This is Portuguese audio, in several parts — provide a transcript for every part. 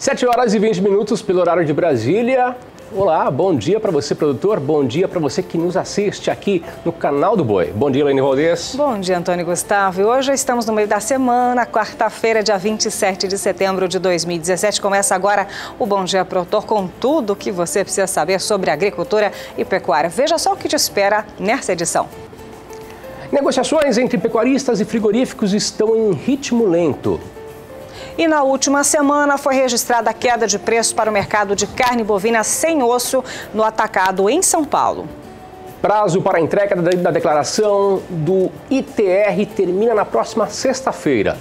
7 horas e 20 minutos pelo horário de Brasília. Olá, bom dia para você, produtor. Bom dia para você que nos assiste aqui no canal do Boi. Bom dia, Elaine Valdez. Bom dia, Antônio Gustavo. E hoje estamos no meio da semana, quarta-feira, dia 27 de setembro de 2017. Começa agora o Bom Dia, Produtor, com tudo o que você precisa saber sobre agricultura e pecuária. Veja só o que te espera nessa edição. Negociações entre pecuaristas e frigoríficos estão em ritmo lento. E na última semana foi registrada a queda de preço para o mercado de carne bovina sem osso no atacado em São Paulo. Prazo para a entrega da declaração do ITR termina na próxima sexta-feira.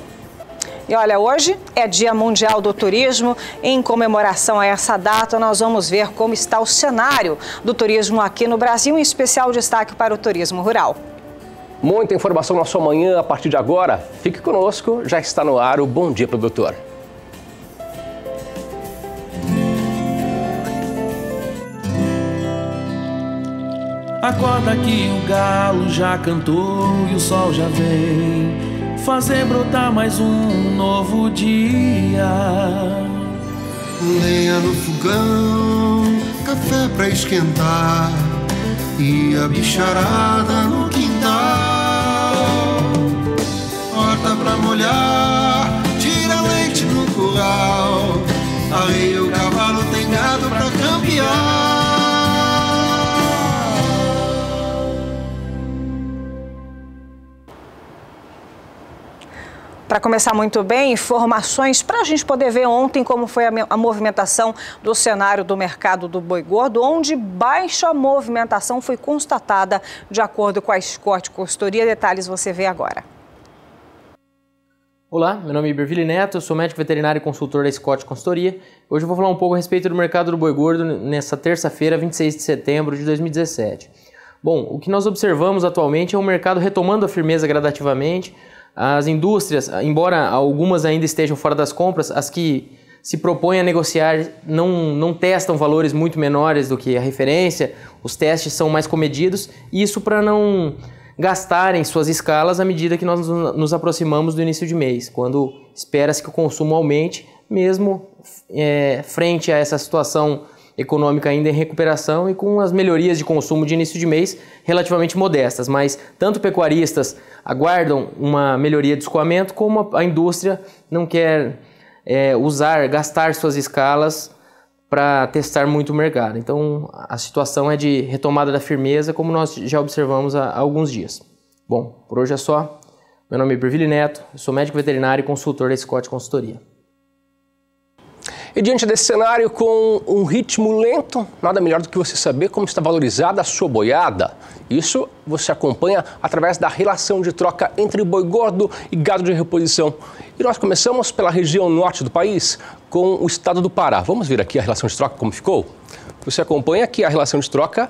E olha, hoje é Dia Mundial do Turismo. Em comemoração a essa data, nós vamos ver como está o cenário do turismo aqui no Brasil, em especial destaque para o turismo rural. Muita informação na sua manhã a partir de agora. Fique conosco, já está no ar o Bom Dia, Produtor. Acorda que o galo já cantou e o sol já vem fazer brotar mais um novo dia. Lenha no fogão, café pra esquentar e a bicharada no quintal. Horta pra molhar, tira leite no curral, arreia o cavalo, tem gado pra campear. Para começar muito bem, informações para a gente poder ver ontem como foi a movimentação do cenário do mercado do boi gordo, onde baixa movimentação foi constatada de acordo com a Scott Consultoria. Detalhes você vê agora. Olá, meu nome é Iberville Neto, eu sou médico veterinário e consultor da Scott Consultoria. Hoje eu vou falar um pouco a respeito do mercado do boi gordo nessa terça-feira, 26 de setembro de 2017. Bom, o que nós observamos atualmente é um mercado retomando a firmeza gradativamente. As indústrias, embora algumas ainda estejam fora das compras, as que se propõem a negociar não testam valores muito menores do que a referência, os testes são mais comedidos, isso para não gastarem suas escalas à medida que nós nos aproximamos do início de mês, quando espera-se que o consumo aumente, mesmo frente a essa situação econômica ainda em recuperação e com as melhorias de consumo de início de mês relativamente modestas, mas tanto pecuaristas aguardam uma melhoria de escoamento, como a indústria não quer gastar suas escalas para testar muito o mercado. Então a situação é de retomada da firmeza, como nós já observamos há alguns dias. Bom, por hoje é só. Meu nome é Iberville Neto, eu sou médico veterinário e consultor da Scott Consultoria. E diante desse cenário com um ritmo lento, nada melhor do que você saber como está valorizada a sua boiada. Isso você acompanha através da relação de troca entre boi gordo e gado de reposição. E nós começamos pela região norte do país, com o estado do Pará. Vamos ver aqui a relação de troca como ficou? Você acompanha aqui a relação de troca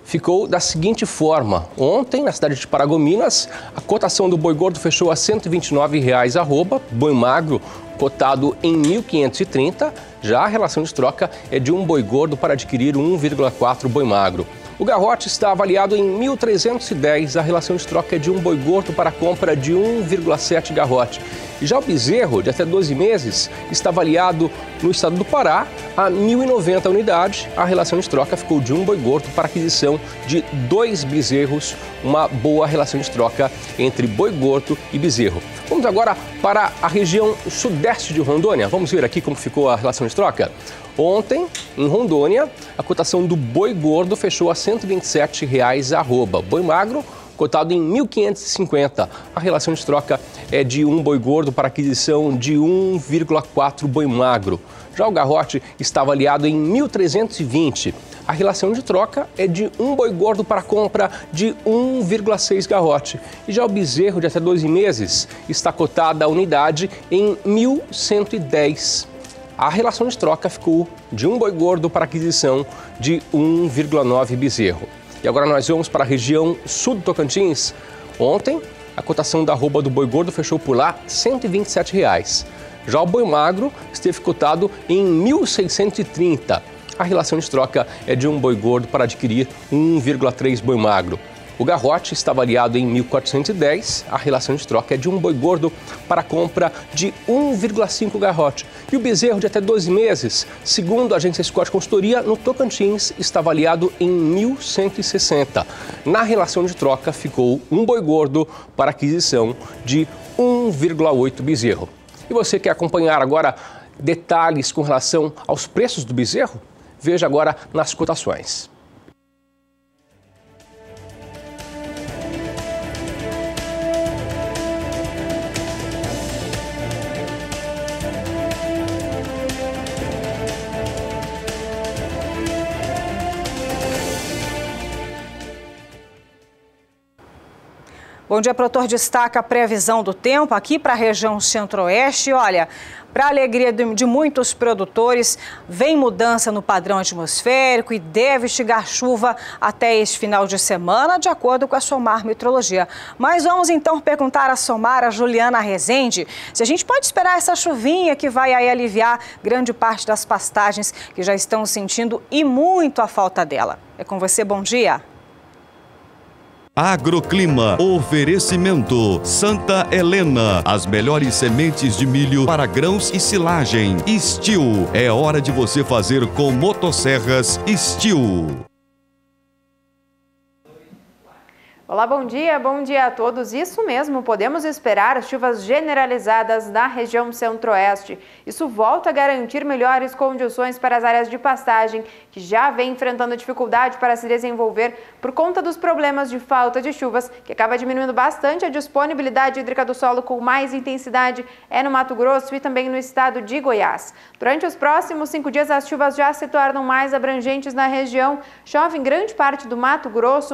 ficou da seguinte forma. Ontem, na cidade de Paragominas, a cotação do boi gordo fechou a R$ 129,00 arroba, boi magro cotado em 1.530, já a relação de troca é de um boi gordo para adquirir 1,4 boi magro. O garrote está avaliado em 1.310, a relação de troca é de um boi gordo para a compra de 1,7 garrote. E já o bezerro, de até 12 meses, está avaliado no estado do Pará a 1.090 unidades. A relação de troca ficou de um boi gordo para aquisição de 2 bezerros, uma boa relação de troca entre boi gordo e bezerro. Vamos agora para a região sudeste de Rondônia. Vamos ver aqui como ficou a relação de troca. Ontem, em Rondônia, a cotação do boi gordo fechou a R$ 127,00 arroba. Boi magro, cotado em 1.550. A relação de troca é de um boi gordo para aquisição de 1,4 boi magro. Já o garrote está avaliado em 1.320. A relação de troca é de um boi gordo para compra de 1,6 garrote. E já o bezerro de até 12 meses está cotada a unidade em 1.110. A relação de troca ficou de um boi gordo para aquisição de 1,9 bezerro. E agora nós vamos para a região sul do Tocantins. Ontem, a cotação da arroba do boi gordo fechou por lá R$ 127,00. Já o boi magro esteve cotado em 1.630. A relação de troca é de um boi gordo para adquirir 1,3 boi magro. O garrote está avaliado em 1.410, a relação de troca é de um boi gordo para a compra de 1,5 garrote. E o bezerro de até 12 meses, segundo a agência Scott Consultoria, no Tocantins, está avaliado em 1.160. Na relação de troca ficou um boi gordo para aquisição de 1,8 bezerro. E você quer acompanhar agora detalhes com relação aos preços do bezerro? Veja agora nas cotações. Bom dia, produtor. Destaca a previsão do tempo aqui para a região centro-oeste. Olha, para a alegria de muitos produtores, vem mudança no padrão atmosférico e deve chegar chuva até este final de semana, de acordo com a Somar Meteorologia. Mas vamos então perguntar a Somar, a Juliana Rezende, se a gente pode esperar essa chuvinha que vai aí aliviar grande parte das pastagens que já estão sentindo e muito a falta dela. É com você, bom dia. Agroclima, oferecimento Santa Helena, as melhores sementes de milho para grãos e silagem. Steel, é hora de você fazer com motosserras Steel. Olá, bom dia a todos. Isso mesmo, podemos esperar chuvas generalizadas na região centro-oeste. Isso volta a garantir melhores condições para as áreas de pastagem, que já vem enfrentando dificuldade para se desenvolver por conta dos problemas de falta de chuvas, que acaba diminuindo bastante a disponibilidade hídrica do solo com mais intensidade, no Mato Grosso e também no estado de Goiás. Durante os próximos 5 dias, as chuvas já se tornam mais abrangentes na região. Chove em grande parte do Mato Grosso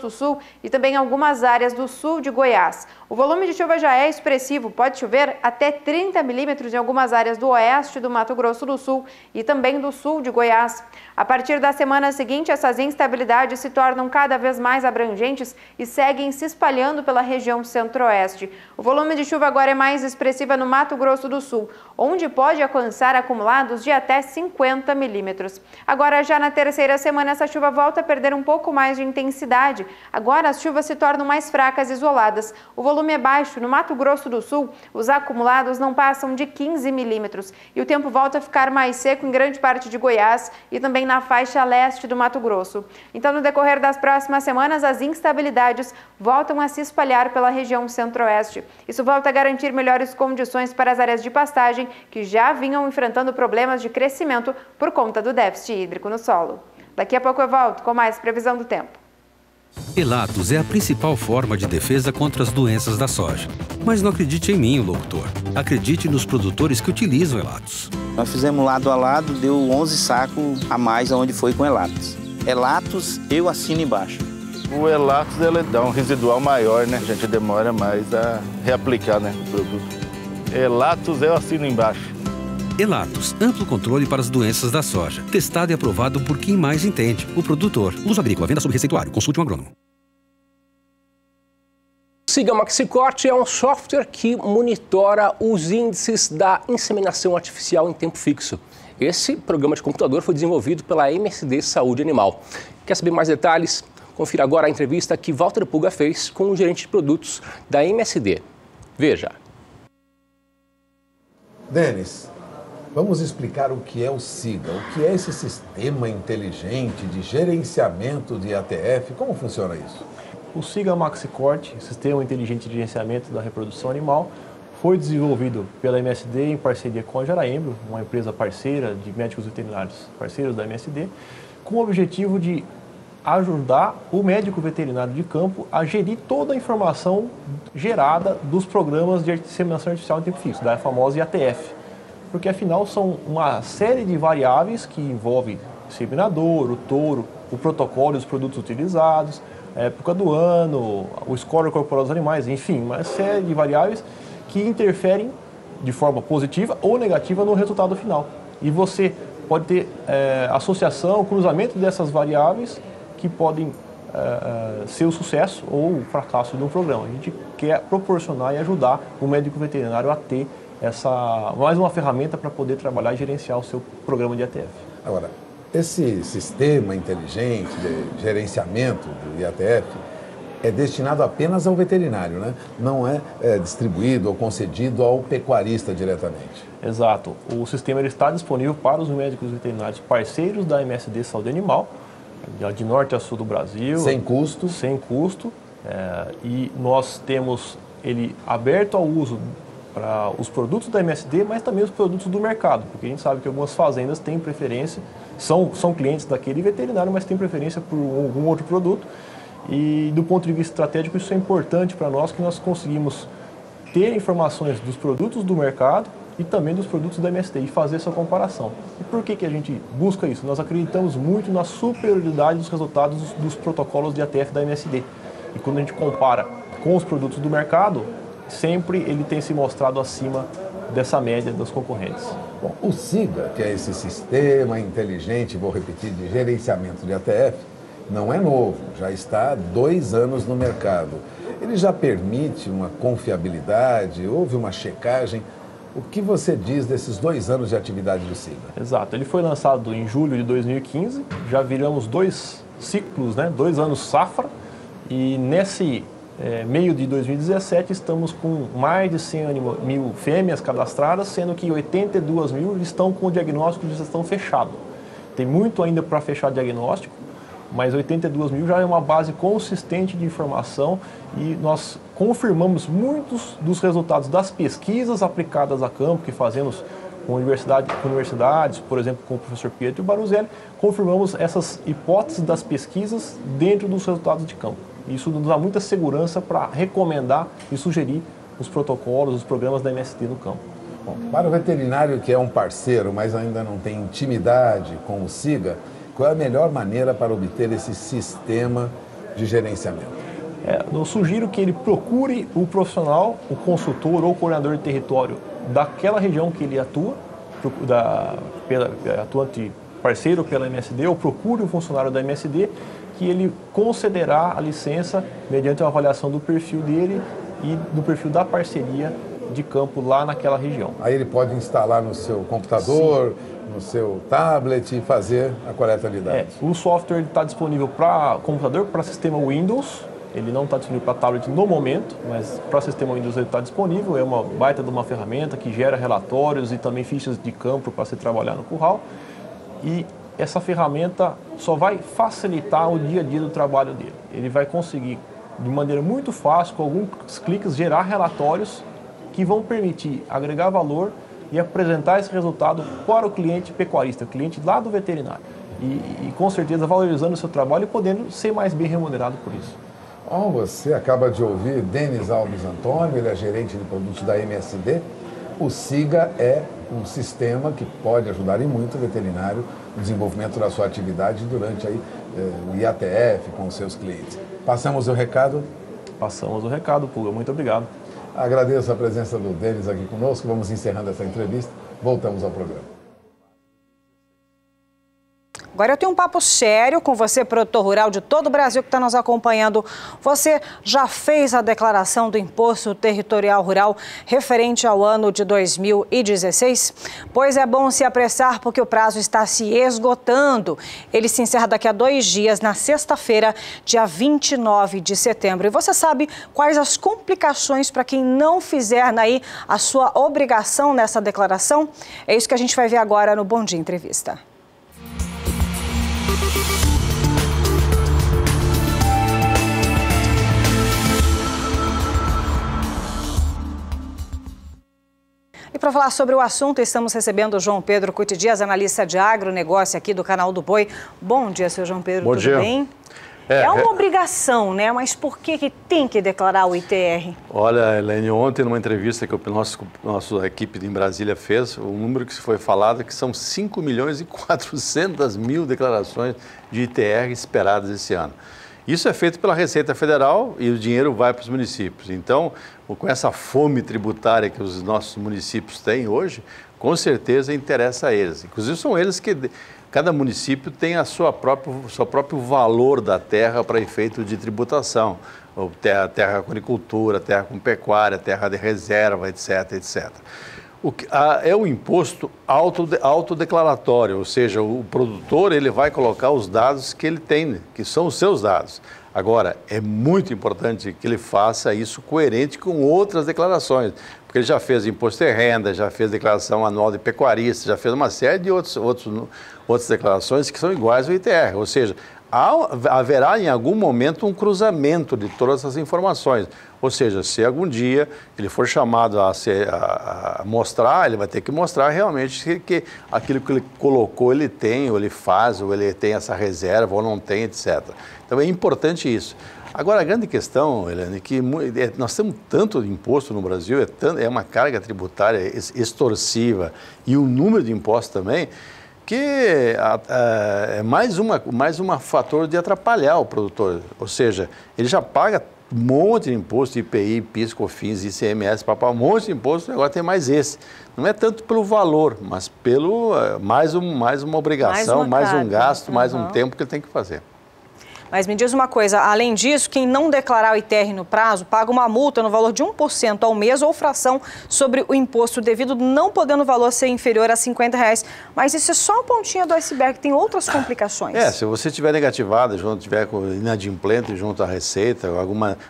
do Sul e também algumas áreas do sul de Goiás. O volume de chuva já é expressivo, pode chover até 30 milímetros em algumas áreas do oeste do Mato Grosso do Sul e também do sul de Goiás. A partir da semana seguinte, essas instabilidades se tornam cada vez mais abrangentes e seguem se espalhando pela região centro-oeste. O volume de chuva agora é mais expressivo no Mato Grosso do Sul, onde pode alcançar acumulados de até 50 milímetros. Agora, já na terceira semana, essa chuva volta a perder um pouco mais de intensidade. Agora, as chuvas se tornam mais fracas e isoladas. O volume é baixo. No Mato Grosso do Sul, os acumulados não passam de 15 milímetros. E o tempo volta a ficar mais seco em grande parte de Goiás e também na faixa leste do Mato Grosso. Então, no decorrer das próximas semanas, as instabilidades voltam a se espalhar pela região centro-oeste. Isso volta a garantir melhores condições para as áreas de pastagem que já vinham enfrentando problemas de crescimento por conta do déficit hídrico no solo. Daqui a pouco eu volto com mais previsão do tempo. Elatos é a principal forma de defesa contra as doenças da soja. Mas não acredite em mim, locutor. Acredite nos produtores que utilizam Elatos. Nós fizemos lado a lado, deu 11 sacos a mais aonde foi com Elatos. Elatos, eu assino embaixo. O Elatos, ele dá um residual maior, né? A gente demora mais a reaplicar, né, o produto. Elatos, eu assino embaixo. Elatos, amplo controle para as doenças da soja. Testado e aprovado por quem mais entende, o produtor. Uso agrícola, venda sob receituário. Consulte um agrônomo. Siga Maxicorte é um software que monitora os índices da inseminação artificial em tempo fixo. Esse programa de computador foi desenvolvido pela MSD Saúde Animal. Quer saber mais detalhes? Confira agora a entrevista que Walter Puga fez com o gerente de produtos da MSD. Veja. Denis, vamos explicar o que é o SIGA, o que é esse sistema inteligente de gerenciamento de ATF, como funciona isso? O SIGA Maxicorte, Sistema Inteligente de Gerenciamento da Reprodução Animal, foi desenvolvido pela MSD em parceria com a Jaraembro, uma empresa parceira de médicos veterinários parceiros da MSD, com o objetivo de ajudar o médico veterinário de campo a gerir toda a informação gerada dos programas de inseminação artificial em tempo fixo, da famosa IATF. Porque afinal são uma série de variáveis que envolvem o inseminador, o touro, o protocolo e os produtos utilizados, a época do ano, o score corporal dos animais, enfim, uma série de variáveis que interferem de forma positiva ou negativa no resultado final. E você pode ter associação, cruzamento dessas variáveis que podem ser o sucesso ou o fracasso de um programa. A gente quer proporcionar e ajudar o médico veterinário a ter mais uma ferramenta para poder trabalhar e gerenciar o seu programa de IATF. Agora, esse sistema inteligente de gerenciamento do IATF, é destinado apenas ao veterinário, né? Não é distribuído ou concedido ao pecuarista diretamente. Exato. O sistema ele está disponível para os médicos veterinários parceiros da MSD Saúde Animal, de norte a sul do Brasil. Sem custo? Sem custo. E nós temos ele aberto ao uso para os produtos da MSD, mas também os produtos do mercado, porque a gente sabe que algumas fazendas têm preferência, são clientes daquele veterinário, mas têm preferência por algum outro produto. E do ponto de vista estratégico, isso é importante para nós, que nós conseguimos ter informações dos produtos do mercado e também dos produtos da MSD e fazer essa comparação. E por que a gente busca isso? Nós acreditamos muito na superioridade dos resultados dos protocolos de ATF da MSD. E quando a gente compara com os produtos do mercado, sempre ele tem se mostrado acima dessa média dos concorrentes. Bom, o SIGA, que é esse sistema inteligente, vou repetir, de gerenciamento de ATF, não é novo, já está há 2 anos no mercado. Ele já permite uma confiabilidade, houve uma checagem. O que você diz desses 2 anos de atividade do SIGA? Exato, ele foi lançado em julho de 2015, já viramos 2 ciclos, 2 anos safra, e nesse meio de 2017 estamos com mais de 100 mil fêmeas cadastradas, sendo que 82 mil estão com o diagnóstico de gestão fechado. Tem muito ainda para fechar diagnóstico, mas 82 mil já é uma base consistente de informação e nós confirmamos muitos dos resultados das pesquisas aplicadas a campo que fazemos com universidades, por exemplo, com o professor Pietro Baruzelli, confirmamos essas hipóteses das pesquisas dentro dos resultados de campo. Isso nos dá muita segurança para recomendar e sugerir os protocolos, os programas da MSD no campo. Bom, para o veterinário que é um parceiro, mas ainda não tem intimidade com o SIGA, qual é a melhor maneira para obter esse sistema de gerenciamento? Eu sugiro que ele procure o profissional, o consultor ou o coordenador de território daquela região que ele atua, atuante parceiro pela MSD, ou procure um funcionário da MSD, que ele concederá a licença mediante a avaliação do perfil dele e do perfil da parceria de campo lá naquela região. Aí ele pode instalar no seu computador, sim, no seu tablet e fazer a coleta de dados. O software está disponível para computador, para sistema Windows. Ele não está disponível para tablet no momento, mas para sistema Windows ele está disponível. É uma baita de uma ferramenta que gera relatórios e também fichas de campo para você trabalhar no curral. E essa ferramenta só vai facilitar o dia a dia do trabalho dele. Ele vai conseguir, de maneira muito fácil, com alguns cliques, gerar relatórios que vão permitir agregar valor e apresentar esse resultado para o cliente pecuarista, o cliente lá do veterinário. E com certeza valorizando o seu trabalho e podendo ser mais bem remunerado por isso. Você acaba de ouvir Denis Alves Antônio, ele é gerente de produtos da MSD. O SIGA é um sistema que pode ajudar e muito o veterinário no desenvolvimento da sua atividade durante o IATF com os seus clientes. Passamos o recado? Passamos o recado, Pulga. Muito obrigado. Agradeço a presença do Denis aqui conosco. Vamos encerrando essa entrevista. Voltamos ao programa. Agora eu tenho um papo sério com você, produtor rural de todo o Brasil que está nos acompanhando. Você já fez a declaração do Imposto Territorial Rural referente ao ano de 2016? Pois é bom se apressar porque o prazo está se esgotando. Ele se encerra daqui a 2 dias, na sexta-feira, dia 29 de setembro. E você sabe quais as complicações para quem não fizer aí a sua obrigação nessa declaração? É isso que a gente vai ver agora no Bom Dia Entrevista. E para falar sobre o assunto, estamos recebendo o João Pedro Cuti Dias, analista de agronegócio aqui do Canal do Boi. Bom dia, seu João Pedro, tudo bem? É uma obrigação, né? Mas por que tem que declarar o ITR? Olha, Helene, ontem numa entrevista que a nossa equipe em Brasília fez, o número que foi falado é que são 5.400.000 declarações de ITR esperadas esse ano. Isso é feito pela Receita Federal e o dinheiro vai para os municípios. Então, com essa fome tributária que os nossos municípios têm hoje, com certeza interessa a eles. Inclusive, são eles que... Cada município tem o seu próprio valor da terra para efeito de tributação. Terra com agricultura, terra com pecuária, terra de reserva, etc, etc. É o imposto autodeclaratório, ou seja, o produtor ele vai colocar os dados que ele tem, que são os seus dados. Agora, é muito importante que ele faça isso coerente com outras declarações, porque ele já fez imposto de renda, já fez declaração anual de pecuarista, já fez uma série de outras declarações que são iguais ao ITR, ou seja, haverá em algum momento um cruzamento de todas essas informações. Ou seja, se algum dia ele for chamado a mostrar, ele vai ter que mostrar realmente que aquilo que ele colocou ele tem, ou ele faz, ou ele tem essa reserva, ou não tem, etc. Então é importante isso. Agora, a grande questão, Helene, é que nós temos tanto imposto no Brasil, é uma carga tributária extorsiva e um número de impostos também, que é mais um fator de atrapalhar o produtor. Ou seja, ele já paga um monte de imposto, IPI, PIS, COFINS, ICMS, um monte de imposto, agora tem mais esse. Não é tanto pelo valor, mas pelo mais uma obrigação, mais um gasto, mais um tempo que ele tem que fazer. Mas me diz uma coisa, além disso, quem não declarar o ITR no prazo paga uma multa no valor de 1% ao mês ou fração sobre o imposto devido, não podendo o valor ser inferior a R$50. Mas isso é só a pontinha do iceberg, tem outras complicações. Se você tiver negativado, tiver inadimplente junto à Receita,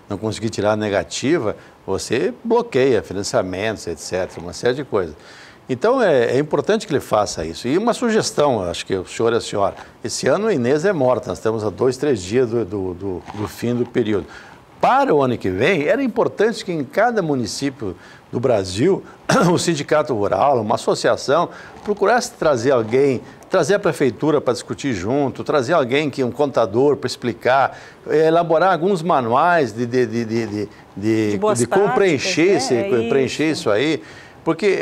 não conseguir tirar a negativa, você bloqueia financiamentos, etc., uma série de coisas. Então, é importante que ele faça isso. E uma sugestão, acho que o senhor e a senhora, esse ano a Inês é morta, nós estamos a 2, 3 dias do fim do período. Para o ano que vem, era importante que em cada município do Brasil, o sindicato rural, uma associação, procurasse trazer alguém, trazer a prefeitura para discutir junto, trazer alguém, um contador para explicar, elaborar alguns manuais de como preencher isso aí. Porque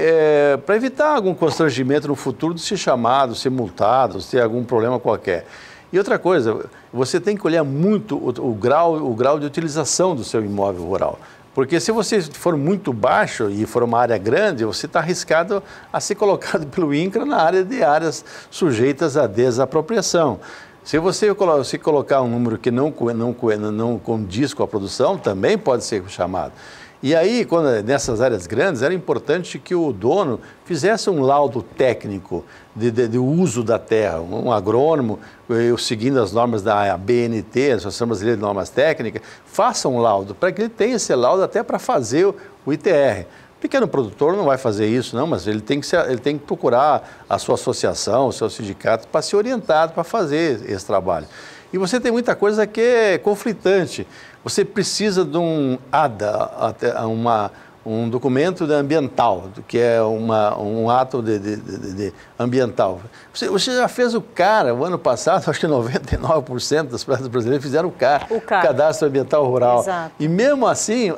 para evitar algum constrangimento no futuro de ser chamado, ser multado, ter algum problema qualquer. E outra coisa, você tem que olhar muito o grau de utilização do seu imóvel rural. Porque se você for muito baixo e for uma área grande, você está arriscado a ser colocado pelo INCRA na área de áreas sujeitas à desapropriação. Se você colocar um número que não condiz com a produção, também pode ser chamado. E aí, nessas áreas grandes, era importante que o dono fizesse um laudo técnico de uso da terra, um agrônomo, seguindo as normas da ABNT, a Associação Brasileira de Normas Técnicas, faça um laudo, para que ele tenha esse laudo até para fazer o ITR. O pequeno produtor não vai fazer isso, não, mas ele tem que procurar a sua associação, o seu sindicato, para ser orientado para fazer esse trabalho. E você tem muita coisa que é conflitante. Você precisa de um ADA, um documento ambiental, que é um ato ambiental. Você já fez o ano passado, acho que 99% das praças brasileiras fizeram o cadastro ambiental rural. Exato. E mesmo assim,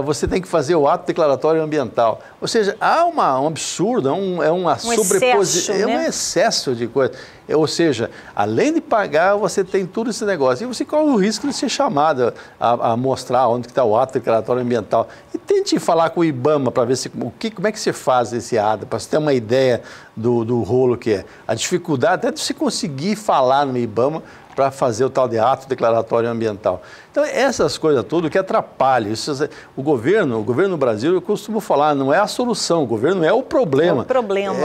você tem que fazer o ato declaratório ambiental. Ou seja, há um absurdo, uma sobreposição, né? Um excesso de coisa. Ou seja, além de pagar, você tem tudo esse negócio. E você corre o risco de ser chamado a mostrar onde está o ato declaratório ambiental. E tente falar com o IBAMA para ver como é que você faz esse ADA, para você ter uma ideia do rolo que é. A dificuldade até de você conseguir falar no IBAMA para fazer o tal de ato declaratório ambiental. Então, essas coisas tudo que atrapalham. O governo no Brasil, eu costumo falar, não é a solução, o governo é o problema. É o problema.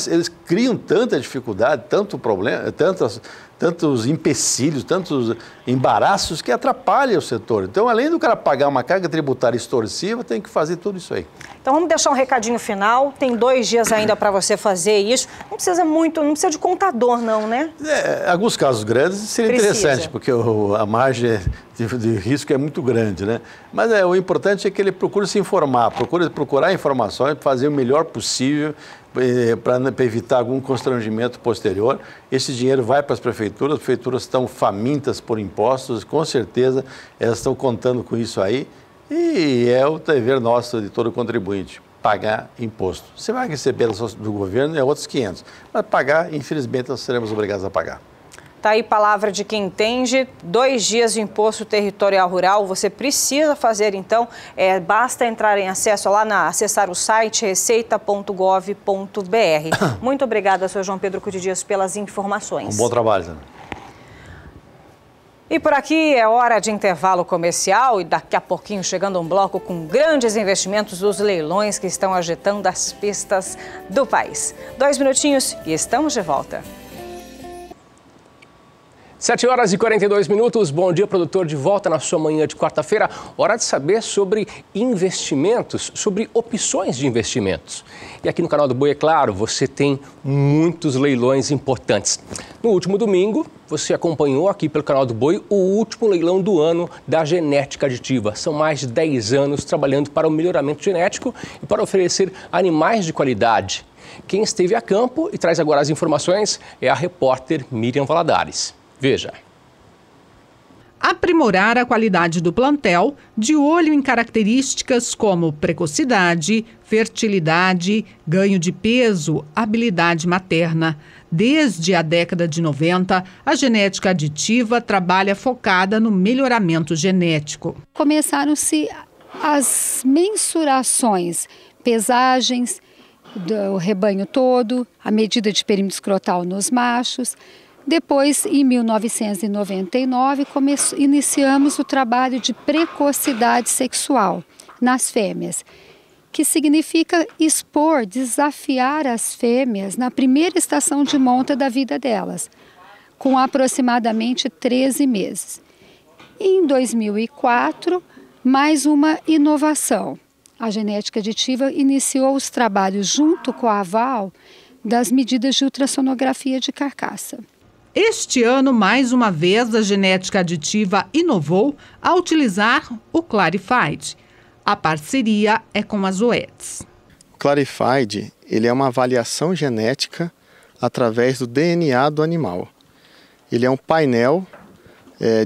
Eles criam tanta dificuldade, tanto problema, tantos empecilhos, tantos embaraços que atrapalham o setor. Então, além do cara pagar uma carga tributária extorsiva, tem que fazer tudo isso aí. Então, vamos deixar um recadinho final. Tem 2 dias ainda para você fazer isso. Não precisa de contador, não, né? Alguns casos grandes seria interessante, porque a margem de risco é muito grande, né? Mas o importante é que ele procure se informar, procurar informações, fazer o melhor possível para evitar algum constrangimento posterior. Esse dinheiro vai para as prefeituras estão famintas por impostos, com certeza elas estão contando com isso aí, e é o dever nosso de todo contribuinte, pagar imposto. Você vai receber do governo, é outros 500, mas pagar, infelizmente, nós seremos obrigados a pagar. Está aí palavra de quem entende. 2 dias de imposto territorial rural, você precisa fazer então, basta entrar em acesso lá, acessar o site receita.gov.br. Muito obrigada, Sr. João Pedro Cude Dias, pelas informações. Um bom trabalho, Zana. E por aqui é hora de intervalo comercial e daqui a pouquinho chegando um bloco com grandes investimentos dos leilões que estão agitando as pistas do país. 2 minutinhos e estamos de volta. 7 horas e 42 minutos. Bom dia, produtor, de volta na sua manhã de quarta-feira. Hora de saber sobre investimentos, sobre opções de investimentos. E aqui no canal do Boi, é claro, você tem muitos leilões importantes. No último domingo, você acompanhou aqui pelo canal do Boi o último leilão do ano da genética aditiva. São mais de 10 anos trabalhando para o melhoramento genético e para oferecer animais de qualidade. Quem esteve a campo e traz agora as informações é a repórter Miriam Valadares. Veja. Aprimorar a qualidade do plantel, de olho em características como precocidade, fertilidade, ganho de peso, habilidade materna. Desde a década de 90, a genética aditiva trabalha focada no melhoramento genético. Começaram-se as mensurações, pesagens do rebanho todo, a medida de perímetro escrotal nos machos. Depois, em 1999, iniciamos o trabalho de precocidade sexual nas fêmeas, que significa expor, desafiar as fêmeas na primeira estação de monta da vida delas, com aproximadamente 13 meses. Em 2004, mais uma inovação. A genética aditiva iniciou os trabalhos junto com a Aval das medidas de ultrassonografia de carcaça. Este ano, mais uma vez, a genética aditiva inovou ao utilizar o Clarified. A parceria é com a Zoetis. O Clarified, ele é uma avaliação genética através do DNA do animal. Ele é um painel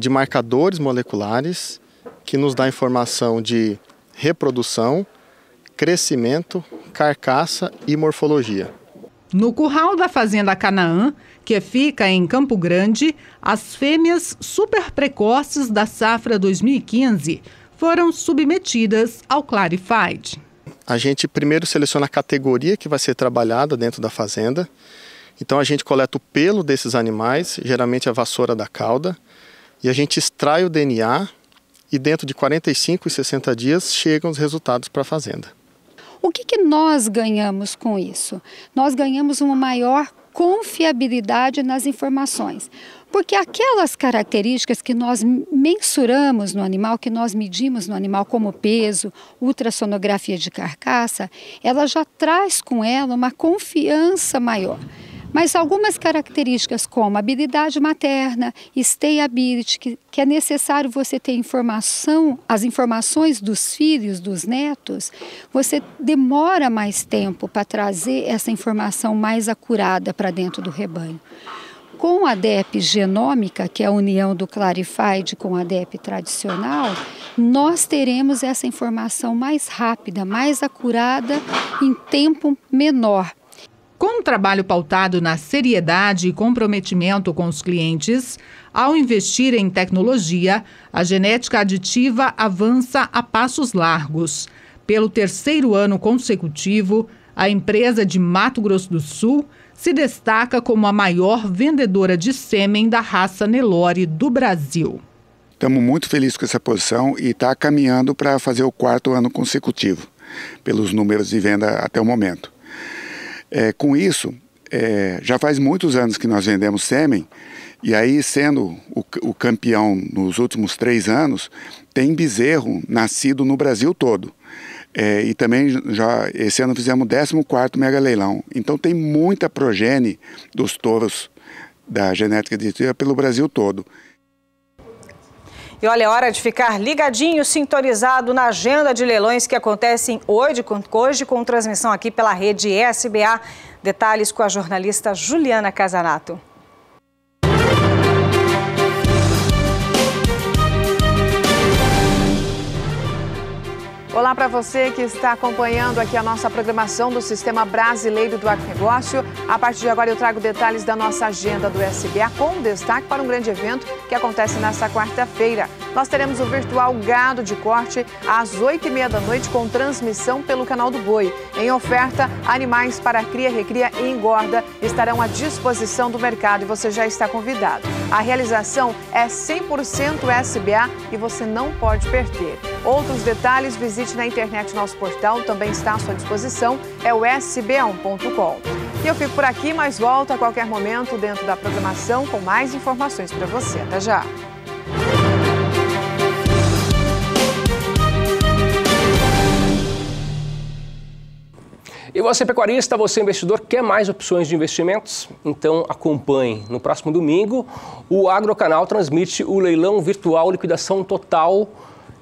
de marcadores moleculares que nos dá informação de reprodução, crescimento, carcaça e morfologia. No curral da Fazenda Canaã, que fica em Campo Grande, as fêmeas super precoces da safra 2015 foram submetidas ao Clarified. A gente primeiro seleciona a categoria que vai ser trabalhada dentro da fazenda. Então a gente coleta o pelo desses animais, geralmente a vassoura da cauda, e a gente extrai o DNA e dentro de 45 e 60 dias chegam os resultados para a fazenda. O que nós ganhamos com isso? Nós ganhamos uma maior confiabilidade nas informações, porque aquelas características que nós mensuramos no animal, que nós medimos no animal, como peso, ultrassonografia de carcaça, ela já traz com ela uma confiança maior. Mas algumas características como habilidade materna, stayability, que é necessário você ter informação, as informações dos filhos, dos netos, você demora mais tempo para trazer essa informação mais acurada para dentro do rebanho. Com a DEP genômica, que é a união do Clarified com a DEP tradicional, nós teremos essa informação mais rápida, mais acurada, em tempo menor. Com um trabalho pautado na seriedade e comprometimento com os clientes, ao investir em tecnologia, a genética aditiva avança a passos largos. Pelo 3º ano consecutivo, a empresa de Mato Grosso do Sul se destaca como a maior vendedora de sêmen da raça Nelore do Brasil. Estamos muito felizes com essa posição e está caminhando para fazer o 4º ano consecutivo, pelos números de venda até o momento. Com isso, já faz muitos anos que nós vendemos sêmen, e aí sendo o campeão nos últimos 3 anos, tem bezerro nascido no Brasil todo. E também já esse ano fizemos o 14º mega leilão. Então tem muita progenie dos touros da genética aditiva pelo Brasil todo. E olha, é hora de ficar ligadinho, sintonizado na agenda de leilões que acontecem hoje com transmissão aqui pela rede SBA. Detalhes com a jornalista Juliana Casanato. Olá para você que está acompanhando aqui a nossa programação do Sistema Brasileiro do Agronegócio. A partir de agora eu trago detalhes da nossa agenda do SBA com destaque para um grande evento que acontece nesta quarta-feira. Nós teremos o virtual Gado de Corte às 8h30 da noite com transmissão pelo canal do Boi. Em oferta, animais para cria, recria e engorda estarão à disposição do mercado e você já está convidado. A realização é 100% SBA e você não pode perder. Outros detalhes, visite na internet nosso portal, também está à sua disposição, é o sba1.com. E eu fico por aqui, mas volto a qualquer momento dentro da programação com mais informações para você. Até já! E você, pecuarista, você, investidor, quer mais opções de investimentos? Então acompanhe. No próximo domingo, o Agrocanal transmite o leilão virtual liquidação total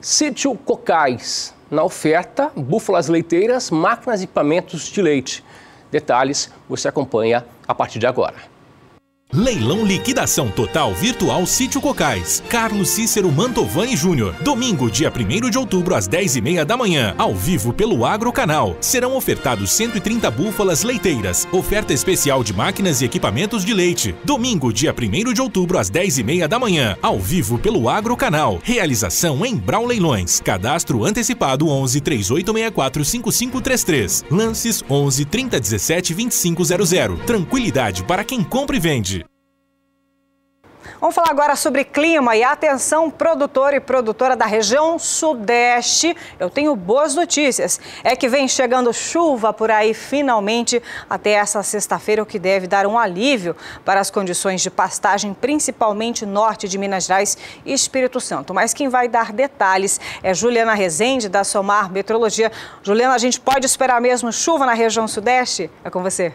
Sítio Cocais. Na oferta, búfalas leiteiras, máquinas e equipamentos de leite. Detalhes você acompanha a partir de agora. Leilão Liquidação Total Virtual Sítio Cocais. Carlos Cícero Mantovani Júnior. Domingo, dia 1º de outubro, às 10h30 da manhã. Ao vivo pelo Agrocanal. Serão ofertados 130 búfalas leiteiras. Oferta especial de máquinas e equipamentos de leite. Domingo, dia 1º de outubro, às 10h30 da manhã. Ao vivo pelo Agrocanal. Realização em Brau Leilões. Cadastro antecipado 11 3864 5533. Lances 11 3017 2500. Tranquilidade para quem compra e vende. Vamos falar agora sobre clima e atenção, produtor e produtora da região sudeste. Eu tenho boas notícias. É que vem chegando chuva por aí finalmente até essa sexta-feira, o que deve dar um alívio para as condições de pastagem, principalmente norte de Minas Gerais e Espírito Santo. Mas quem vai dar detalhes é Juliana Rezende, da Somar Meteorologia. Juliana, a gente pode esperar mesmo chuva na região sudeste? É com você.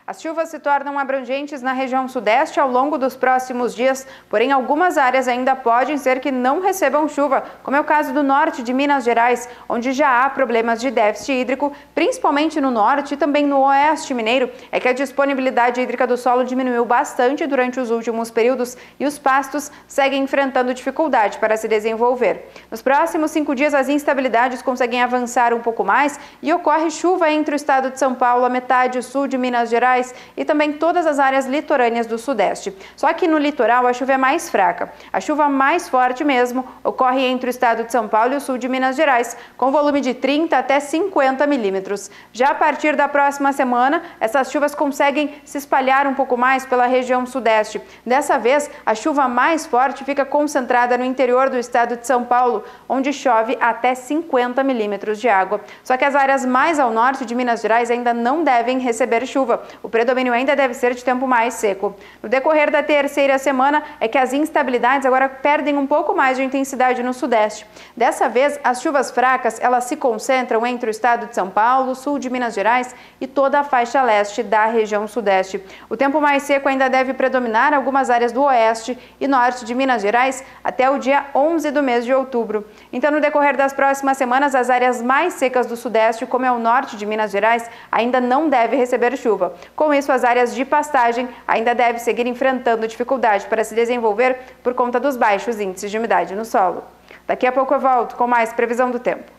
As chuvas se tornam abrangentes na região sudeste ao longo dos próximos dias, porém algumas áreas ainda podem ser que não recebam chuva, como é o caso do norte de Minas Gerais, onde já há problemas de déficit hídrico, principalmente no norte e também no oeste mineiro. É que a disponibilidade hídrica do solo diminuiu bastante durante os últimos períodos e os pastos seguem enfrentando dificuldade para se desenvolver. Nos próximos 5 dias, as instabilidades conseguem avançar um pouco mais e ocorre chuva entre o estado de São Paulo, a metade sul de Minas Gerais, e também todas as áreas litorâneas do sudeste. Só que no litoral a chuva é mais fraca. A chuva mais forte mesmo ocorre entre o estado de São Paulo e o sul de Minas Gerais, com volume de 30 até 50 milímetros. Já a partir da próxima semana, essas chuvas conseguem se espalhar um pouco mais pela região sudeste. Dessa vez, a chuva mais forte fica concentrada no interior do estado de São Paulo, onde chove até 50 milímetros de água. Só que as áreas mais ao norte de Minas Gerais ainda não devem receber chuva. O predomínio ainda deve ser de tempo mais seco. No decorrer da terceira semana é que as instabilidades agora perdem um pouco mais de intensidade no sudeste. Dessa vez, as chuvas fracas elas se concentram entre o estado de São Paulo, sul de Minas Gerais e toda a faixa leste da região sudeste. O tempo mais seco ainda deve predominar algumas áreas do oeste e norte de Minas Gerais até o dia 11 do mês de outubro. Então, no decorrer das próximas semanas, as áreas mais secas do sudeste, como é o norte de Minas Gerais, ainda não devem receber chuva. Com isso, as áreas de pastagem ainda devem seguir enfrentando dificuldade para se desenvolver por conta dos baixos índices de umidade no solo. Daqui a pouco eu volto com mais previsão do tempo.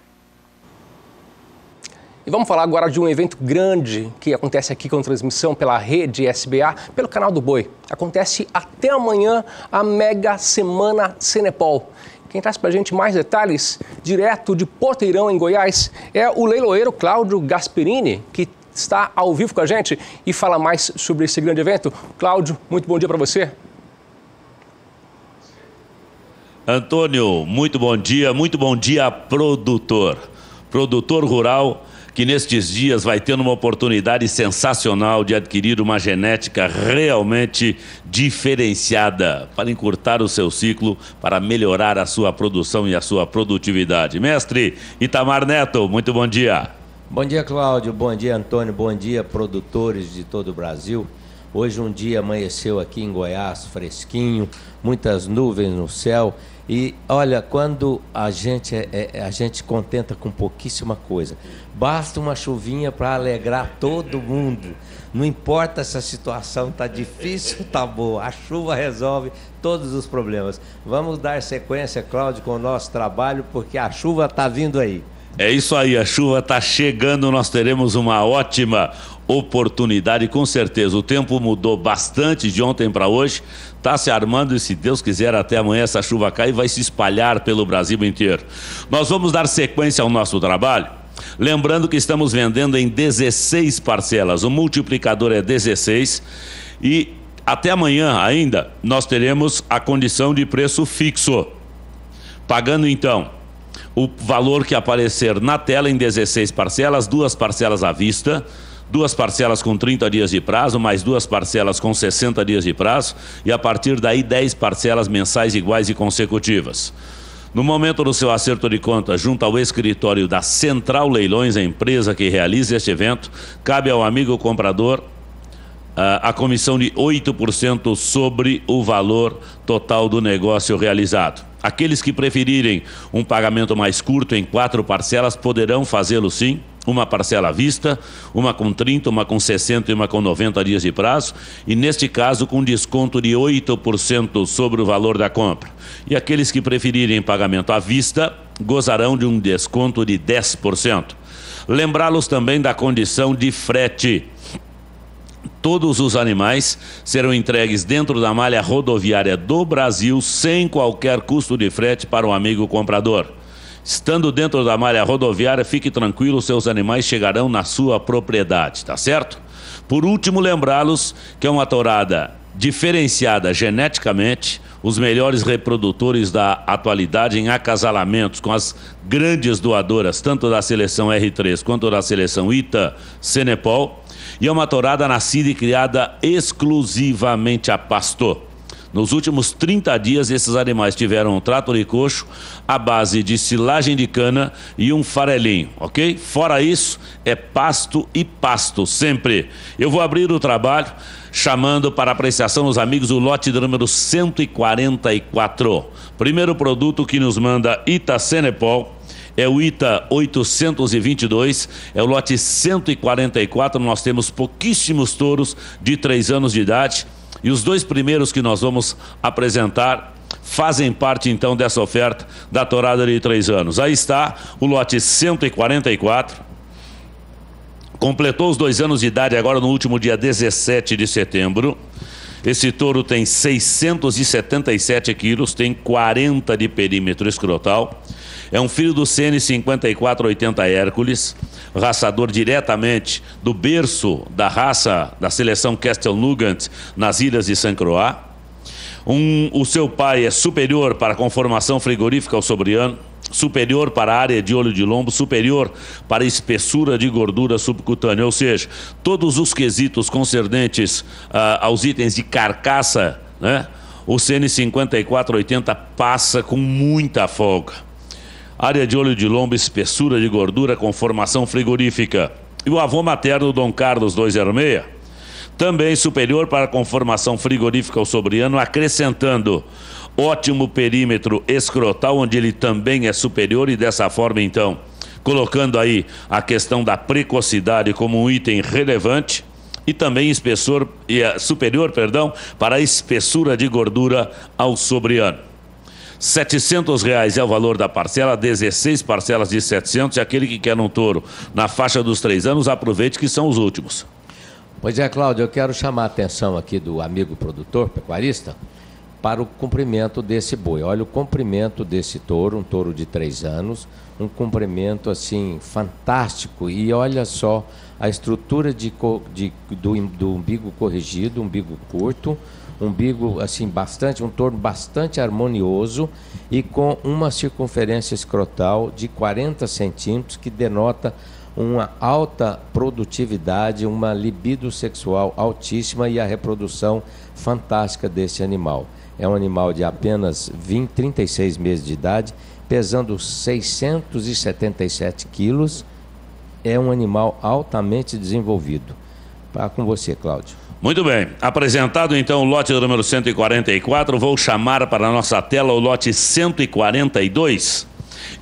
E vamos falar agora de um evento grande que acontece aqui com transmissão pela rede SBA, pelo canal do Boi. Acontece até amanhã a Mega Semana Cenepol. Quem traz para a gente mais detalhes, direto de Porteirão, em Goiás, é o leiloeiro Cláudio Gasperini, que está ao vivo com a gente e fala mais sobre esse grande evento. Cláudio, muito bom dia para você. Antônio, muito bom dia, produtor. Produtor rural que nestes dias vai tendo uma oportunidade sensacional de adquirir uma genética realmente diferenciada para encurtar o seu ciclo, para melhorar a sua produção e a sua produtividade. Mestre Itamar Neto, muito bom dia. Bom dia, Cláudio. Bom dia, Antônio. Bom dia, produtores de todo o Brasil. Hoje um dia amanheceu aqui em Goiás fresquinho, muitas nuvens no céu E olha, quando a gente contenta com pouquíssima coisa, basta uma chuvinha para alegrar todo mundo. Não importa se a situação está difícil ou está boa, a chuva resolve todos os problemas. Vamos dar sequência, Cláudio, com o nosso trabalho, porque a chuva está vindo aí. É isso aí, a chuva está chegando, nós teremos uma ótima oportunidade, com certeza. O tempo mudou bastante de ontem para hoje, está se armando e, se Deus quiser, até amanhã essa chuva cai e vai se espalhar pelo Brasil inteiro. Nós vamos dar sequência ao nosso trabalho, lembrando que estamos vendendo em 16 parcelas, o multiplicador é 16 e até amanhã ainda nós teremos a condição de preço fixo, pagando então o valor que aparecer na tela em 16 parcelas, 2 parcelas à vista, 2 parcelas com 30 dias de prazo, mais 2 parcelas com 60 dias de prazo e a partir daí 10 parcelas mensais iguais e consecutivas. No momento do seu acerto de contas, junto ao escritório da Central Leilões, a empresa que realiza este evento, cabe ao amigo comprador a comissão de 8% sobre o valor total do negócio realizado. Aqueles que preferirem um pagamento mais curto em 4 parcelas poderão fazê-lo sim, uma parcela à vista, uma com 30, uma com 60 e uma com 90 dias de prazo, e neste caso com desconto de 8% sobre o valor da compra. E aqueles que preferirem pagamento à vista gozarão de um desconto de 10%. Lembrá-los também da condição de frete. Todos os animais serão entregues dentro da malha rodoviária do Brasil sem qualquer custo de frete para o amigo comprador. Estando dentro da malha rodoviária, fique tranquilo, seus animais chegarão na sua propriedade, tá certo? Por último, lembrá-los que é uma tourada diferenciada geneticamente, os melhores reprodutores da atualidade em acasalamentos com as grandes doadoras, tanto da seleção R3 quanto da seleção ITA Cenepol, e é uma tourada nascida e criada exclusivamente a pasto. Nos últimos 30 dias, esses animais tiveram um trato de coxo à base de silagem de cana e um farelinho, ok? Fora isso, é pasto e pasto, sempre. Eu vou abrir o trabalho chamando para apreciação os amigos o lote do número 144. Primeiro produto que nos manda ITA Cenepol é o ITA 822, é o lote 144, nós temos pouquíssimos touros de 3 anos de idade. E os 2 primeiros que nós vamos apresentar fazem parte então dessa oferta da tourada de 3 anos. Aí está o lote 144. Completou os 2 anos de idade agora no último dia 17 de setembro. Esse touro tem 677 quilos, tem 40 de perímetro escrotal. É um filho do CN 5480 Hércules, raçador diretamente do berço da raça da seleção Castelnugent nas ilhas de Saint Croix. O seu pai é superior para a conformação frigorífica ao sobriano, superior para a área de olho de lombo, superior para a espessura de gordura subcutânea, ou seja, todos os quesitos concernentes aos itens de carcaça, né? O CN 5480 passa com muita folga. Área de olho de lombo, espessura de gordura, conformação frigorífica. E o avô materno, Dom Carlos 206, também superior para a conformação frigorífica ao sobriano, acrescentando ótimo perímetro escrotal, onde ele também é superior, e dessa forma, então, colocando aí a questão da precocidade como um item relevante, e também superior para a espessura de gordura ao sobriano. R$ 700 é o valor da parcela, 16 parcelas de 700, e aquele que quer um touro na faixa dos 3 anos, aproveite que são os últimos. Pois é, Cláudio, eu quero chamar a atenção aqui do amigo produtor, pecuarista, para o comprimento desse boi. Olha o comprimento desse touro, um touro de 3 anos, um comprimento assim fantástico, e olha só a estrutura do umbigo corrigido, umbigo curto, umbigo assim um torno bastante harmonioso e com uma circunferência escrotal de 40 centímetros, que denota uma alta produtividade, uma libido sexual altíssima e a reprodução fantástica desse animal. É um animal de apenas 36 meses de idade, pesando 677 quilos, é um animal altamente desenvolvido. Com você, Cláudio. Muito bem, apresentado então o lote número 144, vou chamar para a nossa tela o lote 142.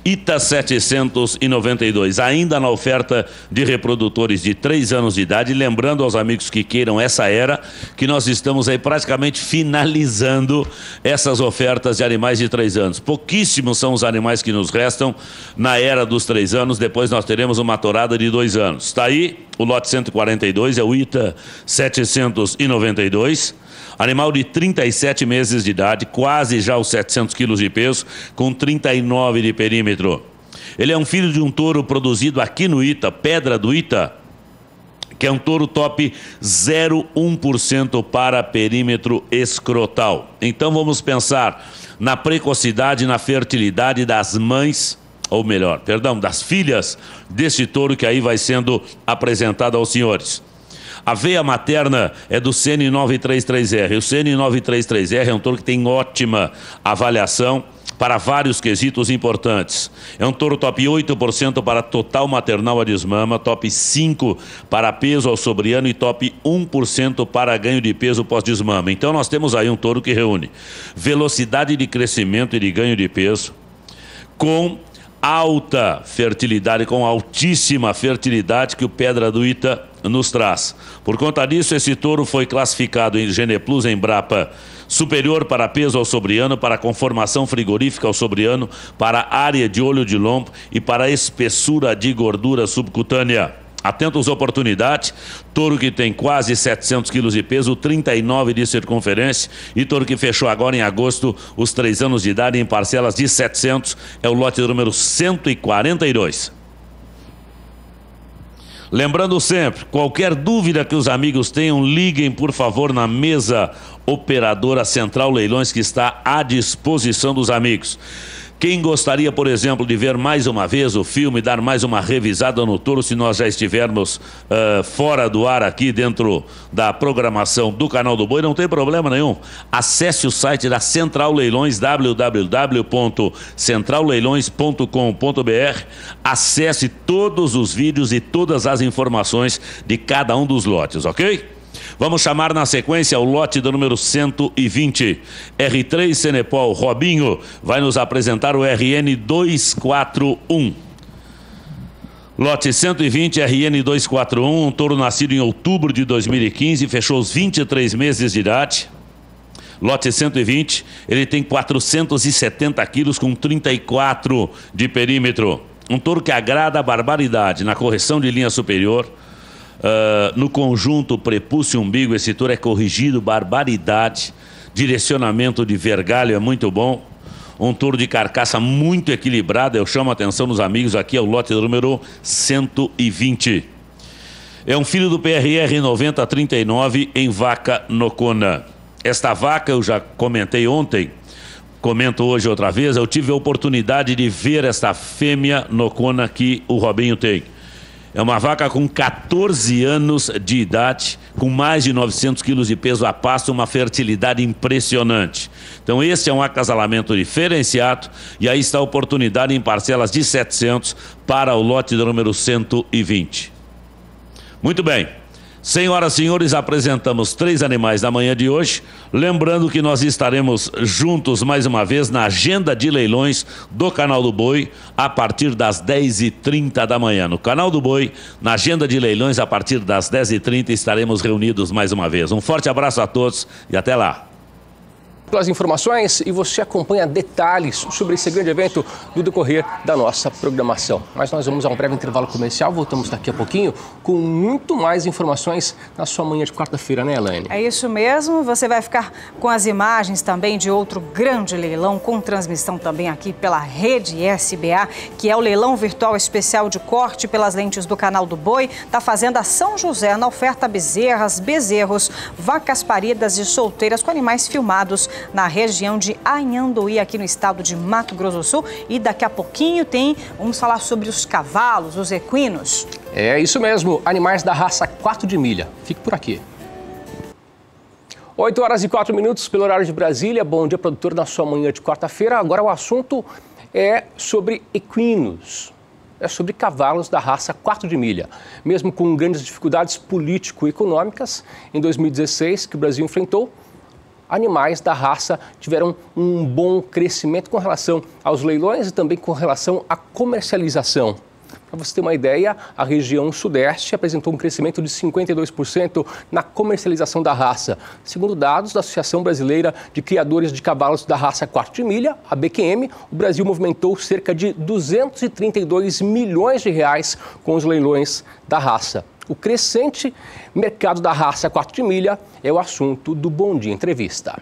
ITA 792, ainda na oferta de reprodutores de 3 anos de idade. Lembrando aos amigos que queiram essa era, que nós estamos aí praticamente finalizando essas ofertas de animais de 3 anos. Pouquíssimos são os animais que nos restam na era dos 3 anos, depois nós teremos uma torada de 2 anos. Está aí o lote 142, é o ITA 792. Animal de 37 meses de idade, quase já os 700 quilos de peso, com 39 de perímetro. Ele é um filho de um touro produzido aqui no ITA, Pedra do ITA, que é um touro top 0,1% para perímetro escrotal. Então vamos pensar na precocidade e na fertilidade das mães, ou melhor, perdão, das filhas desse touro que aí vai sendo apresentado aos senhores. A veia materna é do CN933R. O CN933R é um touro que tem ótima avaliação para vários quesitos importantes. É um touro top 8% para total maternal a desmama, top 5% para peso ao sobriano e top 1% para ganho de peso pós-desmama. Então nós temos aí um touro que reúne velocidade de crescimento e de ganho de peso, com alta fertilidade, com altíssima fertilidade que o Pedra do ITA nos traz. Por conta disso, esse touro foi classificado em Geneplus Embrapa superior para peso ao sobriano, para conformação frigorífica ao sobriano, para área de olho de lombo e para espessura de gordura subcutânea. Atentos à oportunidade, touro que tem quase 700 quilos de peso, 39 de circunferência, e touro que fechou agora em agosto os 3 anos de idade em parcelas de 700, é o lote número 142. Lembrando sempre, qualquer dúvida que os amigos tenham, liguem por favor na mesa operadora Central Leilões, que está à disposição dos amigos. Quem gostaria, por exemplo, de ver mais uma vez o filme, dar mais uma revisada no touro, se nós já estivermos fora do ar aqui dentro da programação do Canal do Boi, não tem problema nenhum. Acesse o site da Central Leilões, www.centralleilões.com.br. Acesse todos os vídeos e todas as informações de cada um dos lotes, ok? Vamos chamar na sequência o lote do número 120. R3 Senepol Robinho vai nos apresentar o RN 241. Lote 120 RN 241, um touro nascido em outubro de 2015, fechou os 23 meses de idade. Lote 120, ele tem 470 quilos com 34 de perímetro. Um touro que agrada a barbaridade na correção de linha superior. No conjunto prepúcio e umbigo, esse touro é corrigido, barbaridade. Direcionamento de vergalho é muito bom. Um touro de carcaça muito equilibrada. Eu chamo a atenção dos amigos aqui, é o lote número 120. É um filho do PRR 9039 em vaca nocona. Esta vaca eu já comentei ontem, comento hoje outra vez. Eu tive a oportunidade de ver esta fêmea nocona que o Robinho tem. É uma vaca com 14 anos de idade, com mais de 900 quilos de peso a pasto, uma fertilidade impressionante. Então esse é um acasalamento diferenciado, e aí está a oportunidade em parcelas de 700 para o lote do número 120. Muito bem. Senhoras e senhores, apresentamos 3 animais na manhã de hoje. Lembrando que nós estaremos juntos mais uma vez na agenda de leilões do Canal do Boi a partir das 10h30 da manhã. No Canal do Boi, na agenda de leilões, a partir das 10h30 estaremos reunidos mais uma vez. Um forte abraço a todos e até lá. Pelas informações, e você acompanha detalhes sobre esse grande evento no decorrer da nossa programação. Mas nós vamos a um breve intervalo comercial, voltamos daqui a pouquinho com muito mais informações na sua manhã de quarta-feira, né, Elaine? É isso mesmo, você vai ficar com as imagens também de outro grande leilão, com transmissão também aqui pela rede SBA, que é o leilão virtual especial de corte pelas lentes do Canal do Boi, da Fazenda São José, na oferta bezerras, bezerros, vacas paridas e solteiras com animais filmados na região de Anhanduí, aqui no estado de Mato Grosso do Sul. E daqui a pouquinho vamos falar sobre os cavalos, os equinos. É isso mesmo, animais da raça 4 de milha. Fique por aqui. 8h04 pelo horário de Brasília. Bom dia, produtor, na sua manhã de quarta-feira. Agora o assunto é sobre equinos. é sobre cavalos da raça 4 de milha. Mesmo com grandes dificuldades político-econômicas, em 2016, que o Brasil enfrentou, animais da raça tiveram um bom crescimento com relação aos leilões e também com relação à comercialização. Para você ter uma ideia, a região sudeste apresentou um crescimento de 52% na comercialização da raça. Segundo dados da Associação Brasileira de Criadores de Cavalos da Raça 4 de Milha, a BQM, o Brasil movimentou cerca de 232 milhões de reais com os leilões da raça. O crescente mercado da raça 4 de milha é o assunto do Bom Dia Entrevista.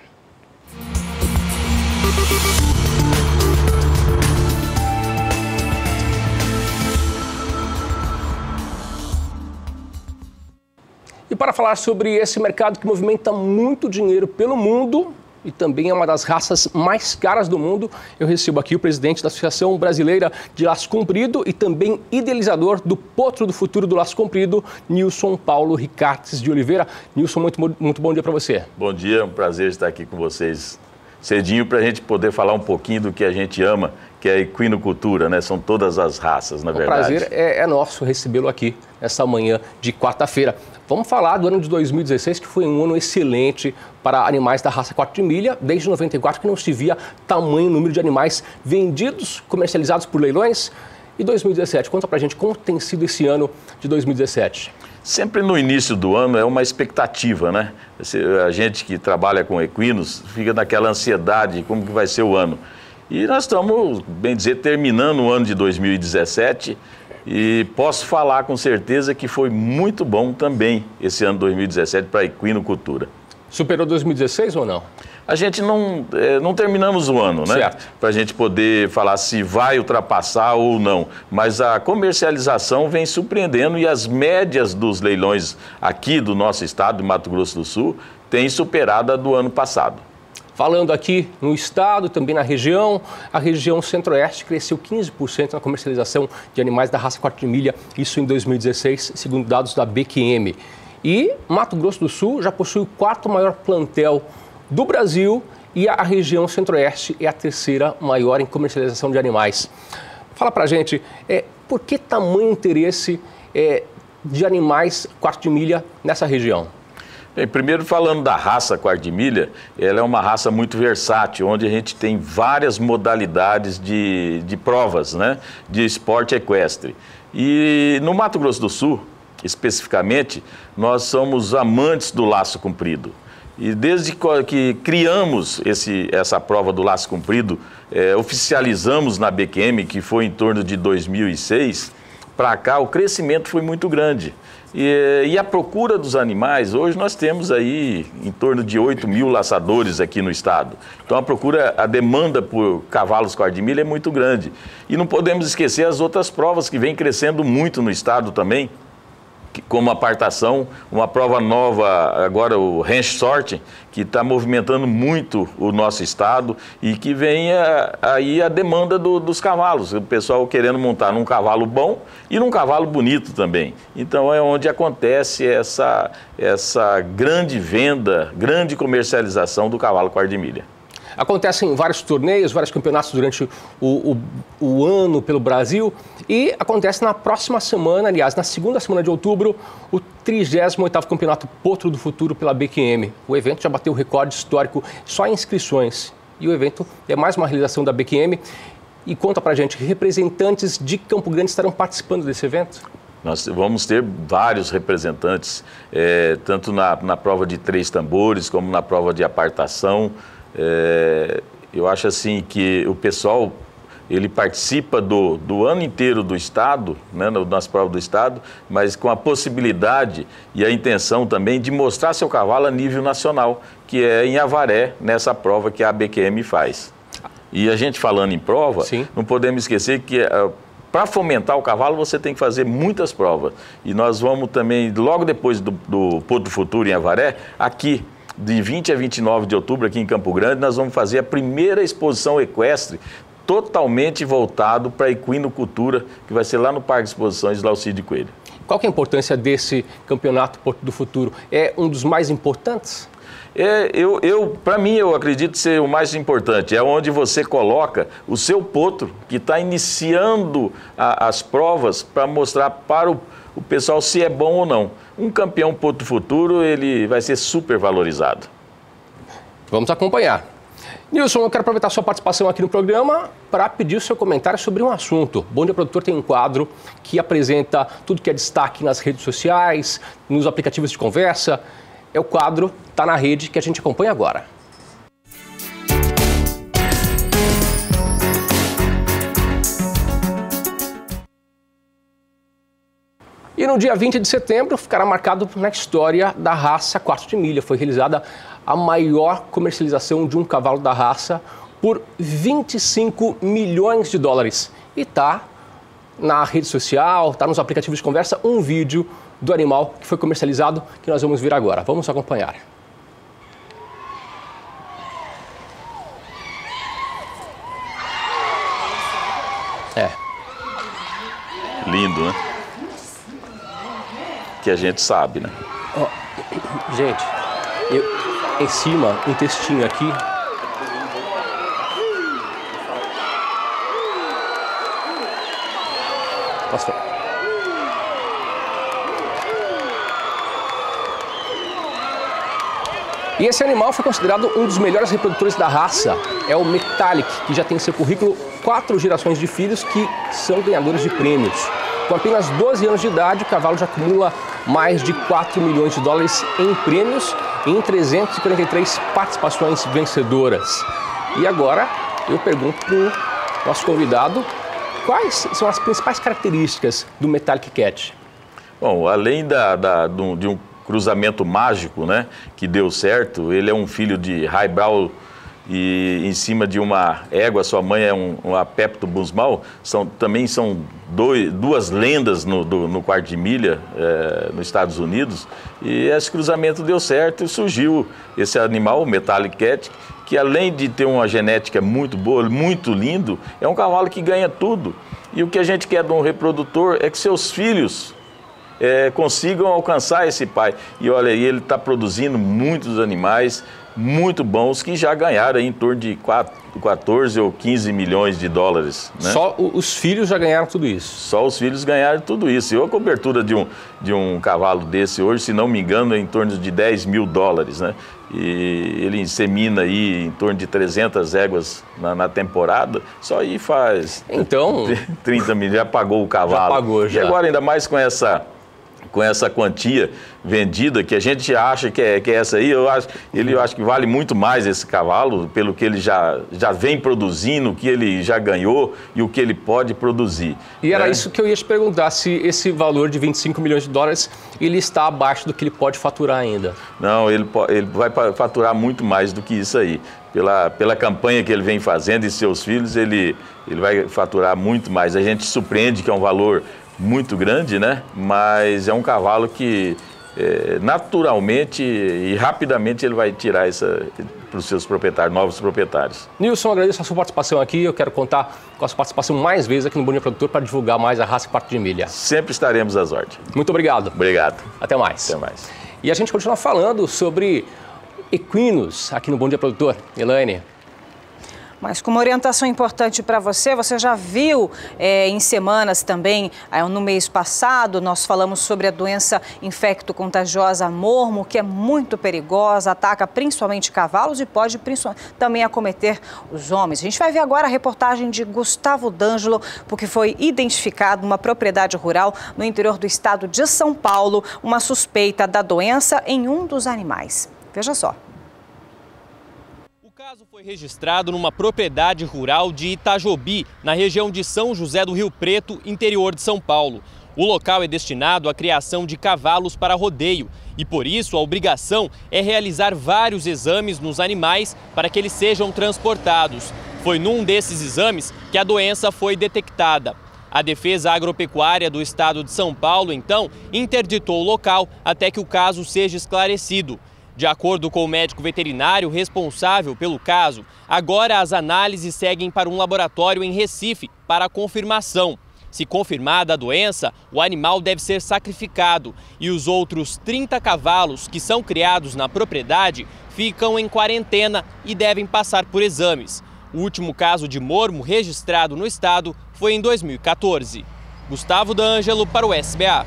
E para falar sobre esse mercado que movimenta muito dinheiro pelo mundo e também é uma das raças mais caras do mundo, eu recebo aqui o presidente da Associação Brasileira de Laço Comprido e também idealizador do Potro do Futuro do Laço Comprido, Nilson Paulo Ricartes de Oliveira. Nilson, muito bom dia para você. Bom dia, é um prazer estar aqui com vocês cedinho para a gente poder falar um pouquinho do que a gente ama, que é a equinocultura, né? São todas as raças, na verdade. O prazer é nosso recebê-lo aqui nessa manhã de quarta-feira. Vamos falar do ano de 2016, que foi um ano excelente para animais da raça 4 de milha. Desde 94 que não se via tamanho número de animais vendidos, comercializados por leilões. E 2017, conta pra gente como tem sido esse ano de 2017. Sempre no início do ano é uma expectativa, né? A gente que trabalha com equinos fica naquela ansiedade de como que vai ser o ano. E nós estamos, bem dizer, terminando o ano de 2017 e posso falar com certeza que foi muito bom também esse ano 2017 para a equinocultura. Superou 2016 ou não? A gente não terminamos o ano, né? Para a gente poder falar se vai ultrapassar ou não. Mas a comercialização vem surpreendendo e as médias dos leilões aqui do nosso estado, do Mato Grosso do Sul, têm superado a do ano passado. Falando aqui no estado, também na região, a região centro-oeste cresceu 15% na comercialização de animais da raça 4 de milha, isso em 2016, segundo dados da BQM. E Mato Grosso do Sul já possui o 4º maior plantel do Brasil e a região centro-oeste é a 3ª maior em comercialização de animais. Fala pra gente, por que tamanho interesse de animais 4 de milha nessa região? Bem, primeiro falando da raça 4 de milha, ela é uma raça muito versátil, onde a gente tem várias modalidades de provas, né, de esporte equestre. E no Mato Grosso do Sul, especificamente, nós somos amantes do laço comprido. E desde que criamos essa prova do laço comprido, oficializamos na BQM, que foi em torno de 2006, para cá o crescimento foi muito grande. E a procura dos animais, hoje nós temos aí em torno de 8 mil laçadores aqui no estado. Então a demanda por cavalos 4 de milha é muito grande. E não podemos esquecer as outras provas que vêm crescendo muito no estado também, como a apartação, uma prova nova, agora o ranch sorting, que está movimentando muito o nosso estado e que vem aí a demanda dos cavalos, o pessoal querendo montar num cavalo bom e num cavalo bonito também. Então é onde acontece essa grande venda, grande comercialização do cavalo 4 de milha. Acontecem vários torneios, vários campeonatos durante o ano pelo Brasil e acontece na próxima semana, aliás, na segunda semana de outubro, o 38º Campeonato Potro do Futuro pela BQM. O evento já bateu o recorde histórico só em inscrições e o evento é mais uma realização da BQM. E conta pra gente, representantes de Campo Grande estarão participando desse evento? Nós vamos ter vários representantes, tanto na prova de 3 tambores como na prova de apartação. Eu acho assim que o pessoal ele participa do ano inteiro do estado, né, nas provas do estado, mas com a possibilidade e a intenção também de mostrar seu cavalo a nível nacional, que é em Avaré, nessa prova que a BQM faz. E a gente falando em prova, não podemos esquecer que para fomentar o cavalo você tem que fazer muitas provas. E nós vamos também, logo depois do Potro do Futuro em Avaré, aqui, de 20 a 29 de outubro, aqui em Campo Grande, nós vamos fazer a primeira exposição equestre totalmente voltado para a equinocultura, que vai ser lá no Parque de Exposições Laucídio Coelho. Qual que é a importância desse campeonato Porto do Futuro? É um dos mais importantes? Para mim, eu acredito ser o mais importante. É onde você coloca o seu potro, que está iniciando as provas, para mostrar para o pessoal se é bom ou não. Um campeão Porto do Futuro, ele vai ser super valorizado. Vamos acompanhar. Nilson, eu quero aproveitar a sua participação aqui no programa para pedir o seu comentário sobre um assunto. Bom Dia Produtor tem um quadro que apresenta tudo que é destaque nas redes sociais, nos aplicativos de conversa. É o quadro Tá na Rede que a gente acompanha agora. E no dia 20 de setembro ficará marcado na história da raça quarto de milha. Foi realizada a maior comercialização de um cavalo da raça por 25 milhões de dólares. E está na rede social, está nos aplicativos de conversa, um vídeo do animal que foi comercializado que nós vamos ver agora. Vamos acompanhar. Lindo, né? Que a gente sabe, né? Gente, em cima, um textinho aqui. Posso falar? E esse animal foi considerado um dos melhores reprodutores da raça. É o Metallic, que já tem em seu currículo 4 gerações de filhos que são ganhadores de prêmios. Com apenas 12 anos de idade, o cavalo já acumula mais de 4 milhões de dólares em prêmios e em 343 participações vencedoras. E agora eu pergunto para o nosso convidado quais são as principais características do Metallic Cat. Bom, além de um cruzamento mágico, né, que deu certo, ele é um filho de highbrow e em cima de uma égua, sua mãe é uma Pepto Bismol, também são duas lendas no quarto de milha nos Estados Unidos, e esse cruzamento deu certo e surgiu esse animal, o Metallic Cat, que além de ter uma genética muito boa, muito lindo, é um cavalo que ganha tudo. E o que a gente quer de um reprodutor é que seus filhos consigam alcançar esse pai. E olha aí, ele está produzindo muitos animais muito bons que já ganharam em torno de 14 ou 15 milhões de dólares. Né? Só os filhos já ganharam tudo isso? Só os filhos ganharam tudo isso. E a cobertura de um cavalo desse hoje, se não me engano, é em torno de 10 mil dólares. Né? E ele insemina aí em torno de 300 éguas na temporada, só aí faz 30 mil, já pagou o cavalo. Já pagou, já. E agora ainda mais com essa quantia vendida, que a gente acha que é essa aí, eu acho que vale muito mais esse cavalo, pelo que ele já vem produzindo, o que ele já ganhou e o que ele pode produzir. E era isso que eu ia te perguntar, se esse valor de 25 milhões de dólares, ele está abaixo do que ele pode faturar ainda. Não, ele vai faturar muito mais do que isso aí. Pela campanha que ele vem fazendo e seus filhos, ele vai faturar muito mais. A gente surpreende que é um valor muito grande, né? Mas é um cavalo que naturalmente e rapidamente ele vai tirar para os seus proprietários, novos proprietários. Nilson, agradeço a sua participação aqui. Eu quero contar com a sua participação mais vezes aqui no Bom Dia Produtor para divulgar mais a raça quarto de milha. Sempre estaremos às ordens. Muito obrigado. Obrigado. Até mais. Até mais. E a gente continua falando sobre equinos aqui no Bom Dia Produtor. Elaine. Mas com uma orientação importante para você já viu em semanas também, no mês passado, nós falamos sobre a doença infecto-contagiosa mormo, que é muito perigosa, ataca principalmente cavalos e pode também acometer os homens. A gente vai ver agora a reportagem de Gustavo D'Angelo, porque foi identificado numa propriedade rural no interior do estado de São Paulo, uma suspeita da doença em um dos animais. Veja só. O caso foi registrado numa propriedade rural de Itajobi, na região de São José do Rio Preto, interior de São Paulo. O local é destinado à criação de cavalos para rodeio e, por isso, a obrigação é realizar vários exames nos animais para que eles sejam transportados. Foi num desses exames que a doença foi detectada. A Defesa Agropecuária do estado de São Paulo, então, interditou o local até que o caso seja esclarecido. De acordo com o médico veterinário responsável pelo caso, agora as análises seguem para um laboratório em Recife para a confirmação. Se confirmada a doença, o animal deve ser sacrificado e os outros 30 cavalos que são criados na propriedade ficam em quarentena e devem passar por exames. O último caso de mormo registrado no estado foi em 2014. Gustavo D'Angelo para o SBA.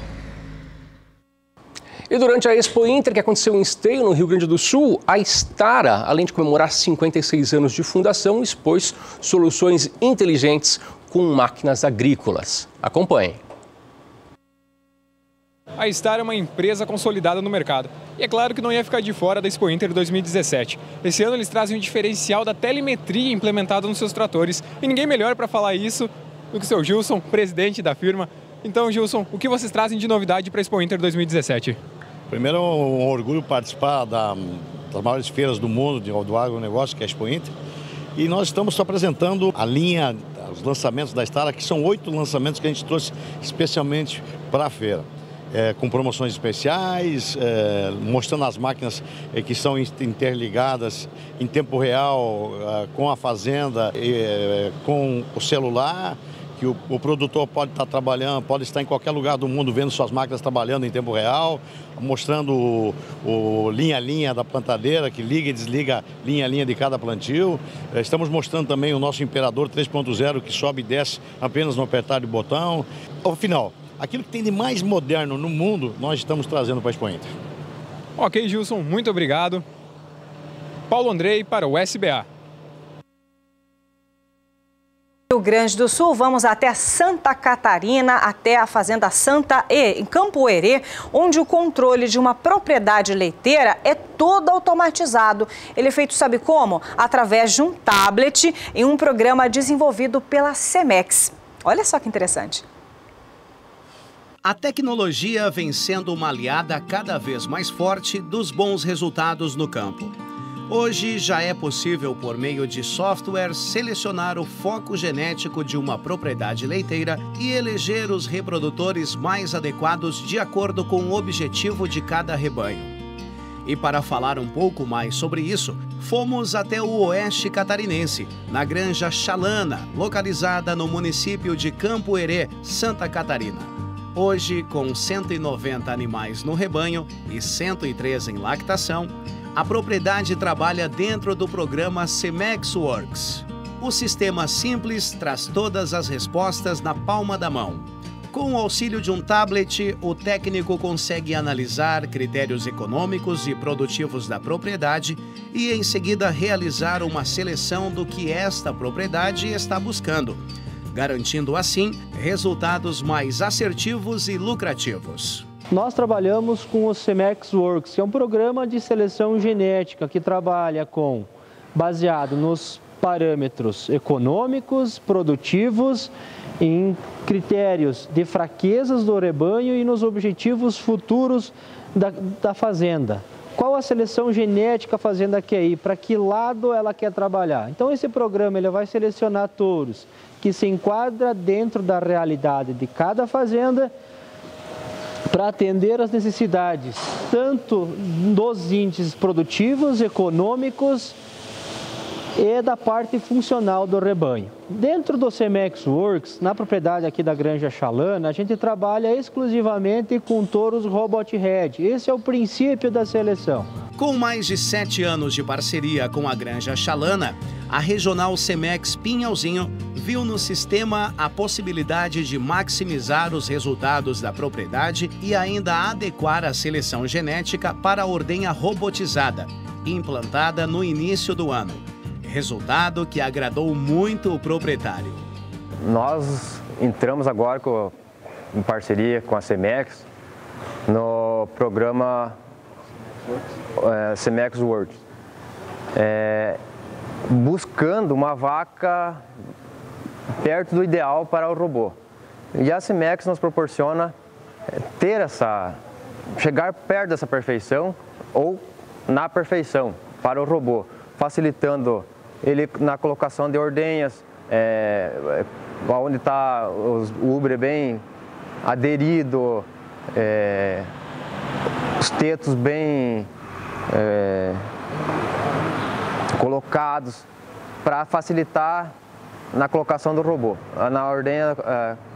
E durante a Expo Inter, que aconteceu em Esteio, no Rio Grande do Sul, a Stara, além de comemorar 56 anos de fundação, expôs soluções inteligentes com máquinas agrícolas. Acompanhem. A Stara é uma empresa consolidada no mercado. E é claro que não ia ficar de fora da Expo Inter 2017. Esse ano eles trazem um diferencial da telemetria implementada nos seus tratores. E ninguém melhor para falar isso do que o seu Gilson, presidente da firma. Então, Gilson, o que vocês trazem de novidade para a Expo Inter 2017? Primeiro, é um orgulho participar das maiores feiras do mundo do agronegócio, que é a Expo Inter. E nós estamos apresentando a linha, os lançamentos da Stara, que são 8 lançamentos que a gente trouxe especialmente para a feira. Com promoções especiais, mostrando as máquinas que são interligadas em tempo real com a fazenda, com o celular, que o produtor pode estar trabalhando, pode estar em qualquer lugar do mundo vendo suas máquinas trabalhando em tempo real, mostrando o linha a linha da plantadeira, que liga e desliga linha a linha de cada plantio. Estamos mostrando também o nosso Imperador 3.0, que sobe e desce apenas no apertar de botão. Ao final, aquilo que tem de mais moderno no mundo, nós estamos trazendo para a Expo Inter. Ok, Gilson, muito obrigado. Paulo Andrei para o SBA. Rio Grande do Sul, vamos até Santa Catarina, até a Fazenda Santa E, em Campo Herê, onde o controle de uma propriedade leiteira é todo automatizado. Ele é feito, sabe como? Através de um tablet em um programa desenvolvido pela Cemex. Olha só que interessante. A tecnologia vem sendo uma aliada cada vez mais forte dos bons resultados no campo. Hoje já é possível, por meio de software, selecionar o foco genético de uma propriedade leiteira e eleger os reprodutores mais adequados de acordo com o objetivo de cada rebanho. E para falar um pouco mais sobre isso, fomos até o oeste catarinense, na Granja Chalana, localizada no município de Campo Herê, Santa Catarina. Hoje, com 190 animais no rebanho e 103 em lactação, a propriedade trabalha dentro do programa Cemex Works. O sistema simples traz todas as respostas na palma da mão. Com o auxílio de um tablet, o técnico consegue analisar critérios econômicos e produtivos da propriedade e, em seguida, realizar uma seleção do que esta propriedade está buscando, garantindo, assim, resultados mais assertivos e lucrativos. Nós trabalhamos com o Cemex Works, que é um programa de seleção genética que trabalha baseado nos parâmetros econômicos, produtivos, em critérios de fraquezas do rebanho e nos objetivos futuros da fazenda. Qual a seleção genética a fazenda quer ir? Para que lado ela quer trabalhar? Então esse programa ele vai selecionar touros que se enquadra dentro da realidade de cada fazenda, para atender às necessidades tanto dos índices produtivos, econômicos e da parte funcional do rebanho. Dentro do Cemex Works, na propriedade aqui da Granja Chalana, a gente trabalha exclusivamente com touros Robot Head. Esse é o princípio da seleção. Com mais de 7 anos de parceria com a Granja Chalana, a Regional Cemex Pinhalzinho viu no sistema a possibilidade de maximizar os resultados da propriedade e ainda adequar a seleção genética para a ordenha robotizada, implantada no início do ano. Resultado que agradou muito o proprietário. Nós entramos agora em parceria com a Cemex no programa Cemex Works, buscando uma vaca perto do ideal para o robô. E a Cemex nos proporciona chegar perto dessa perfeição ou na perfeição para o robô, facilitando ele na colocação de ordenhas, onde está o úbere bem aderido, os tetos bem colocados, para facilitar na colocação do robô, na ordenha,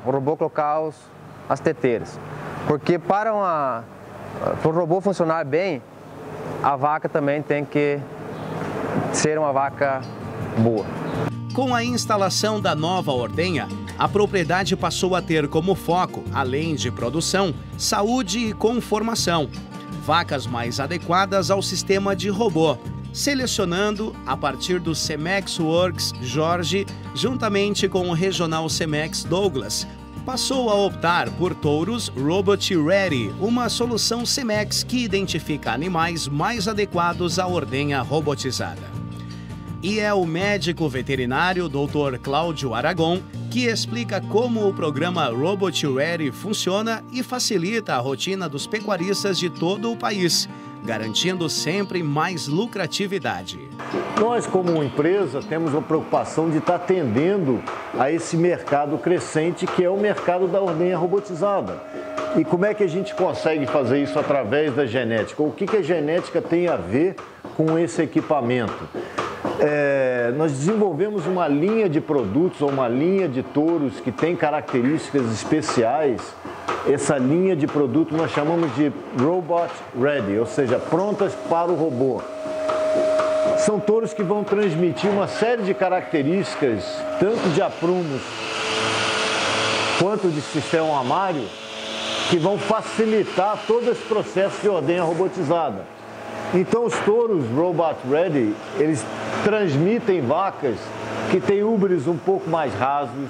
o robô colocar as teteiras. Porque para o robô funcionar bem, a vaca também tem que ser uma vaca boa. Com a instalação da nova ordenha, a propriedade passou a ter como foco, além de produção, saúde e conformação. Vacas mais adequadas ao sistema de robô, selecionando a partir do Cemex Works Jorge, juntamente com o regional Cemex Douglas. Passou a optar por touros Robot Ready, uma solução Cemex que identifica animais mais adequados à ordenha robotizada. E é o médico veterinário Dr. Cláudio Aragon que explica como o programa Robot Ready funciona e facilita a rotina dos pecuaristas de todo o país, garantindo sempre mais lucratividade. Nós, como empresa, temos a preocupação de estar atendendo a esse mercado crescente, que é o mercado da ordenha robotizada. E como é que a gente consegue fazer isso através da genética? O que a genética tem a ver com esse equipamento? Nós desenvolvemos uma linha de produtos ou uma linha de touros que tem características especiais. Essa linha de produto nós chamamos de Robot Ready, ou seja, prontas para o robô. São touros que vão transmitir uma série de características, tanto de aprumos quanto de sistema mamário, que vão facilitar todo esse processo de ordenha robotizada. Então os touros Robot Ready, eles transmitem vacas que têm úberes um pouco mais rasos,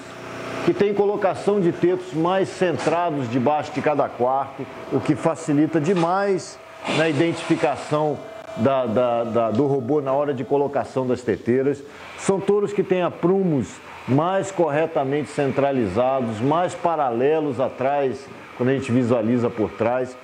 que tem colocação de tetos mais centrados debaixo de cada quarto, o que facilita demais na identificação do robô na hora de colocação das teteiras. São touros que têm aprumos mais corretamente centralizados, mais paralelos atrás, quando a gente visualiza por trás.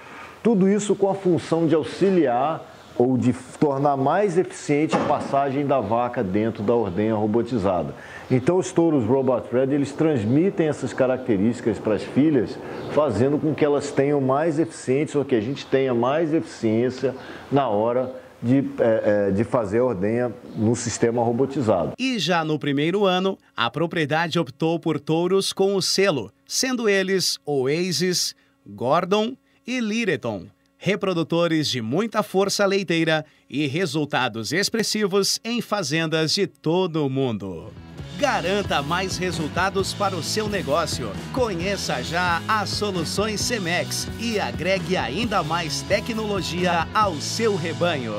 Tudo isso com a função de auxiliar ou de tornar mais eficiente a passagem da vaca dentro da ordenha robotizada. Então os touros Robot Ready, eles transmitem essas características para as filhas, fazendo com que elas tenham mais eficiência, ou que a gente tenha mais eficiência na hora de fazer a ordenha no sistema robotizado. E já no primeiro ano, a propriedade optou por touros com o selo, sendo eles Oasis, Gordon e Lireton, reprodutores de muita força leiteira e resultados expressivos em fazendas de todo o mundo. Garanta mais resultados para o seu negócio. Conheça já as soluções Cemex e agregue ainda mais tecnologia ao seu rebanho.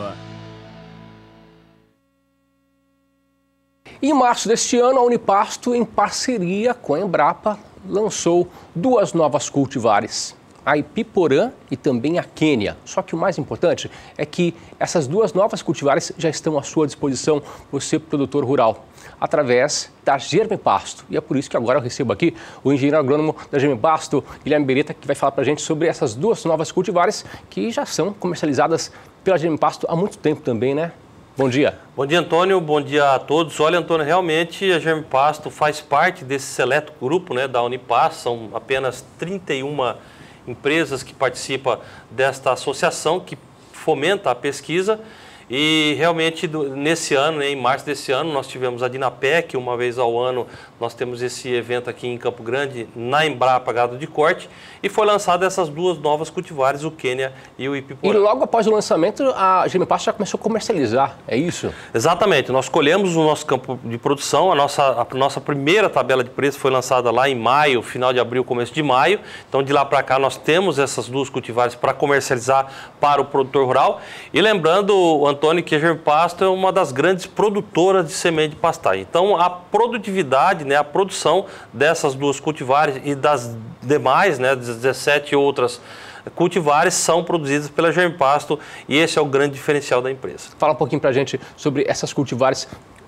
Em março deste ano, a Unipasto, em parceria com a Embrapa, lançou duas novas cultivares, a Ipiporã e também a Quênia. Só que o mais importante é que essas duas novas cultivares já estão à sua disposição, você produtor rural, através da Germipasto. E é por isso que agora eu recebo aqui o engenheiro agrônomo da Germipasto, Guilherme Beretta, que vai falar para a gente sobre essas duas novas cultivares que já são comercializadas pela Germipasto há muito tempo também, né? Bom dia. Bom dia, Antônio. Bom dia a todos. Olha, Antônio, realmente a Germipasto faz parte desse seleto grupo, né, da Unipasto. São apenas 31 empresas que participam desta associação que fomenta a pesquisa. E realmente nesse ano, em março desse ano, nós tivemos a Dinapec, uma vez ao ano nós temos esse evento aqui em Campo Grande, na Embrapa Gado de Corte, e foi lançada essas duas novas cultivares, o Quênia e o Ipiporã. E logo após o lançamento, a Germipasto já começou a comercializar, é isso? Exatamente, nós colhemos o nosso campo de produção, a nossa primeira tabela de preço foi lançada lá em maio, final de abril, começo de maio, então de lá para cá nós temos essas duas cultivares para comercializar para o produtor rural. E lembrando, Antônio, que a Germipasto é uma das grandes produtoras de semente de pastagem. Então, a produtividade, né, a produção dessas duas cultivares e das demais, né, 17 outras cultivares são produzidas pela Germipasto e esse é o grande diferencial da empresa. Fala um pouquinho para a gente sobre essas cultivares.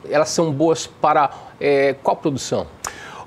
Elas são boas para qual produção?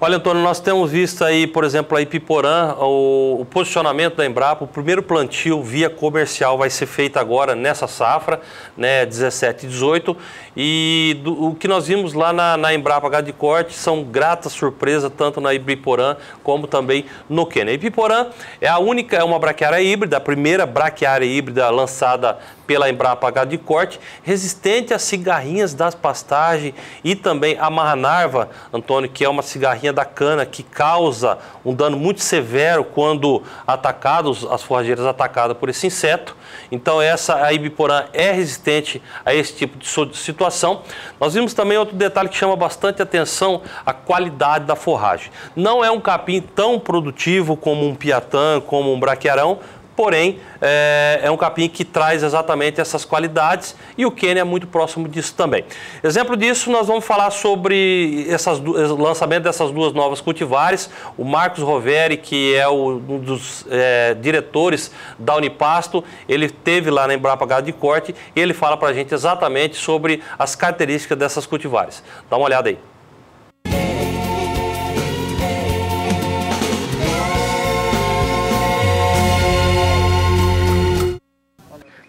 Olha, Antônio, nós temos visto aí, por exemplo, a Ipiporã, o posicionamento da Embrapa, o primeiro plantio via comercial vai ser feito agora nessa safra, né, 17 e 18, e o que nós vimos lá na Embrapa Gado de Corte são gratas surpresas, tanto na Ipiporã como também no Quênia. A Ipiporã é uma braquiária híbrida, a primeira braquiária híbrida lançada pela Embrapa Gado de Corte, resistente às cigarrinhas das pastagens e também a marra-narva, Antônio, que é uma cigarrinha da cana que causa um dano muito severo quando as forrageiras atacadas por esse inseto. Então a Ibiporã é resistente a esse tipo de situação. Nós vimos também outro detalhe que chama bastante atenção, a qualidade da forragem. Não é um capim tão produtivo como um piatã, como um braquiarão, porém, é um capim que traz exatamente essas qualidades e o Quênia é muito próximo disso também. Exemplo disso, nós vamos falar sobre o lançamento dessas duas novas cultivares. O Marcos Roveri, que é um dos diretores da Unipasto, ele esteve lá na Embrapa Gado de Corte e ele fala para a gente exatamente sobre as características dessas cultivares. Dá uma olhada aí.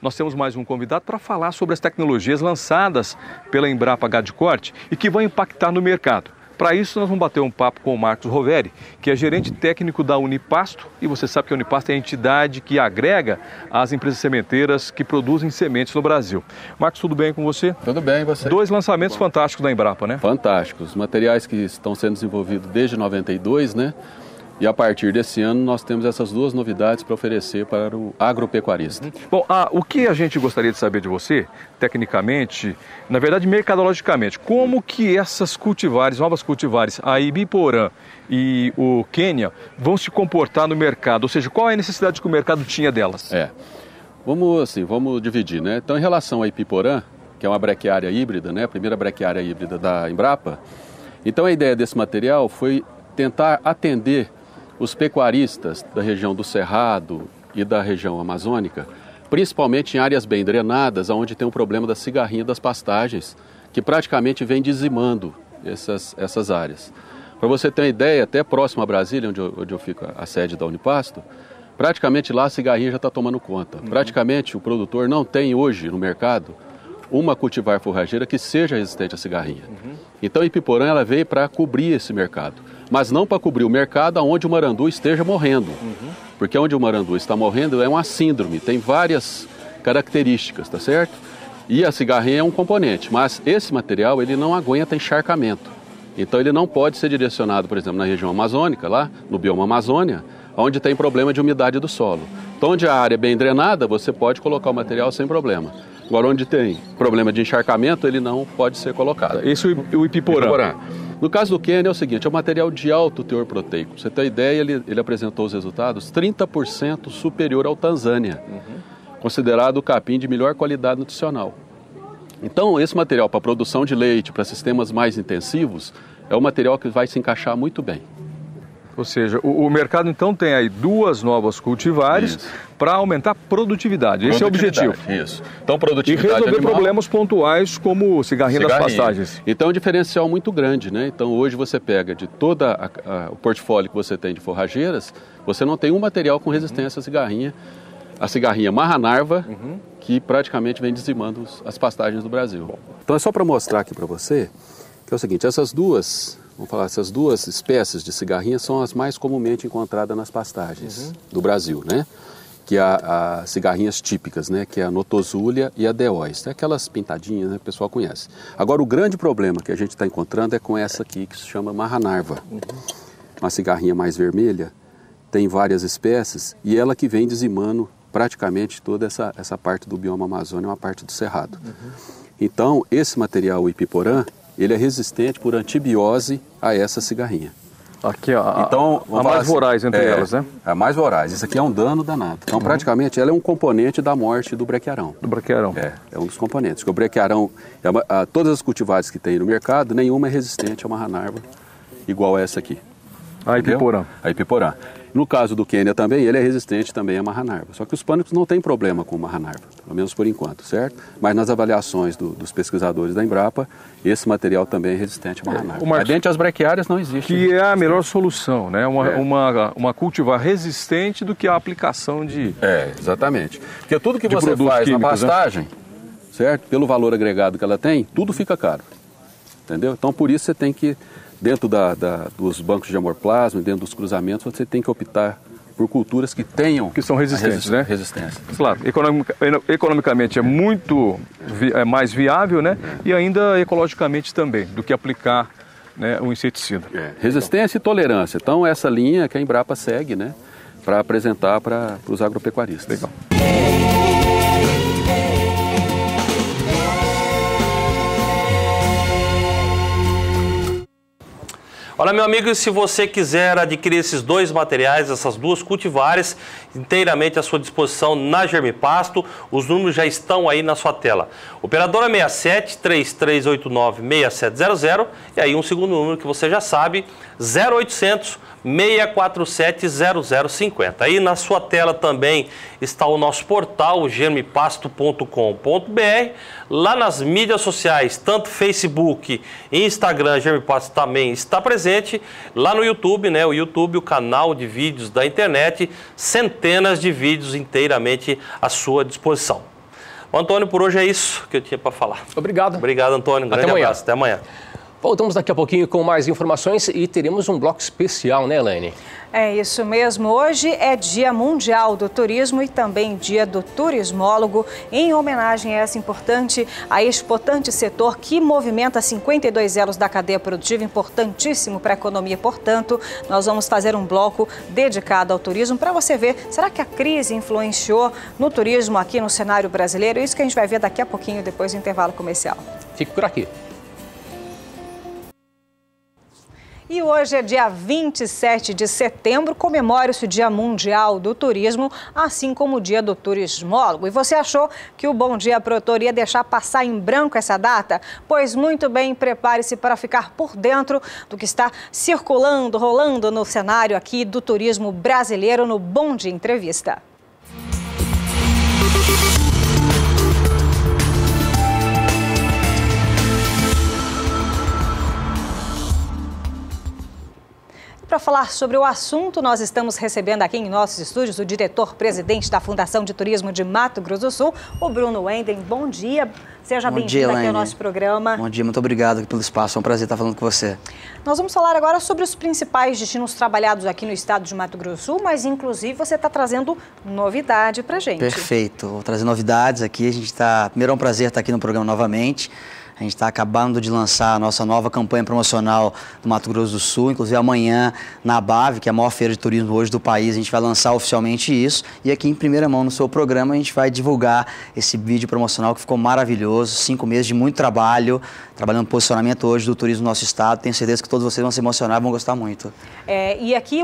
Nós temos mais um convidado para falar sobre as tecnologias lançadas pela Embrapa Gado de Corte e que vão impactar no mercado. Para isso, nós vamos bater um papo com o Marcos Roveri, que é gerente técnico da Unipasto. E você sabe que a Unipasto é a entidade que agrega as empresas sementeiras que produzem sementes no Brasil. Marcos, tudo bem com você? Tudo bem, e você? 2 lançamentos fantásticos da Embrapa, né? Fantásticos. Materiais que estão sendo desenvolvidos desde 92, né? E a partir desse ano nós temos essas 2 novidades para oferecer para o agropecuarista. Bom, o que a gente gostaria de saber de você, tecnicamente, na verdade mercadologicamente, como que essas cultivares, novas cultivares, a Ibiporã e o Quênia, vão se comportar no mercado? Ou seja, qual é a necessidade que o mercado tinha delas? Vamos dividir, né? Então, em relação à Ibiporã, que é uma brequiária híbrida, né? A primeira brequiária híbrida da Embrapa, então a ideia desse material foi tentar atender os pecuaristas da região do Cerrado e da região amazônica, principalmente em áreas bem drenadas, onde tem um problema da cigarrinha das pastagens, que praticamente vem dizimando essas áreas. Para você ter uma ideia, até próximo a Brasília, onde eu fico a sede da Unipasto, praticamente lá a cigarrinha já está tomando conta. Praticamente o produtor não tem hoje no mercado uma cultivar forrageira que seja resistente à cigarrinha. Então a Ibiporã ela veio para cobrir esse mercado, mas não para cobrir o mercado onde o marandu esteja morrendo. Porque onde o marandu está morrendo é uma síndrome, tem várias características, tá certo? E a cigarrinha é um componente, mas esse material ele não aguenta encharcamento. Então ele não pode ser direcionado, por exemplo, na região amazônica, lá no bioma Amazônia, onde tem problema de umidade do solo. Então onde a área é bem drenada, você pode colocar o material sem problema. Agora, onde tem problema de encharcamento, ele não pode ser colocado. Esse é o Ibiporã. No caso do Quênia é o seguinte, é um material de alto teor proteico. Pra você ter ideia, ele apresentou os resultados 30% superior ao Tanzânia, considerado o capim de melhor qualidade nutricional. Então, esse material para produção de leite, para sistemas mais intensivos, é um material que vai se encaixar muito bem. Ou seja, o mercado então tem aí 2 novas cultivares para aumentar a produtividade. Esse é o objetivo. Isso. Então, produtividade e resolver animal, problemas pontuais como cigarrinha das pastagens. Então, é um diferencial muito grande, né? Então, hoje você pega de todo o portfólio que você tem de forrageiras, você não tem um material com resistência à cigarrinha. A cigarrinha marra-narva, que praticamente vem dizimando as pastagens do Brasil. Então, é só para mostrar aqui para você que é o seguinte, essas duas espécies de cigarrinha são as mais comumente encontradas nas pastagens do Brasil, né? Que é as cigarrinhas típicas, né? Que é a Notosulia e a Deois. É aquelas pintadinhas, né? Que o pessoal conhece. Agora, o grande problema que a gente está encontrando é com essa aqui, que se chama marra-narva. Uma cigarrinha mais vermelha, tem várias espécies, e ela que vem dizimando praticamente toda essa parte do bioma Amazônia, uma parte do Cerrado. Então, esse material, o Ibiporã, ele é resistente por antibiose a essa cigarrinha. Aqui, então, a mais voraz entre elas, né? A mais voraz. Isso aqui é um dano danado. Então, praticamente, ela é um componente da morte do brequiarão. Do brequiarão. É um dos componentes. Porque o brequiarão, todas as cultivares que tem no mercado, nenhuma é resistente a marra-narva igual a essa aqui. A Ibiporã. A Ibiporã. No caso do Quênia também, ele é resistente também a marra-narva. Só que os pânicos não têm problema com marra-narva, pelo menos por enquanto, certo? Mas nas avaliações dos pesquisadores da Embrapa, esse material também é resistente a marra-narva. Mas dentro das brequiárias não existe. Que é a melhor solução, né? Uma cultivar resistente do que a aplicação de... Exatamente. Porque tudo que você faz na pastagem, né? Certo? Pelo valor agregado que ela tem, tudo fica caro. Entendeu? Então, por isso você tem que... Dentro dos bancos de amorplasma, dentro dos cruzamentos, você tem que optar por culturas que tenham... Que são resistentes, né? Resistência. Claro, economicamente é muito mais viável, né? E ainda ecologicamente também, do que aplicar, né, o inseticida. Resistência e tolerância. Então, essa linha que a Embrapa segue, né? Para apresentar para os agropecuaristas. Legal. Olha, meu amigo, se você quiser adquirir esses dois materiais, essas duas cultivares, inteiramente à sua disposição na Germipasto, os números já estão aí na sua tela. Operadora 67 3389 6700 e aí um segundo número que você já sabe, 0800 647 0050. Aí na sua tela também está o nosso portal germipasto.com.br. Lá nas mídias sociais, tanto Facebook e Instagram, Germipasto também está presente. Lá no YouTube, né? O YouTube, o canal de vídeos da internet, centenas de vídeos inteiramente à sua disposição. Antônio, por hoje é isso que eu tinha para falar. Obrigado. Obrigado, Antônio. Um grande abraço. Até amanhã. Voltamos daqui a pouquinho com mais informações e teremos um bloco especial, né, Elaine? É isso mesmo. Hoje é Dia Mundial do Turismo e também Dia do Turismólogo, em homenagem a esse importante setor que movimenta 52 elos da cadeia produtiva, importantíssimo para a economia. Portanto, nós vamos fazer um bloco dedicado ao turismo para você ver, será que a crise influenciou no turismo aqui no cenário brasileiro? Isso que a gente vai ver daqui a pouquinho, depois do intervalo comercial. Fique por aqui. E hoje é dia 27 de setembro, comemora-se o Dia Mundial do Turismo, assim como o Dia do Turismólogo. E você achou que o Bom Dia Produtor ia deixar passar em branco essa data? Pois muito bem, prepare-se para ficar por dentro do que está circulando, rolando no cenário aqui do turismo brasileiro no Bom Dia Entrevista. Para falar sobre o assunto, nós estamos recebendo aqui em nossos estúdios o diretor-presidente da Fundação de Turismo de Mato Grosso do Sul, o Bruno Wenden. Bom dia, seja bem-vindo aqui ao nosso programa. Bom dia, muito obrigado pelo espaço, é um prazer estar falando com você. Nós vamos falar agora sobre os principais destinos trabalhados aqui no estado de Mato Grosso do Sul, mas inclusive você está trazendo novidade para a gente. Perfeito, vou trazer novidades aqui, primeiro é um prazer estar aqui no programa novamente. A gente está acabando de lançar a nossa nova campanha promocional do Mato Grosso do Sul. Inclusive amanhã na ABAV, que é a maior feira de turismo hoje do país, a gente vai lançar oficialmente isso. E aqui em primeira mão no seu programa a gente vai divulgar esse vídeo promocional que ficou maravilhoso. 5 meses de muito trabalho, trabalhando no posicionamento hoje do turismo no nosso estado. Tenho certeza que todos vocês vão se emocionar e vão gostar muito. E aqui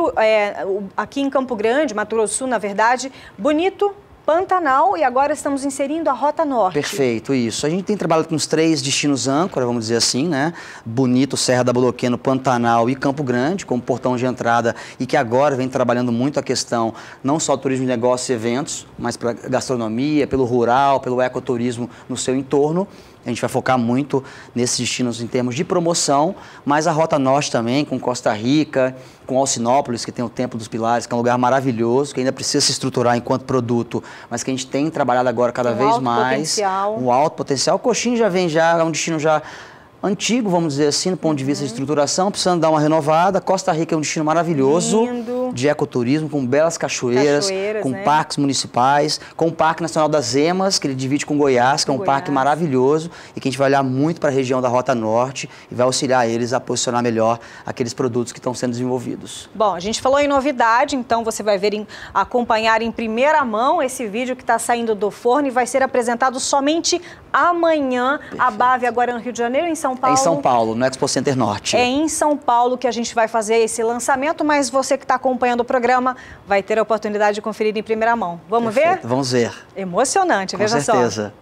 em Campo Grande, Mato Grosso do Sul, na verdade, bonito, Pantanal, e agora estamos inserindo a Rota Norte. Perfeito, isso. A gente tem trabalhado com os 3 destinos âncora, vamos dizer assim, né? Bonito, Serra da Boloqueno, Pantanal e Campo Grande, como portão de entrada, e que agora vem trabalhando muito a questão não só do turismo de negócios e eventos, mas para gastronomia, pelo rural, pelo ecoturismo no seu entorno. A gente vai focar muito nesses destinos em termos de promoção, mas a Rota Norte também, com Costa Rica, com Alcinópolis, que tem o Templo dos Pilares, que é um lugar maravilhoso, que ainda precisa se estruturar enquanto produto, mas que a gente tem trabalhado agora cada vez mais. Um alto potencial. O Coxim é um destino já antigo, vamos dizer assim, do ponto de vista de estruturação, precisando dar uma renovada. Costa Rica é um destino maravilhoso, de ecoturismo, com belas cachoeiras com né? parques municipais, com o Parque Nacional das Emas, que ele divide com Goiás, que é um parque maravilhoso e que a gente vai olhar muito para a região da Rota Norte e vai auxiliar eles a posicionar melhor aqueles produtos que estão sendo desenvolvidos. Bom, a gente falou em novidade, então você vai acompanhar em primeira mão esse vídeo que está saindo do forno e vai ser apresentado somente amanhã. Perfeito. A ABAV agora no Rio de Janeiro, em São Paulo. É em São Paulo, no Expo Center Norte. É em São Paulo que a gente vai fazer esse lançamento, mas você que está acompanhando o programa vai ter a oportunidade de conferir em primeira mão. Vamos Perfeito. ver? Vamos ver. Emocionante, veja só. Com certeza.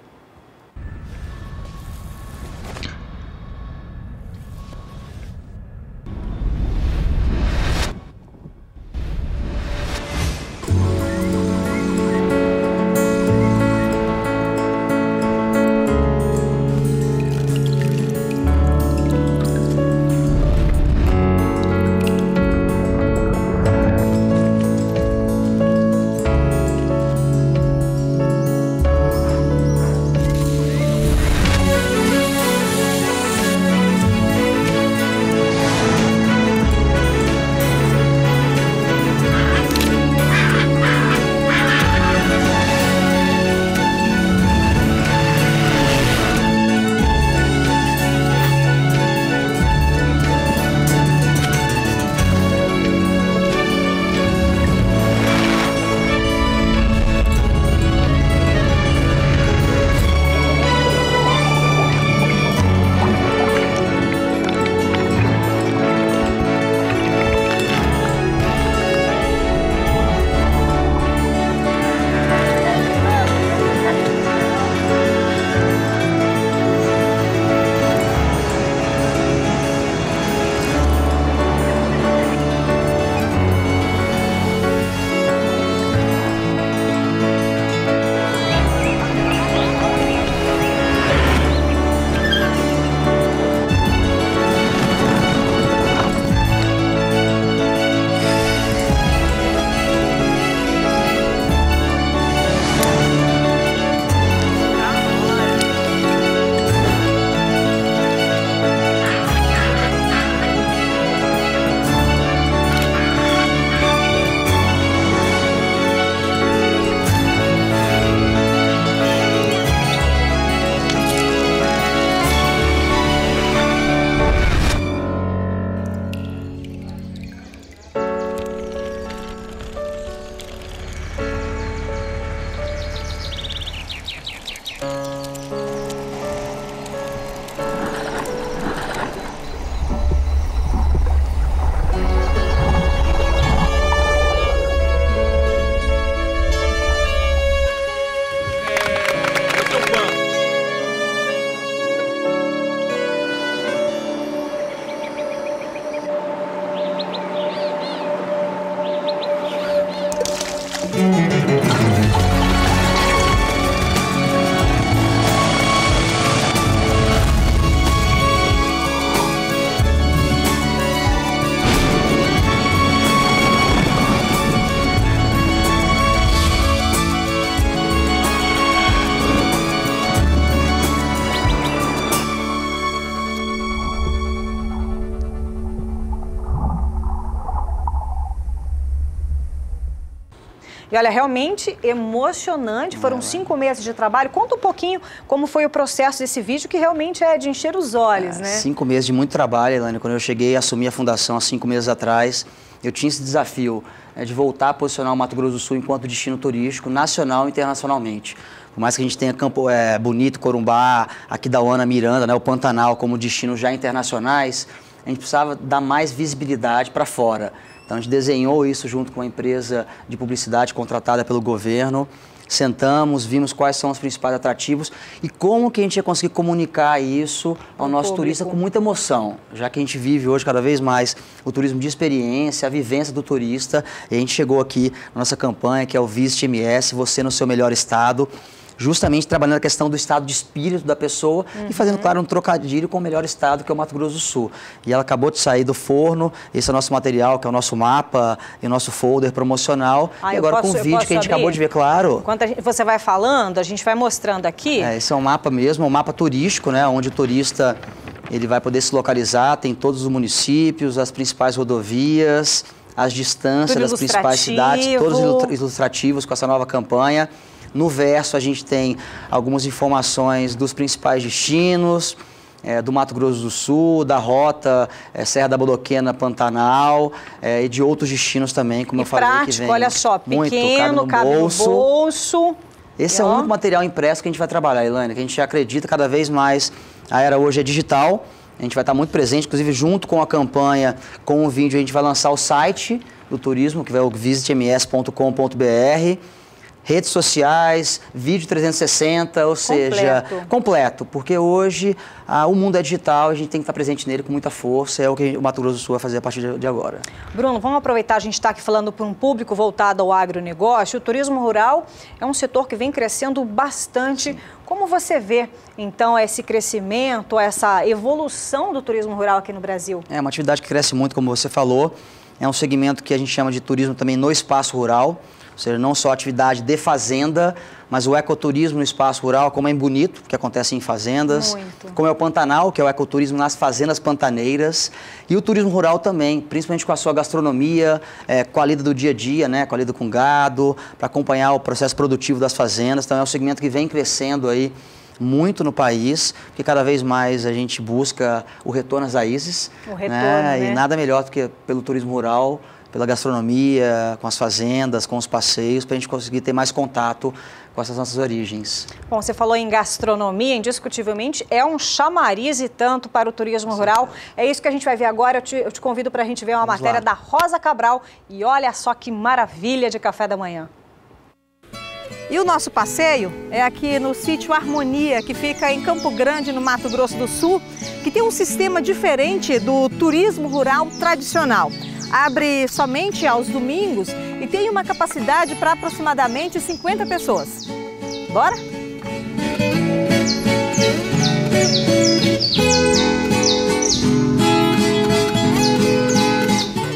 E olha, realmente emocionante, foram 5 meses de trabalho. Conta um pouquinho como foi o processo desse vídeo, que realmente é de encher os olhos, né? 5 meses de muito trabalho, Elaine. Quando eu cheguei a assumir a fundação há 5 meses atrás, eu tinha esse desafio de voltar a posicionar o Mato Grosso do Sul enquanto destino turístico nacional e internacionalmente. Por mais que a gente tenha Campo Bonito, Corumbá, Aquidauana, Miranda, né, o Pantanal como destinos já internacionais, a gente precisava dar mais visibilidade para fora. Então a gente desenhou isso junto com uma empresa de publicidade contratada pelo governo. Sentamos, vimos quais são os principais atrativos e como que a gente ia conseguir comunicar isso ao nosso turista com muita emoção, já que a gente vive hoje cada vez mais o turismo de experiência, a vivência do turista. E a gente chegou aqui na nossa campanha, que é o Visit MS, você no seu melhor estado, justamente trabalhando a questão do estado de espírito da pessoa e fazendo, claro, um trocadilho com o melhor estado, que é o Mato Grosso do Sul. E ela acabou de sair do forno, esse é o nosso material, que é o nosso mapa e o nosso folder promocional. E agora com o vídeo que a gente acabou de ver, claro. Enquanto você vai falando, a gente vai mostrando aqui. Esse é um mapa mesmo, um mapa turístico, né, onde o turista ele vai poder se localizar, tem todos os municípios, as principais rodovias, as distâncias das principais cidades, todos ilustrativos com essa nova campanha. No verso a gente tem algumas informações dos principais destinos, do Mato Grosso do Sul, da rota Serra da Boloquena, Pantanal e de outros destinos também, como eu falei, que vem olha só, pequeno, cabe no bolso. Esse é o único material impresso que a gente vai trabalhar, Elaine, que a gente acredita cada vez mais, a era hoje é digital, a gente vai estar muito presente, inclusive junto com a campanha, com o vídeo, a gente vai lançar o site do turismo, que é o visitms.com.br, redes sociais, vídeo 360, ou seja, completo, porque hoje o mundo é digital, a gente tem que estar presente nele com muita força, é o que o Mato Grosso do Sul vai fazer a partir de agora. Bruno, vamos aproveitar, a gente está aqui falando para um público voltado ao agronegócio. O turismo rural é um setor que vem crescendo bastante. Como você vê, então, esse crescimento, essa evolução do turismo rural aqui no Brasil? É uma atividade que cresce muito, como você falou, é um segmento que a gente chama de turismo também no espaço rural, ou seja, não só atividade de fazenda, mas o ecoturismo no espaço rural, como é em Bonito, que acontece em fazendas, como é o Pantanal, que é o ecoturismo nas fazendas pantaneiras, e o turismo rural também, principalmente com a sua gastronomia, com a lida do dia a dia, né, com a lida com gado, para acompanhar o processo produtivo das fazendas. Então é um segmento que vem crescendo aí muito no país, porque cada vez mais a gente busca o retorno às raízes. O retorno, né? E nada melhor do que pelo turismo rural, pela gastronomia, com as fazendas, com os passeios, para a gente conseguir ter mais contato com essas nossas origens. Bom, você falou em gastronomia, indiscutivelmente é um chamariz e tanto para o turismo rural. É isso que a gente vai ver agora. Eu te convido para a gente ver uma matéria da Rosa Cabral e olha só que maravilha de café da manhã. E o nosso passeio é aqui no sítio Harmonia, que fica em Campo Grande, no Mato Grosso do Sul, que tem um sistema diferente do turismo rural tradicional. Abre somente aos domingos e tem uma capacidade para aproximadamente 50 pessoas. Bora?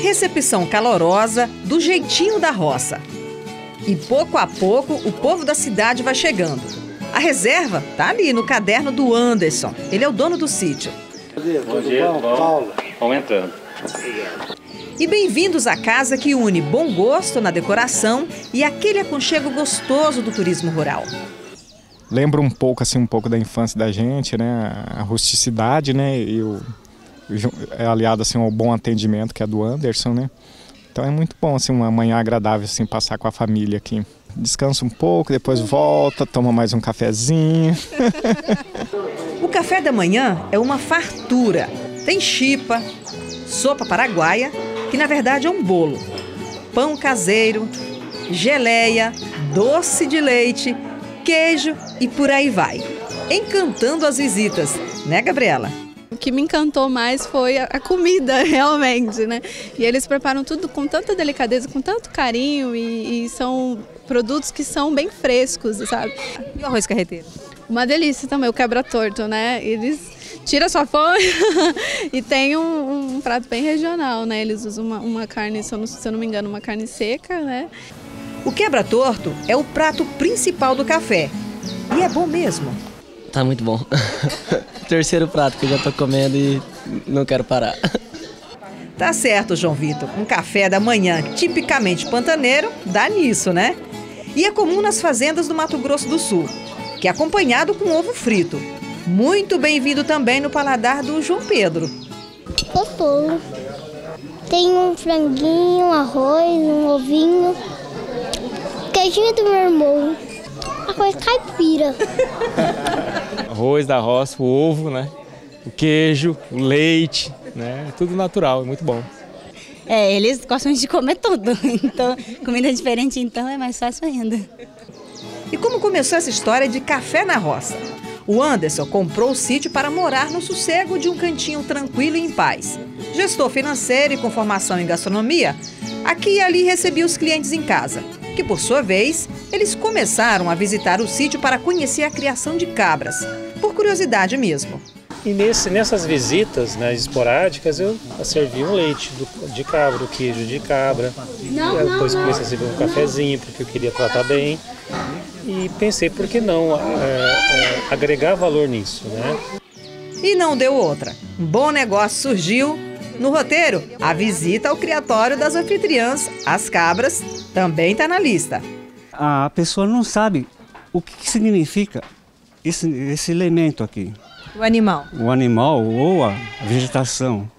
Recepção calorosa do jeitinho da roça. E pouco a pouco o povo da cidade vai chegando. A reserva tá ali no caderno do Anderson. Ele é o dono do sítio. Bom dia, Paulo. Vamos entrando. E bem-vindos à casa que une bom gosto na decoração e aquele aconchego gostoso do turismo rural. Lembra um pouco da infância da gente, né? A rusticidade, né? E é aliado assim ao bom atendimento que é do Anderson, né? Então é muito bom assim uma manhã agradável assim passar com a família aqui. Descansa um pouco, depois volta, toma mais um cafezinho. O café da manhã é uma fartura. Tem chipa, sopa paraguaia, que na verdade é um bolo, pão caseiro, geleia, doce de leite, queijo e por aí vai. Encantando as visitas, né, Gabriela? O que me encantou mais foi a comida, realmente, né? E eles preparam tudo com tanta delicadeza, com tanto carinho e são produtos que são bem frescos, sabe? E o arroz carreteiro? Uma delícia também, o quebra-torto, né? Eles tiram sua fome e tem um prato bem regional, né? Eles usam uma carne, se eu não me engano, uma carne seca, né? O quebra-torto é o prato principal do café. E é bom mesmo. Tá muito bom. Terceiro prato que eu já tô comendo e não quero parar. Tá certo, João Vitor. Um café da manhã tipicamente pantaneiro dá nisso, né? E é comum nas fazendas do Mato Grosso do Sul, que é acompanhado com ovo frito. Muito bem-vindo também no paladar do João Pedro. Gostoso. Tem um franguinho, um arroz, um ovinho, queijinho do meu irmão, arroz caipira. Arroz da roça, o ovo, né? O queijo, o leite, né? Tudo natural, é muito bom. Eles gostam de comer tudo, então comida diferente então é mais fácil ainda. E como começou essa história de café na roça? O Anderson comprou o sítio para morar no sossego de um cantinho tranquilo e em paz. Gestor financeiro e com formação em gastronomia, aqui e ali recebia os clientes em casa, que por sua vez, eles começaram a visitar o sítio para conhecer a criação de cabras, por curiosidade mesmo. E nessas visitas, né, esporádicas, eu servi um leite de cabra, o queijo de cabra. Depois comecei a servir um cafezinho, porque eu queria tratar bem. E pensei, por que não agregar valor nisso, né? E não deu outra. Um bom negócio surgiu. No roteiro, a visita ao criatório das anfitriãs, as cabras, também está na lista. A pessoa não sabe o que significa esse elemento aqui. O animal. O animal ou a vegetação.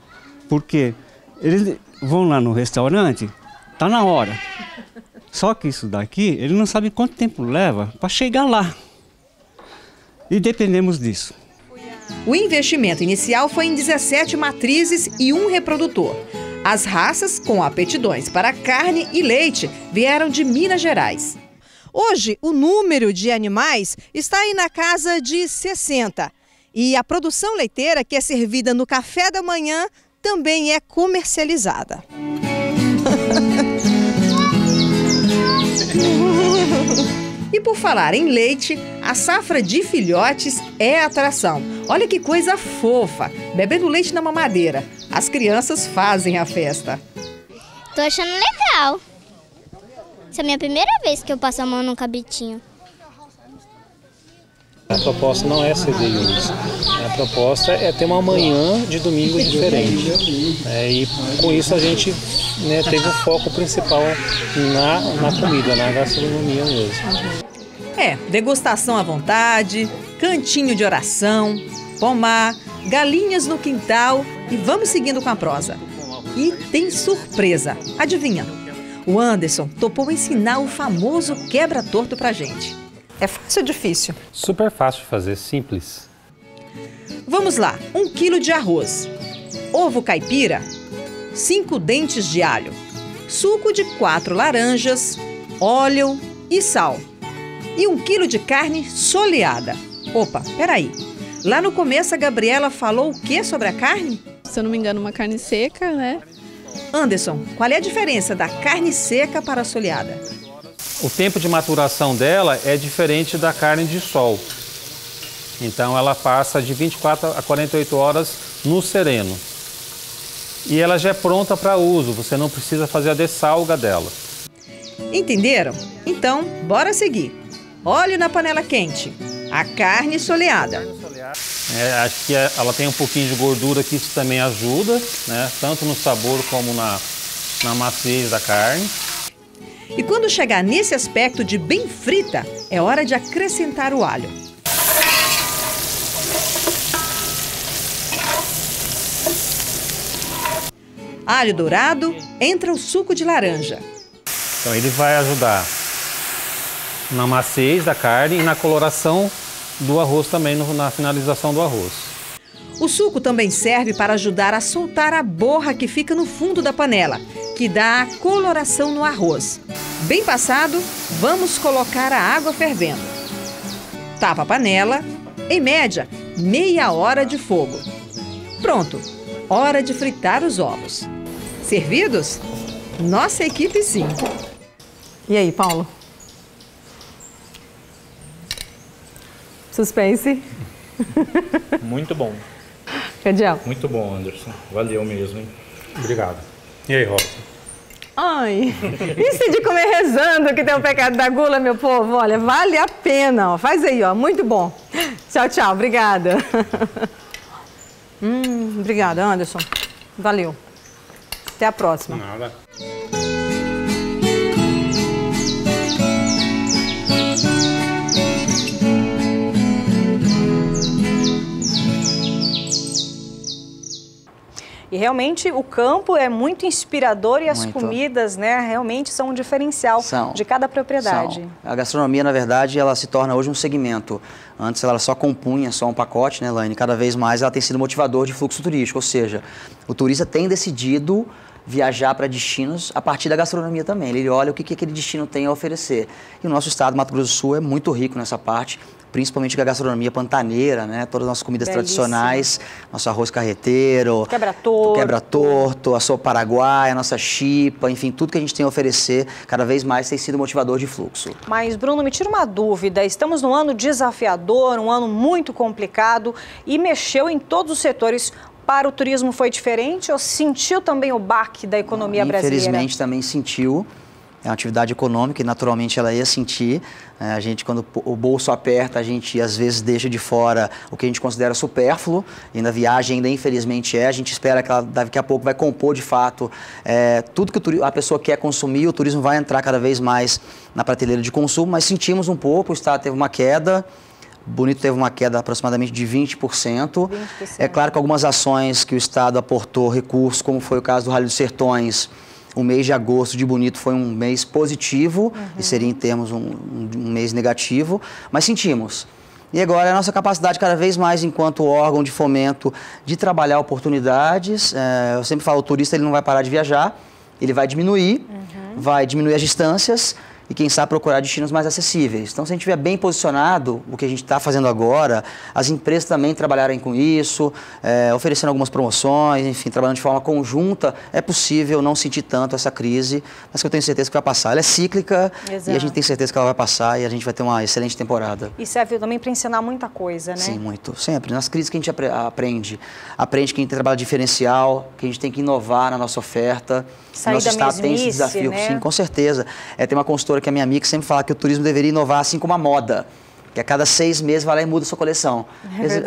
Porque eles vão lá no restaurante, tá na hora. Só que isso daqui, ele não sabe quanto tempo leva para chegar lá. E dependemos disso. O investimento inicial foi em 17 matrizes e um reprodutor. As raças com aptidões para carne e leite vieram de Minas Gerais. Hoje, o número de animais está aí na casa de 60. E a produção leiteira, que é servida no café da manhã, também é comercializada. E por falar em leite, a safra de filhotes é atração. Olha que coisa fofa, bebendo leite na mamadeira. As crianças fazem a festa. Tô achando legal. Essa é a minha primeira vez que eu passo a mão num cabritinho. A proposta não é ceder isso. A proposta é ter uma manhã de domingo diferente. E com isso a gente teve o foco principal na comida, na gastronomia mesmo. Degustação à vontade, cantinho de oração, pomar, galinhas no quintal e vamos seguindo com a prosa. E tem surpresa, adivinha? O Anderson topou ensinar o famoso quebra-torto pra gente. É fácil ou difícil? Super fácil de fazer, simples. Vamos lá, 1 quilo de arroz, ovo caipira, 5 dentes de alho, suco de 4 laranjas, óleo e sal. E 1 quilo de carne soleada. Opa, peraí. Lá no começo a Gabriela falou o que sobre a carne? Se eu não me engano, uma carne seca, né? Anderson, qual é a diferença da carne seca para a soleada? O tempo de maturação dela é diferente da carne de sol. Então ela passa de 24 a 48 horas no sereno. E ela já é pronta para uso, você não precisa fazer a dessalga dela. Entenderam? Então, bora seguir. Óleo na panela quente, a carne soleada. Acho que ela tem um pouquinho de gordura, que isso também ajuda, né? Tanto no sabor como na maciez da carne. E quando chegar nesse aspecto de bem frita, é hora de acrescentar o alho. Alho dourado, entra o suco de laranja. Então ele vai ajudar na maciez da carne e na coloração do arroz também, na finalização do arroz. O suco também serve para ajudar a soltar a borra que fica no fundo da panela, que dá a coloração no arroz. Bem passado, vamos colocar a água fervendo. Tapa a panela, em média, meia hora de fogo. Pronto, hora de fritar os ovos. Servidos? Nossa equipe sim. E aí, Paulo? Suspense? Muito bom. Cadiel? Muito bom, Anderson. Valeu mesmo, hein? Obrigado. E aí, Rosa? Ai, e se de comer rezando que tem o pecado da gula, meu povo? Olha, vale a pena, ó. Faz aí, ó, muito bom. Tchau, tchau, obrigada. Obrigada, Anderson. Valeu. Até a próxima. Nada. E realmente o campo é muito inspirador e as comidas, né, realmente são um diferencial de cada propriedade. A gastronomia, na verdade, ela se torna hoje um segmento. Antes ela só compunha só um pacote, né, Elaine? Cada vez mais ela tem sido motivador de fluxo turístico, ou seja, o turista tem decidido viajar para destinos a partir da gastronomia também. Ele olha o que aquele destino tem a oferecer. E o nosso estado, Mato Grosso do Sul, é muito rico nessa parte, principalmente com a gastronomia pantaneira, né? Todas as nossas comidas tradicionais, nosso arroz carreteiro, quebra-torto, a sopa paraguaia, a nossa chipa, enfim, tudo que a gente tem a oferecer, cada vez mais tem sido motivador de fluxo. Mas, Bruno, me tira uma dúvida, estamos num ano desafiador, um ano muito complicado e mexeu em todos os setores. Para o turismo foi diferente ou sentiu também o baque da economia brasileira? Infelizmente também sentiu. É uma atividade econômica e naturalmente ela ia sentir. A gente, quando o bolso aperta, a gente às vezes deixa de fora o que a gente considera supérfluo. E na viagem ainda infelizmente é. A gente espera que ela daqui a pouco vai compor de fato tudo que a pessoa quer consumir. O turismo vai entrar cada vez mais na prateleira de consumo, mas sentimos um pouco, o estado teve uma queda. Bonito teve uma queda aproximadamente de 20%. É claro que algumas ações que o Estado aportou recursos, como foi o caso do Rally dos Sertões, o mês de agosto de Bonito foi um mês positivo, e seria em termos um mês negativo, mas sentimos. E agora é a nossa capacidade cada vez mais, enquanto órgão de fomento, de trabalhar oportunidades. Eu sempre falo, o turista ele não vai parar de viajar, ele vai diminuir as distâncias, e quem sabe procurar destinos mais acessíveis. Então, se a gente estiver bem posicionado, o que a gente está fazendo agora, as empresas também trabalharem com isso, oferecendo algumas promoções, enfim, trabalhando de forma conjunta, é possível não sentir tanto essa crise, mas que eu tenho certeza que vai passar. Ela é cíclica e a gente tem certeza que ela vai passar e a gente vai ter uma excelente temporada. E serve também para ensinar muita coisa, né? Sim, muito. Sempre. Nas crises que a gente aprende que a gente tem que trabalhar diferencial, que a gente tem que inovar na nossa oferta. Sair nosso estado tem esse desafio, né? Sim, com certeza. Tem uma consultora que é minha amiga que sempre fala que o turismo deveria inovar assim como a moda, que a cada 6 meses vai lá e muda a sua coleção.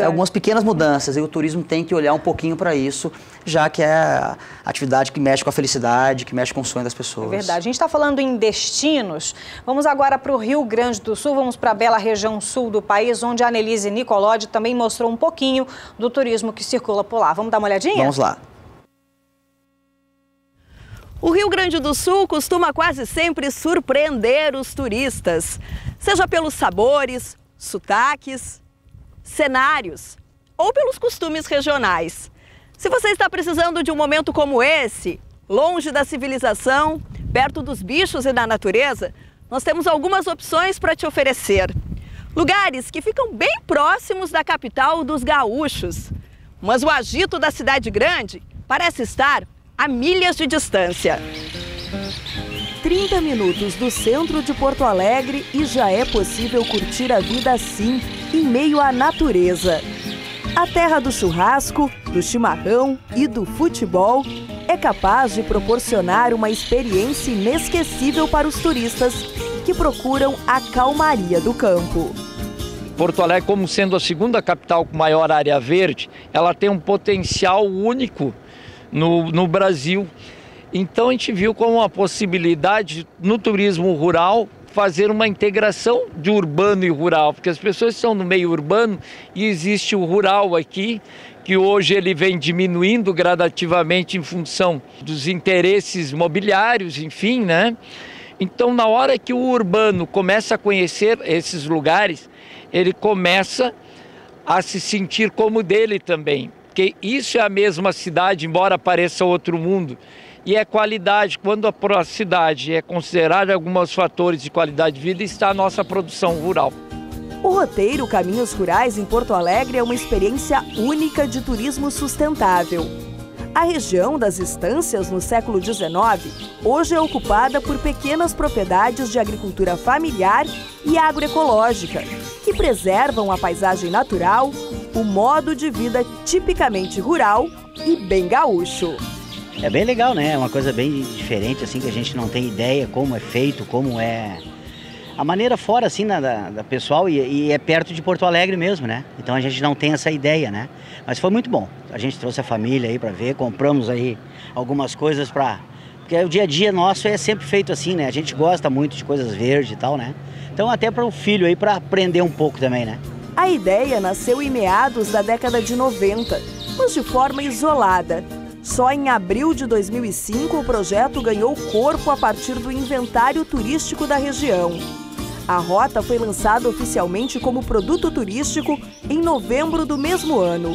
Algumas pequenas mudanças, e o turismo tem que olhar um pouquinho para isso, já que é a atividade que mexe com a felicidade, que mexe com o sonho das pessoas. É verdade. A gente está falando em destinos. Vamos agora para o Rio Grande do Sul, vamos para a bela região sul do país, onde a Annelise Nicolodi também mostrou um pouquinho do turismo que circula por lá. Vamos dar uma olhadinha? Vamos lá. O Rio Grande do Sul costuma quase sempre surpreender os turistas, seja pelos sabores, sotaques, cenários ou pelos costumes regionais. Se você está precisando de um momento como esse, longe da civilização, perto dos bichos e da natureza, nós temos algumas opções para te oferecer. Lugares que ficam bem próximos da capital dos gaúchos, mas o agito da cidade grande parece estar a milhas de distância. 30 minutos do centro de Porto Alegre e já é possível curtir a vida assim, em meio à natureza. A terra do churrasco, do chimarrão e do futebol é capaz de proporcionar uma experiência inesquecível para os turistas que procuram a calmaria do campo. Porto Alegre, como sendo a segunda capital com maior área verde, ela tem um potencial único no Brasil. Então a gente viu como uma possibilidade no turismo rural fazer uma integração de urbano e rural, porque as pessoas estão no meio urbano e existe o rural aqui, que hoje ele vem diminuindo gradativamente em função dos interesses mobiliários, enfim, né? Então na hora que o urbano começa a conhecer esses lugares, ele começa a se sentir como dele também. Porque isso é a mesma cidade, embora pareça outro mundo. E é qualidade. Quando a cidade é considerada alguns fatores de qualidade de vida, está a nossa produção rural. O roteiro Caminhos Rurais em Porto Alegre é uma experiência única de turismo sustentável. A região das estâncias no século XIX hoje é ocupada por pequenas propriedades de agricultura familiar e agroecológica, que preservam a paisagem natural, o modo de vida tipicamente rural e bem gaúcho. É bem legal, né? É uma coisa bem diferente, assim, que a gente não tem ideia como é feito, como é A maneira fora, assim, da pessoal, e é perto de Porto Alegre mesmo, né? Então a gente não tem essa ideia, né? Mas foi muito bom. A gente trouxe a família aí para ver, compramos aí algumas coisas para... Porque o dia a dia nosso é sempre feito assim, né? A gente gosta muito de coisas verdes e tal, né? Então até para o filho aí, para aprender um pouco também, né? A ideia nasceu em meados da década de 90, mas de forma isolada. Só em abril de 2005 o projeto ganhou corpo a partir do inventário turístico da região. A rota foi lançada oficialmente como produto turístico em novembro do mesmo ano,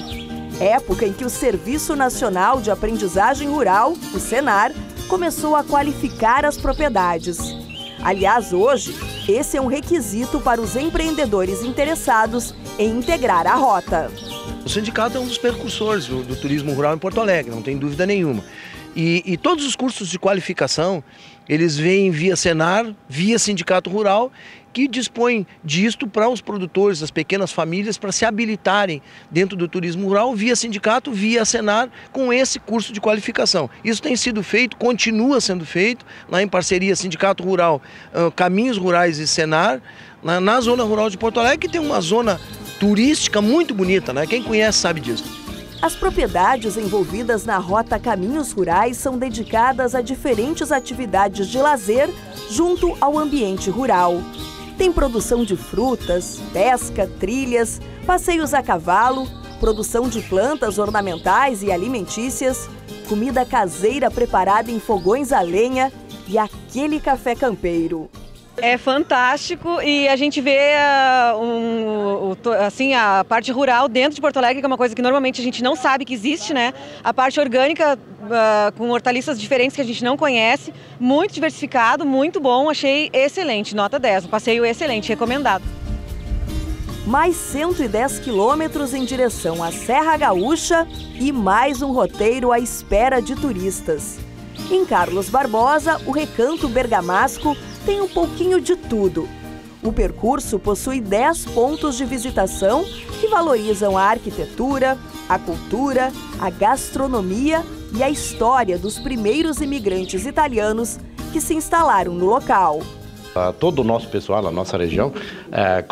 época em que o Serviço Nacional de Aprendizagem Rural, o Senar, começou a qualificar as propriedades. Aliás, hoje, esse é um requisito para os empreendedores interessados em integrar a rota. O sindicato é um dos percursores do turismo rural em Porto Alegre, não tem dúvida nenhuma. E todos os cursos de qualificação, eles vêm via Senar, via Sindicato Rural, que dispõe disto para os produtores, as pequenas famílias, para se habilitarem dentro do turismo rural, via sindicato, via Senar, com esse curso de qualificação. Isso tem sido feito, continua sendo feito, lá em parceria Sindicato Rural, Caminhos Rurais e Senar, na zona rural de Porto Alegre, que tem uma zona turística muito bonita, né? Quem conhece sabe disso. As propriedades envolvidas na Rota Caminhos Rurais são dedicadas a diferentes atividades de lazer junto ao ambiente rural. Tem produção de frutas, pesca, trilhas, passeios a cavalo, produção de plantas ornamentais e alimentícias, comida caseira preparada em fogões a lenha e aquele café campeiro. É fantástico e a gente vê assim, a parte rural dentro de Porto Alegre, que é uma coisa que normalmente a gente não sabe que existe, né? A parte orgânica com hortaliças diferentes que a gente não conhece, muito diversificado, muito bom, achei excelente, nota 10, um passeio excelente, recomendado. Mais 110 quilômetros em direção à Serra Gaúcha e mais um roteiro à espera de turistas. Em Carlos Barbosa, o Recanto Bergamasco tem um pouquinho de tudo. O percurso possui 10 pontos de visitação que valorizam a arquitetura, a cultura, a gastronomia e a história dos primeiros imigrantes italianos que se instalaram no local. Todo o nosso pessoal, a nossa região, é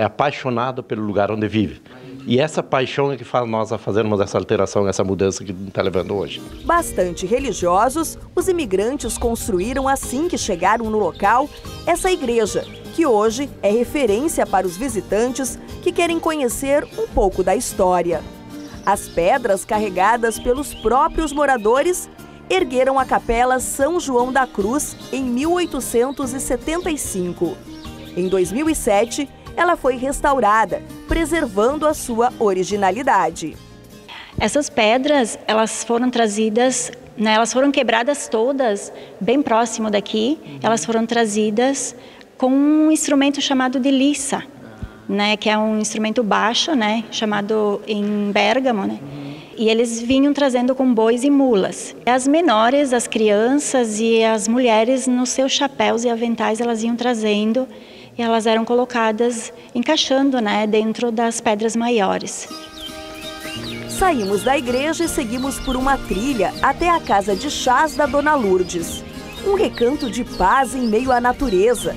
apaixonado pelo lugar onde vive. E essa paixão é que faz nós a fazermos essa alteração, essa mudança que está levando hoje. Bastante religiosos, os imigrantes construíram assim que chegaram no local essa igreja, que hoje é referência para os visitantes que querem conhecer um pouco da história. As pedras carregadas pelos próprios moradores ergueram a Capela São João da Cruz em 1875. Em 2007, ela foi restaurada, preservando a sua originalidade. Essas pedras, elas foram trazidas, né, elas foram quebradas todas bem próximo daqui. Elas foram trazidas com um instrumento chamado de liça, né, que é um instrumento baixo, né, chamado em Bérgamo, né? E eles vinham trazendo com bois e mulas. As menores, as crianças e as mulheres, nos seus chapéus e aventais, elas iam trazendo e elas eram colocadas, encaixando, né, dentro das pedras maiores. Saímos da igreja e seguimos por uma trilha até a casa de chás da Dona Lourdes. Um recanto de paz em meio à natureza.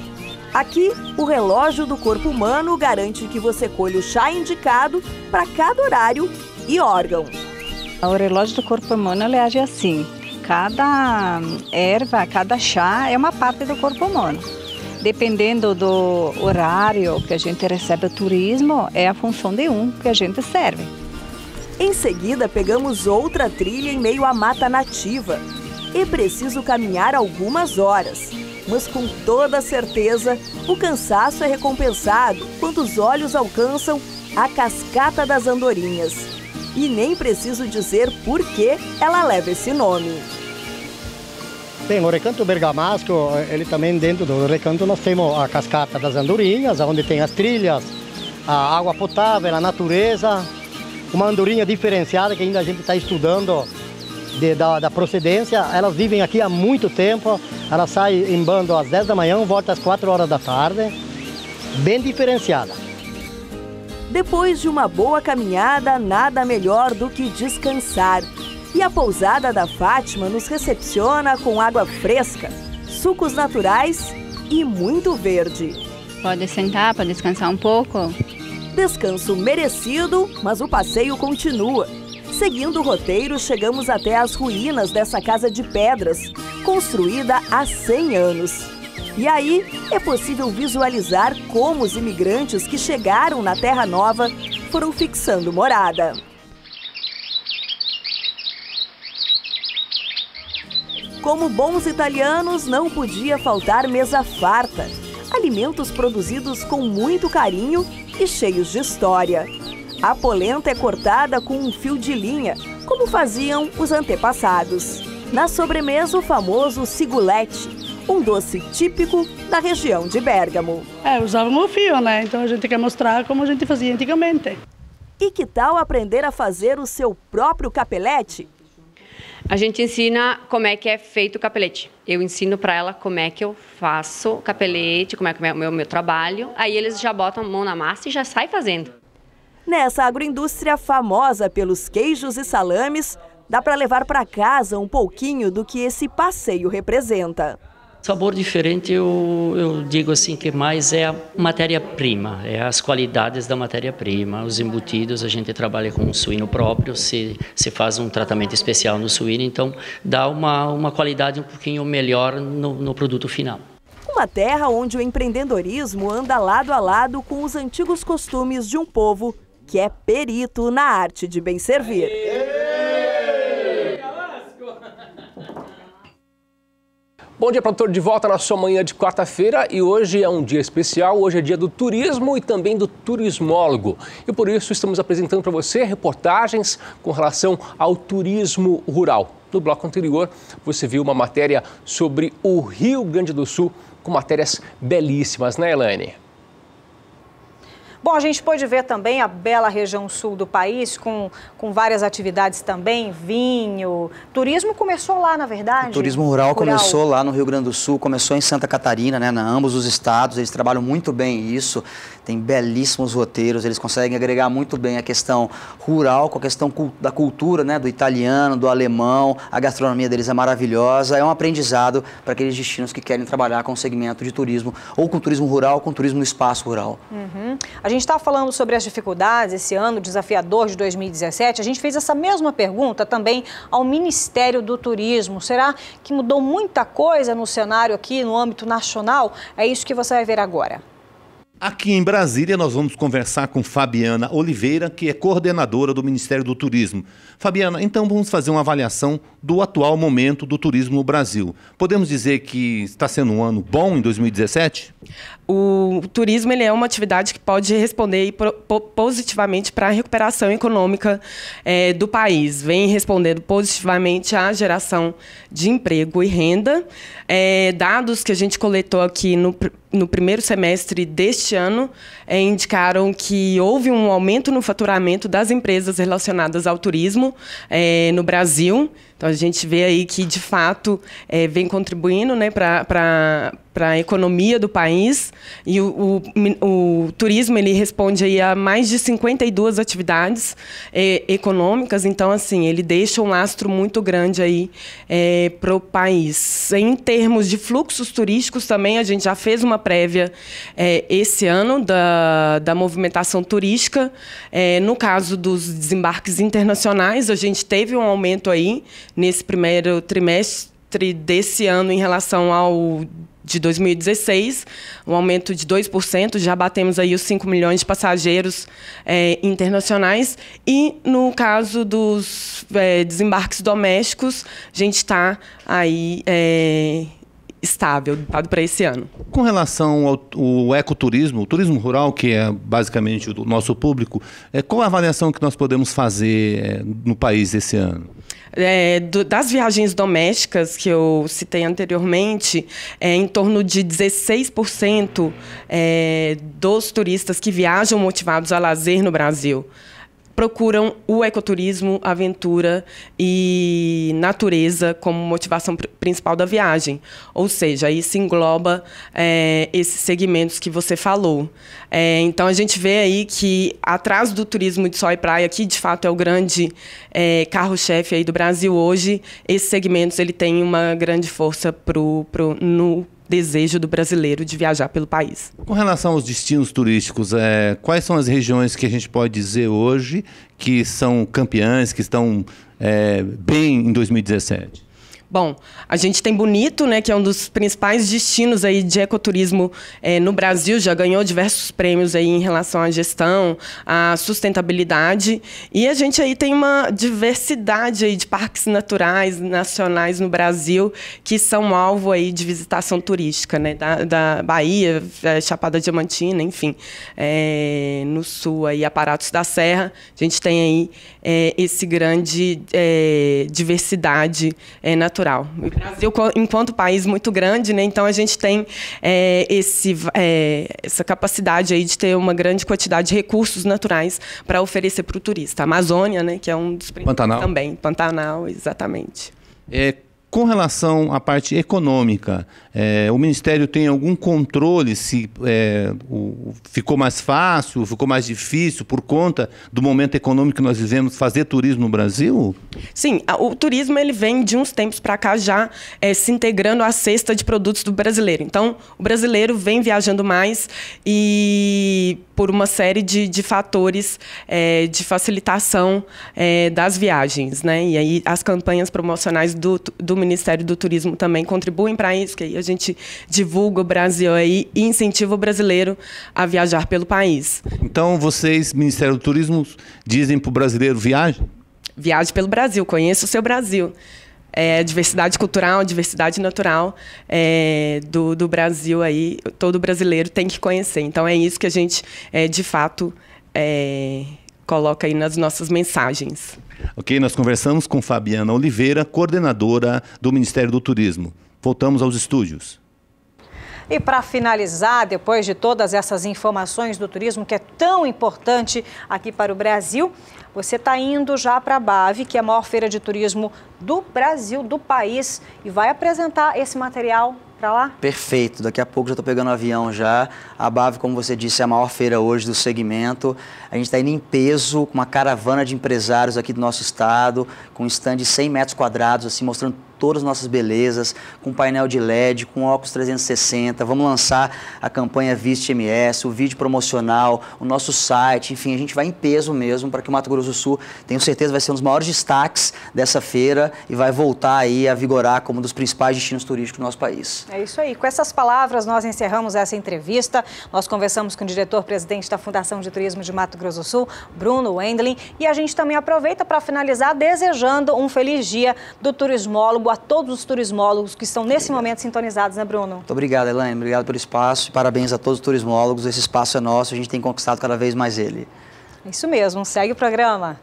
Aqui, o relógio do corpo humano garante que você colhe o chá indicado para cada horário e órgão. O relógio do corpo humano ele age assim. Cada erva, cada chá é uma parte do corpo humano. Dependendo do horário que a gente recebe o turismo, é a função de um que a gente serve. Em seguida, pegamos outra trilha em meio à mata nativa. É preciso caminhar algumas horas, mas com toda certeza, o cansaço é recompensado quando os olhos alcançam a Cascata das Andorinhas. E nem preciso dizer por que ela leva esse nome. Bem, o Recanto Bergamasco, ele também dentro do recanto nós temos a Cascata das Andorinhas, onde tem as trilhas, a água potável, a natureza, uma andorinha diferenciada que ainda a gente está estudando da procedência. Elas vivem aqui há muito tempo, elas saem em bando às 10 da manhã, voltam às 4 horas da tarde, bem diferenciada. Depois de uma boa caminhada, nada melhor do que descansar. E a pousada da Fátima nos recepciona com água fresca, sucos naturais e muito verde. Pode sentar, pode descansar um pouco. Descanso merecido, mas o passeio continua. Seguindo o roteiro, chegamos até as ruínas dessa casa de pedras, construída há 100 anos. E aí é possível visualizar como os imigrantes que chegaram na Terra Nova foram fixando morada. Como bons italianos, não podia faltar mesa farta. Alimentos produzidos com muito carinho e cheios de história. A polenta é cortada com um fio de linha, como faziam os antepassados. Na sobremesa, o famoso cigulete, um doce típico da região de Bérgamo. Usavam o fio, né? Então a gente quer mostrar como a gente fazia antigamente. E que tal aprender a fazer o seu próprio capelete? A gente ensina como é que é feito o capelete. Eu ensino para ela como é que eu faço o capelete, como é que é o meu trabalho. Aí eles já botam a mão na massa e já saem fazendo. Nessa agroindústria famosa pelos queijos e salames, dá para levar para casa um pouquinho do que esse passeio representa. Sabor diferente, eu digo assim que mais é a matéria-prima, é as qualidades da matéria-prima. Os embutidos, a gente trabalha com suíno próprio, se faz um tratamento especial no suíno, então dá uma qualidade um pouquinho melhor no produto final. Uma terra onde o empreendedorismo anda lado a lado com os antigos costumes de um povo que é perito na arte de bem servir. Bom dia, produtor, de volta na sua manhã de quarta-feira e hoje é um dia especial, hoje é dia do turismo e também do turismólogo. E por isso estamos apresentando para você reportagens com relação ao turismo rural. No bloco anterior, você viu uma matéria sobre o Rio Grande do Sul, com matérias belíssimas, né, Elaine? Bom, a gente pôde ver também a bela região sul do país, com várias atividades também, vinho. Turismo começou lá, na verdade? O turismo rural começou lá no Rio Grande do Sul, começou em Santa Catarina, né, ambos os estados, eles trabalham muito bem isso, tem belíssimos roteiros, eles conseguem agregar muito bem a questão rural com a questão da cultura, né, do italiano, do alemão, a gastronomia deles é maravilhosa, é um aprendizado para aqueles destinos que querem trabalhar com o segmento de turismo, ou com turismo rural, ou com turismo no espaço rural. A gente está falando sobre as dificuldades esse ano desafiador de 2017. A gente fez essa mesma pergunta também ao Ministério do Turismo. Será que mudou muita coisa no cenário aqui no âmbito nacional? É isso que você vai ver agora. Aqui em Brasília, nós vamos conversar com Fabiana Oliveira, que é coordenadora do Ministério do Turismo. Fabiana, então vamos fazer uma avaliação do atual momento do turismo no Brasil. Podemos dizer que está sendo um ano bom em 2017? O turismo ele é uma atividade que pode responder positivamente para a recuperação econômica do país. Vem respondendo positivamente à geração de emprego e renda. Dados que a gente coletou aqui no primeiro semestre deste ano indicaram que houve um aumento no faturamento das empresas relacionadas ao turismo no Brasil. Então, a gente vê aí que, de fato, vem contribuindo, né, para a economia do país. E o turismo ele responde aí a mais de 52 atividades econômicas. Então, assim, ele deixa um lastro muito grande aí para o país. Em termos de fluxos turísticos também, a gente já fez uma prévia esse ano da movimentação turística. No caso dos desembarques internacionais, a gente teve um aumento aí nesse primeiro trimestre desse ano em relação ao de 2016, um aumento de 2%, já batemos aí os 5 milhões de passageiros internacionais. E no caso dos desembarques domésticos, a gente está aí estável para esse ano. Com relação ao ecoturismo, o turismo rural, que é basicamente o nosso público, qual a avaliação que nós podemos fazer no país esse ano? Das viagens domésticas que eu citei anteriormente, em torno de 16% dos turistas que viajam motivados a lazer no Brasil procuram o ecoturismo, aventura e natureza como motivação principal da viagem. Ou seja, isso engloba esses segmentos que você falou. Então, a gente vê aí que, atrás do turismo de sol e praia, que de fato é o grande carro-chefe aí do Brasil hoje, esses segmentos ele tem uma grande força no desejo do brasileiro de viajar pelo país. Com relação aos destinos turísticos, quais são as regiões que a gente pode dizer hoje que são campeãs, que estão bem em 2017? Bom, a gente tem Bonito, né, que é um dos principais destinos aí de ecoturismo no Brasil, já ganhou diversos prêmios aí em relação à gestão, à sustentabilidade, e a gente aí tem uma diversidade aí de parques naturais nacionais no Brasil que são alvo aí de visitação turística, né, da Bahia, Chapada Diamantina, enfim, no sul aí Aparatos da Serra, a gente tem aí esse grande diversidade natural. O Brasil, enquanto país muito grande, né, então a gente tem essa capacidade aí de ter uma grande quantidade de recursos naturais para oferecer para o turista. A Amazônia, né, que é um dos principais Pantanal. Também, Pantanal, exatamente. Com relação à parte econômica, o Ministério tem algum controle se ficou mais fácil, ficou mais difícil por conta do momento econômico que nós vivemos fazer turismo no Brasil? Sim, o turismo ele vem de uns tempos para cá já se integrando à cesta de produtos do brasileiro. Então, o brasileiro vem viajando mais e por uma série de fatores de facilitação das viagens, né? E aí as campanhas promocionais do Ministério do Turismo também contribuem para isso, que aí a gente divulga o Brasil aí e incentiva o brasileiro a viajar pelo país. Então, vocês, Ministério do Turismo, dizem para o brasileiro viaje? Viaje pelo Brasil, conheça o seu Brasil. Diversidade cultural, diversidade natural do Brasil aí, todo brasileiro tem que conhecer. Então, é isso que a gente, de fato, coloca aí nas nossas mensagens. Ok, nós conversamos com Fabiana Oliveira, coordenadora do Ministério do Turismo. Voltamos aos estúdios. E para finalizar, depois de todas essas informações do turismo que é tão importante aqui para o Brasil, você está indo já para a BAV, que é a maior feira de turismo do Brasil, do país, e vai apresentar esse material para lá? Perfeito, daqui a pouco já estou pegando o avião já. A BAV, como você disse, é a maior feira hoje do segmento. A gente está indo em peso, com uma caravana de empresários aqui do nosso estado, com um stand de 100 metros quadrados, assim, mostrando todas as nossas belezas, com painel de LED, com óculos 360. Vamos lançar a campanha Viste MS, o vídeo promocional, o nosso site, enfim, a gente vai em peso mesmo para que o Mato Grosso do Sul, tenho certeza, vai ser um dos maiores destaques dessa feira e vai voltar aí a vigorar como um dos principais destinos turísticos do nosso país. É isso aí. Com essas palavras, nós encerramos essa entrevista. Nós conversamos com o diretor-presidente da Fundação de Turismo de Mato Grosso do Sul, Bruno Wendling, e a gente também aproveita para finalizar desejando um feliz dia do turismólogo a todos os turismólogos que estão nesse momento sintonizados, né, Bruno? Muito obrigado, Elaine. Obrigado pelo espaço e parabéns a todos os turismólogos. Esse espaço é nosso, a gente tem conquistado cada vez mais ele. Isso mesmo. Segue o programa.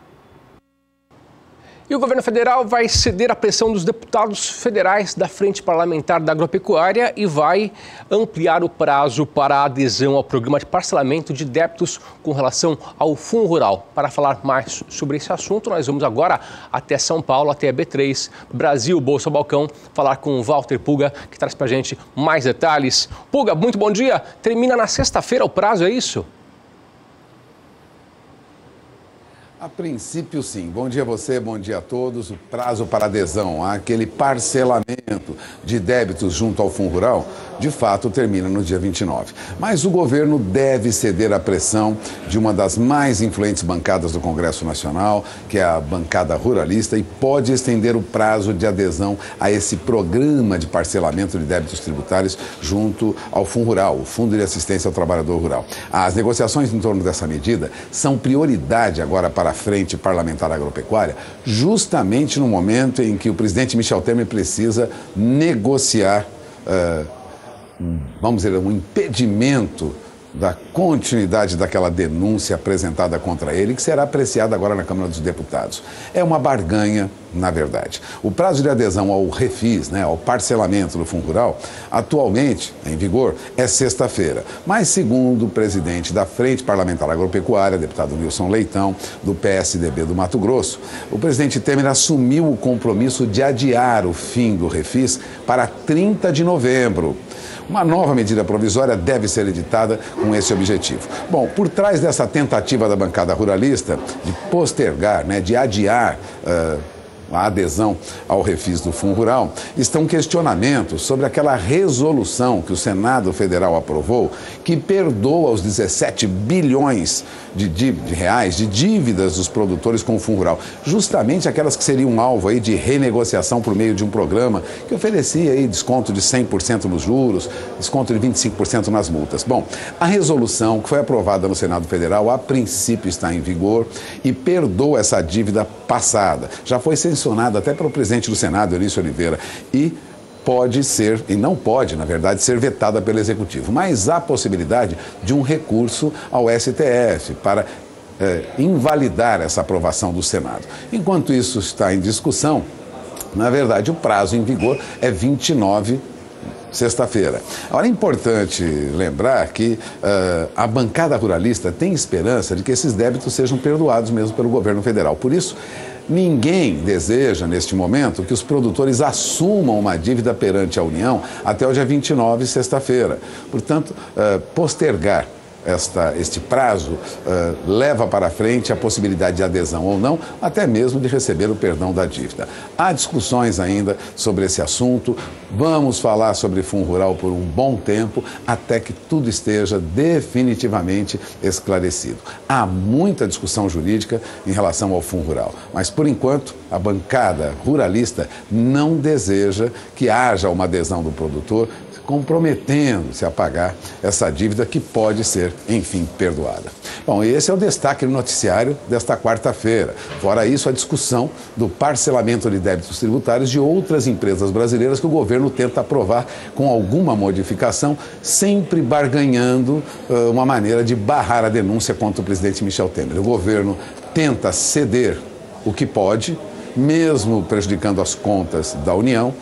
E o governo federal vai ceder à pressão dos deputados federais da Frente Parlamentar da Agropecuária e vai ampliar o prazo para a adesão ao programa de parcelamento de débitos com relação ao Fundo Rural. Para falar mais sobre esse assunto, nós vamos agora até São Paulo, até a B3, Brasil, Bolsa Balcão, falar com o Walter Puga, que traz para a gente mais detalhes. Puga, muito bom dia. Termina na sexta-feira o prazo, é isso? A princípio, sim. Bom dia a você, bom dia a todos. O prazo para adesão àquele parcelamento de débitos junto ao Fundo Rural, de fato, termina no dia 29. Mas o governo deve ceder à pressão de uma das mais influentes bancadas do Congresso Nacional, que é a bancada ruralista, e pode estender o prazo de adesão a esse programa de parcelamento de débitos tributários junto ao Fundo Rural, o Fundo de Assistência ao Trabalhador Rural. As negociações em torno dessa medida são prioridade agora para a Frente Parlamentar Agropecuária, justamente no momento em que o presidente Michel Temer precisa negociar, vamos dizer, um impedimento da continuidade daquela denúncia apresentada contra ele, que será apreciada agora na Câmara dos Deputados. É uma barganha, na verdade. O prazo de adesão ao refis, ao parcelamento do Fundo Rural, atualmente, em vigor, é sexta-feira. Mas, segundo o presidente da Frente Parlamentar Agropecuária, deputado Wilson Leitão, do PSDB do Mato Grosso, o presidente Temer assumiu o compromisso de adiar o fim do refis para 30 de novembro. Uma nova medida provisória deve ser editada com esse objetivo. Bom, por trás dessa tentativa da bancada ruralista de postergar, de adiar a adesão ao refis do Fundo Rural, estão questionamentos sobre aquela resolução que o Senado Federal aprovou, que perdoa os 17 bilhões de reais de dívidas dos produtores com o Fundo Rural, justamente aquelas que seriam alvo aí de renegociação por meio de um programa que oferecia aí desconto de 100% nos juros, desconto de 25% nas multas. Bom, a resolução que foi aprovada no Senado Federal, a princípio está em vigor e perdoa essa dívida passada. Já foi sancionada até pelo presidente do Senado, Eunício Oliveira, e pode ser, e não pode, na verdade, ser vetada pelo Executivo. Mas há possibilidade de um recurso ao STF para invalidar essa aprovação do Senado. Enquanto isso está em discussão, na verdade, o prazo em vigor é 29, sexta-feira. Agora, é importante lembrar que a bancada ruralista tem esperança de que esses débitos sejam perdoados mesmo pelo governo federal. Por isso, ninguém deseja, neste momento, que os produtores assumam uma dívida perante a União até o dia 29, sexta-feira. Portanto, postergar este prazo leva para frente a possibilidade de adesão ou não, até mesmo de receber o perdão da dívida. Há discussões ainda sobre esse assunto, vamos falar sobre Fundo Rural por um bom tempo, até que tudo esteja definitivamente esclarecido. Há muita discussão jurídica em relação ao Fundo Rural, mas por enquanto a bancada ruralista não deseja que haja uma adesão do produtor, comprometendo-se a pagar essa dívida que pode ser, enfim, perdoada. Bom, esse é o destaque no noticiário desta quarta-feira. Fora isso, a discussão do parcelamento de débitos tributários de outras empresas brasileiras que o governo tenta aprovar com alguma modificação, sempre barganhando uma maneira de barrar a denúncia contra o presidente Michel Temer. O governo tenta ceder o que pode, mesmo prejudicando as contas da União,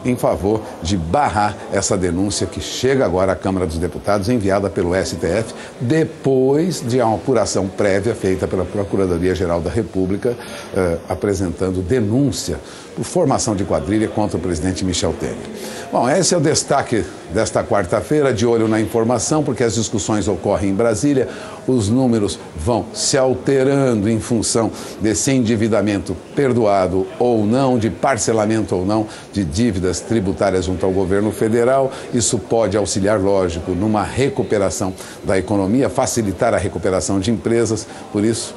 em favor de barrar essa denúncia que chega agora à Câmara dos Deputados, enviada pelo STF, depois de uma apuração prévia feita pela Procuradoria-Geral da República, apresentando denúncia por formação de quadrilha contra o presidente Michel Temer. Bom, esse é o destaque desta quarta-feira, de olho na informação, porque as discussões ocorrem em Brasília, os números vão se alterando em função desse endividamento perdoado ou não, de parcelamento ou não de dívidas tributárias junto ao governo federal. Isso pode auxiliar, lógico, numa recuperação da economia, facilitar a recuperação de empresas, por isso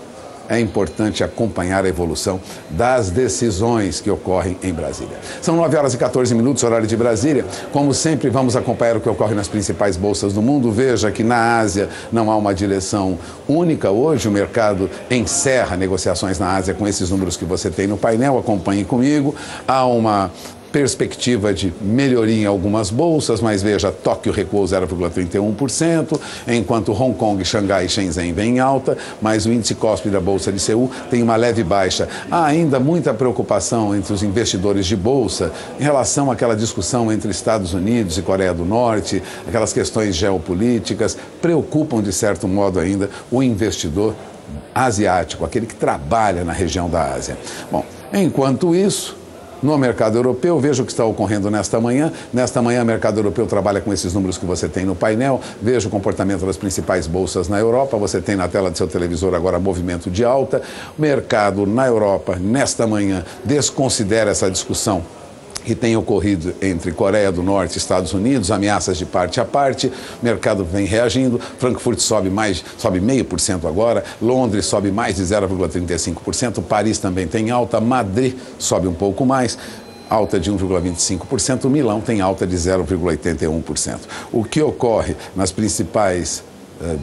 é importante acompanhar a evolução das decisões que ocorrem em Brasília. São 9h14, horário de Brasília. Como sempre, vamos acompanhar o que ocorre nas principais bolsas do mundo. Veja que na Ásia não há uma direção única. Hoje o mercado encerra negociações na Ásia com esses números que você tem no painel. Acompanhe comigo. Há uma perspectiva de melhoria em algumas bolsas, mas veja, Tóquio recuou 0,31%, enquanto Hong Kong, Xangai e Shenzhen vêm em alta, mas o índice Kospi da Bolsa de Seul tem uma leve baixa. Há ainda muita preocupação entre os investidores de bolsa em relação àquela discussão entre Estados Unidos e Coreia do Norte, aquelas questões geopolíticas, preocupam de certo modo ainda o investidor asiático, aquele que trabalha na região da Ásia. Bom, enquanto isso, no mercado europeu, veja o que está ocorrendo nesta manhã. Nesta manhã, o mercado europeu trabalha com esses números que você tem no painel. Veja o comportamento das principais bolsas na Europa. Você tem na tela do seu televisor agora movimento de alta. O mercado na Europa, nesta manhã, desconsidera essa discussão que tem ocorrido entre Coreia do Norte e Estados Unidos, ameaças de parte a parte, o mercado vem reagindo, Frankfurt sobe 0,5% agora, Londres sobe mais de 0,35%, Paris também tem alta, Madrid sobe um pouco mais, alta de 1,25%, Milão tem alta de 0,81%. O que ocorre nas principais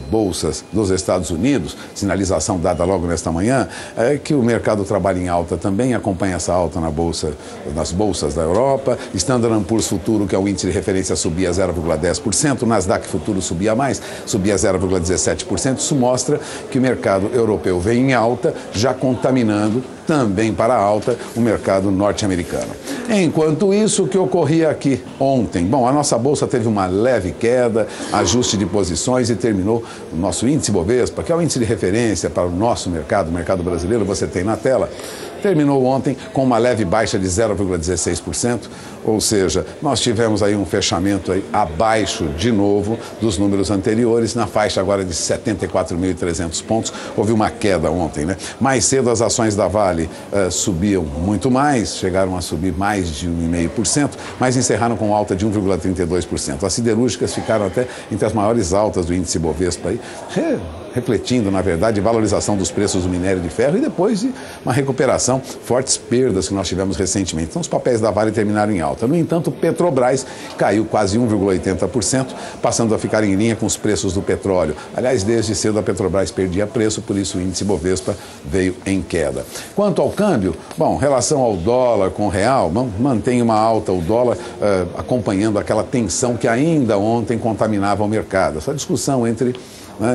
bolsas dos Estados Unidos, sinalização dada logo nesta manhã, é que o mercado trabalha em alta também, acompanha essa alta nas bolsas da Europa. Standard & Poor's Futuro, que é o índice de referência, subia 0,10%, Nasdaq Futuro subia mais, subia 0,17%. Isso mostra que o mercado europeu vem em alta, já contaminando também para a alta o mercado norte-americano. Enquanto isso, o que ocorria aqui ontem? Bom, a nossa bolsa teve uma leve queda, ajuste de posições e terminou o nosso índice Bovespa, que é o índice de referência para o nosso mercado, o mercado brasileiro, você tem na tela, terminou ontem com uma leve baixa de 0,16%, ou seja, nós tivemos aí um fechamento aí abaixo de novo dos números anteriores, na faixa agora de 74.300 pontos. Houve uma queda ontem, né? Mais cedo as ações da Vale subiam muito mais, chegaram a subir mais de 1,5%, mas encerraram com alta de 1,32%. As siderúrgicas ficaram até entre as maiores altas do índice Bovespa aí, refletindo, na verdade, valorização dos preços do minério de ferro e depois de uma recuperação, fortes perdas que nós tivemos recentemente. Então, os papéis da Vale terminaram em alta. No entanto, Petrobras caiu quase 1,80%, passando a ficar em linha com os preços do petróleo. Aliás, desde cedo a Petrobras perdia preço, por isso o índice Bovespa veio em queda. Quanto ao câmbio, bom, relação ao dólar com o real, mantém uma alta o dólar, acompanhando aquela tensão que ainda ontem contaminava o mercado. Essa discussão entre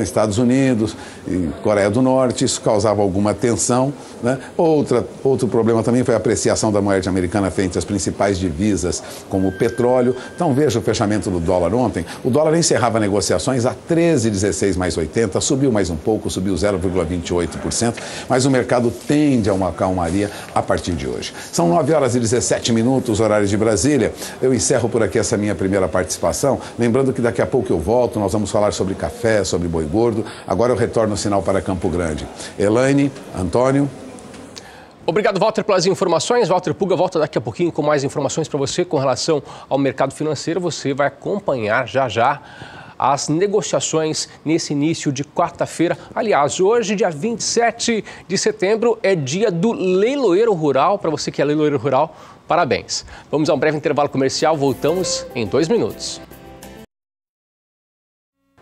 Estados Unidos e Coreia do Norte, isso causava alguma tensão, né? Outro problema também foi a apreciação da moeda americana frente às principais divisas, como o petróleo. Então veja o fechamento do dólar ontem. O dólar encerrava negociações a 13,16 mais 80, subiu mais um pouco, subiu 0,28%, mas o mercado tende a uma calmaria a partir de hoje. São 9 horas e 17 minutos, horário de Brasília. Eu encerro por aqui essa minha primeira participação, lembrando que daqui a pouco eu volto, nós vamos falar sobre café, sobre boi gordo. Agora eu retorno o sinal para Campo Grande. Elaine, Antônio. Obrigado, Walter, pelas informações. Walter Puga volta daqui a pouquinho com mais informações para você com relação ao mercado financeiro. Você vai acompanhar já as negociações nesse início de quarta-feira. Aliás, hoje, dia 27 de setembro, é dia do leiloeiro rural. Para você que é leiloeiro rural, parabéns. Vamos a um breve intervalo comercial. Voltamos em 2 minutos.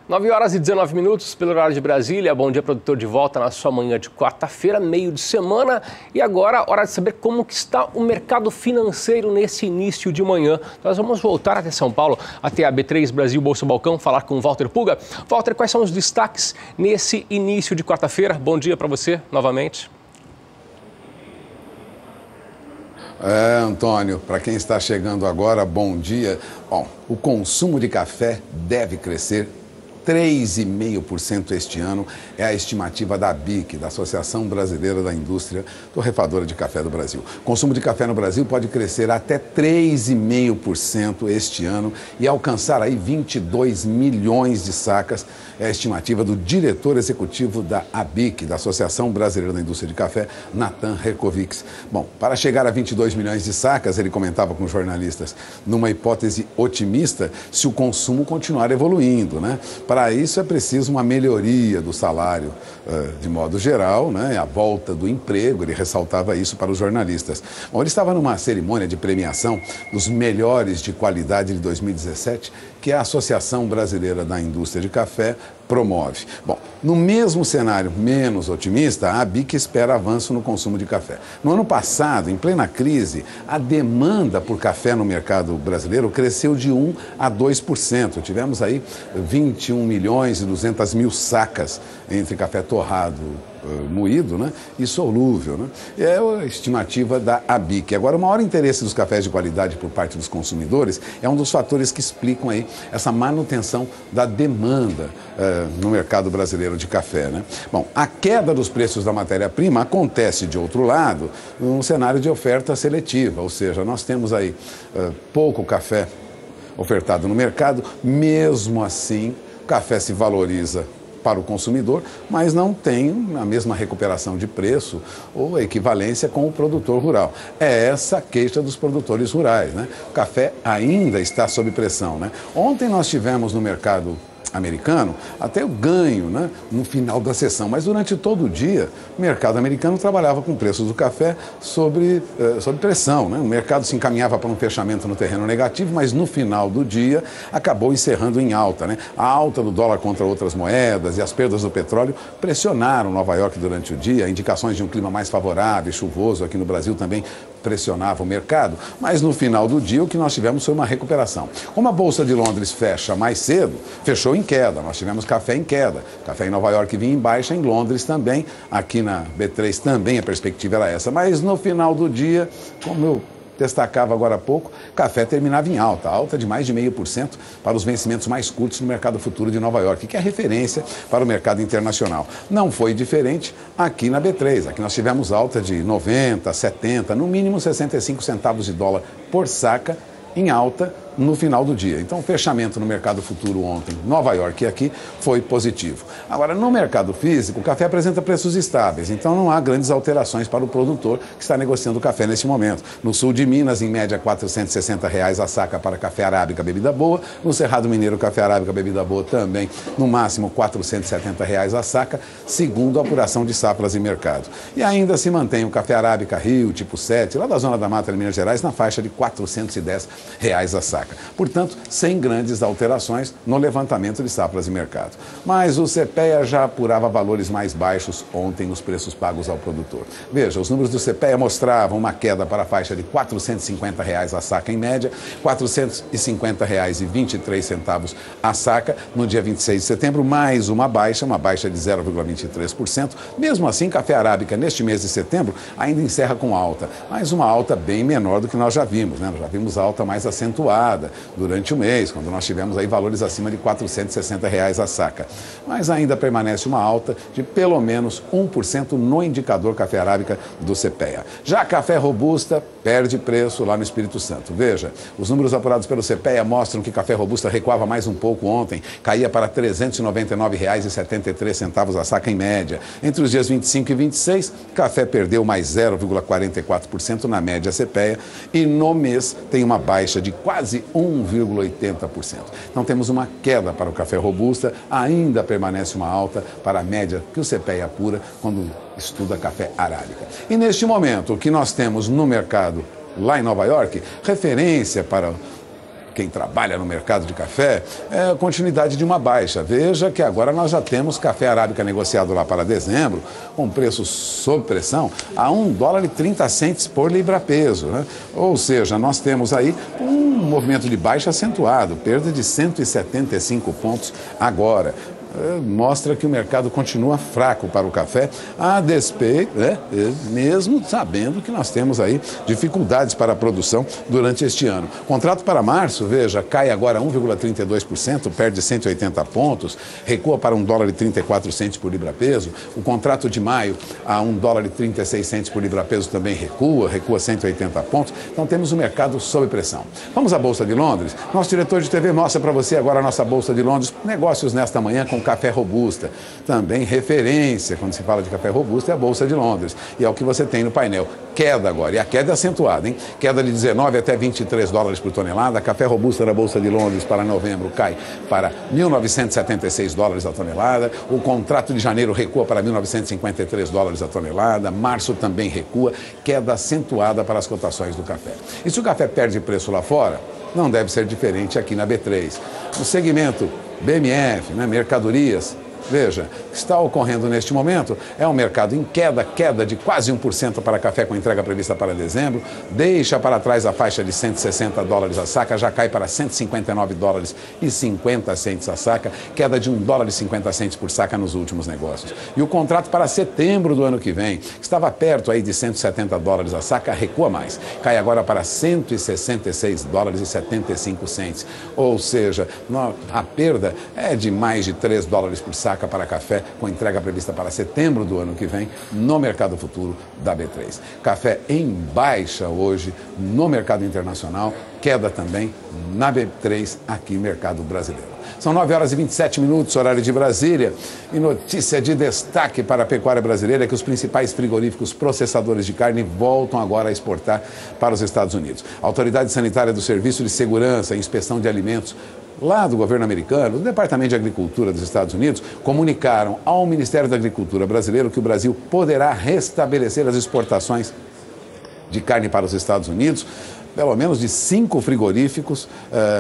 9 horas e 19 minutos pelo horário de Brasília. Bom dia, produtor, de volta na sua manhã de quarta-feira, meio de semana. E agora, hora de saber como que está o mercado financeiro nesse início de manhã. Nós vamos voltar até São Paulo, até a B3 Brasil Bolsa Balcão, falar com o Walter Puga. Walter, quais são os destaques nesse início de quarta-feira? Bom dia para você, novamente. Antônio, para quem está chegando agora, bom dia. Bom, o consumo de café deve crescer 3,5% este ano, é a estimativa da ABIC, da Associação Brasileira da Indústria Torrefadora de Café do Brasil. O consumo de café no Brasil pode crescer até 3,5% este ano e alcançar aí 22 milhões de sacas, é a estimativa do diretor executivo da ABIC, da Associação Brasileira da Indústria de Café, Natan Herkovics. Bom, para chegar a 22 milhões de sacas, ele comentava com jornalistas, numa hipótese otimista, se o consumo continuar evoluindo, né? Para isso é preciso uma melhoria do salário de modo geral, né? A volta do emprego, ele ressaltava isso para os jornalistas. Bom, ele estava numa cerimônia de premiação dos melhores de qualidade de 2017, que a Associação Brasileira da Indústria de Café promove. Bom, no mesmo cenário menos otimista, a ABIC espera avanço no consumo de café. No ano passado, em plena crise, a demanda por café no mercado brasileiro cresceu de 1% a 2%. Tivemos aí 21 milhões e 200 mil sacas entre café torrado, moído, né, e solúvel, né? É a estimativa da ABIC. Agora, o maior interesse dos cafés de qualidade por parte dos consumidores é um dos fatores que explicam aí essa manutenção da demanda no mercado brasileiro de café, né? Bom, a queda dos preços da matéria-prima acontece, de outro lado, num cenário de oferta seletiva, ou seja, nós temos aí pouco café ofertado no mercado, mesmo assim, o café se valoriza para o consumidor, mas não tem a mesma recuperação de preço ou a equivalência com o produtor rural. É essa a queixa dos produtores rurais, né? O café ainda está sob pressão, né? Ontem nós tivemos no mercado americano até o ganho, né, no final da sessão, mas durante todo o dia o mercado americano trabalhava com preços do café sob pressão, né? O mercado se encaminhava para um fechamento no terreno negativo, mas no final do dia acabou encerrando em alta, né? A alta do dólar contra outras moedas e as perdas do petróleo pressionaram Nova York durante o dia, indicações de um clima mais favorável e chuvoso aqui no Brasil também pressionava o mercado, mas no final do dia o que nós tivemos foi uma recuperação. Como a Bolsa de Londres fecha mais cedo, fechou em queda, nós tivemos café em queda, café em Nova York vinha em baixa, em Londres também, aqui na B3 também a perspectiva era essa, mas no final do dia, como eu destacava agora há pouco, café terminava em alta de mais de 0,5% para os vencimentos mais curtos no mercado futuro de Nova York, que é referência para o mercado internacional. Não foi diferente aqui na B3. Aqui nós tivemos alta de 90, 70, no mínimo 65 centavos de dólar por saca em alta no final do dia. Então, o fechamento no mercado futuro ontem, Nova York e aqui, foi positivo. Agora, no mercado físico, o café apresenta preços estáveis, então não há grandes alterações para o produtor que está negociando o café neste momento. No sul de Minas, em média, R$ 460 a saca para café arábica bebida boa. No Cerrado Mineiro, café arábica bebida boa também, no máximo R$ 470 a saca, segundo a apuração de safras e mercado. E ainda se mantém o café arábica Rio, tipo 7, lá da zona da Mata de Minas Gerais, na faixa de R$ 410 a saca. Portanto, sem grandes alterações no levantamento de safras e mercado. Mas o CPEA já apurava valores mais baixos ontem nos preços pagos ao produtor. Veja, os números do CPEA mostravam uma queda para a faixa de R$ 450 a saca em média, R$ 450,23 a saca no dia 26 de setembro, mais uma baixa de 0,23%. Mesmo assim, café arábica neste mês de setembro ainda encerra com alta, mas uma alta bem menor do que nós já vimos, né? Nós já vimos alta mais acentuada durante o mês, quando nós tivemos aí valores acima de R$ 460 a saca. Mas ainda permanece uma alta de pelo menos 1% no indicador café arábica do CPEA. Já café robusta perde preço lá no Espírito Santo. Veja, os números apurados pelo CPEA mostram que café robusta recuava mais um pouco ontem, caía para R$ 399,73 a saca em média. Entre os dias 25 e 26, café perdeu mais 0,44% na média CPEA e no mês tem uma baixa de quase 1,80%. Então temos uma queda para o café robusta, ainda permanece uma alta para a média que o CPEA apura quando estuda café arábica. E neste momento, o que nós temos no mercado lá em Nova York, referência para quem trabalha no mercado de café, é a continuidade de uma baixa. Veja que agora nós já temos café arábica negociado lá para dezembro, com preço sob pressão, a $1,30 por libra-peso, né? Ou seja, nós temos aí um movimento de baixa acentuado, perda de 175 pontos agora. Mostra que o mercado continua fraco para o café, a despeito, mesmo sabendo que nós temos aí dificuldades para a produção durante este ano. Contrato para março, veja, cai agora 1,32%, perde 180 pontos, recua para $1,34 por libra-peso. O contrato de maio a $1,36 por libra-peso também recua 180 pontos. Então temos o mercado sob pressão. Vamos à Bolsa de Londres. Nosso diretor de TV mostra para você agora a nossa Bolsa de Londres. Negócios nesta manhã com café robusta. Também referência, quando se fala de café robusta, é a Bolsa de Londres. E é o que você tem no painel. Queda agora, e a queda é acentuada, hein? Queda de 19 até 23 dólares por tonelada. Café robusta na Bolsa de Londres para novembro cai para 1.976 dólares a tonelada. O contrato de janeiro recua para 1.953 dólares a tonelada. Março também recua. Queda acentuada para as cotações do café. E se o café perde preço lá fora, não deve ser diferente aqui na B3. No segmento BMF, né, mercadorias, veja, o que está ocorrendo neste momento é um mercado em queda de quase 1% para café com entrega prevista para dezembro, deixa para trás a faixa de 160 dólares a saca, já cai para 159 dólares e 50 centes a saca, queda de $1,50 por saca nos últimos negócios. E o contrato para setembro do ano que vem, que estava perto aí de 170 dólares a saca, recua mais, cai agora para 166 dólares e 75 centes, ou seja, a perda é de mais de 3 dólares por saca para café com entrega prevista para setembro do ano que vem no mercado futuro da B3. Café em baixa hoje no mercado internacional, queda também na B3 aqui no mercado brasileiro. São 9h27, horário de Brasília. E notícia de destaque para a pecuária brasileira é que os principais frigoríficos processadores de carne voltam agora a exportar para os Estados Unidos. A Autoridade Sanitária do Serviço de Segurança e Inspeção de Alimentos lá do governo americano, do Departamento de Agricultura dos Estados Unidos, comunicaram ao Ministério da Agricultura brasileiro que o Brasil poderá restabelecer as exportações de carne para os Estados Unidos pelo menos de 5 frigoríficos,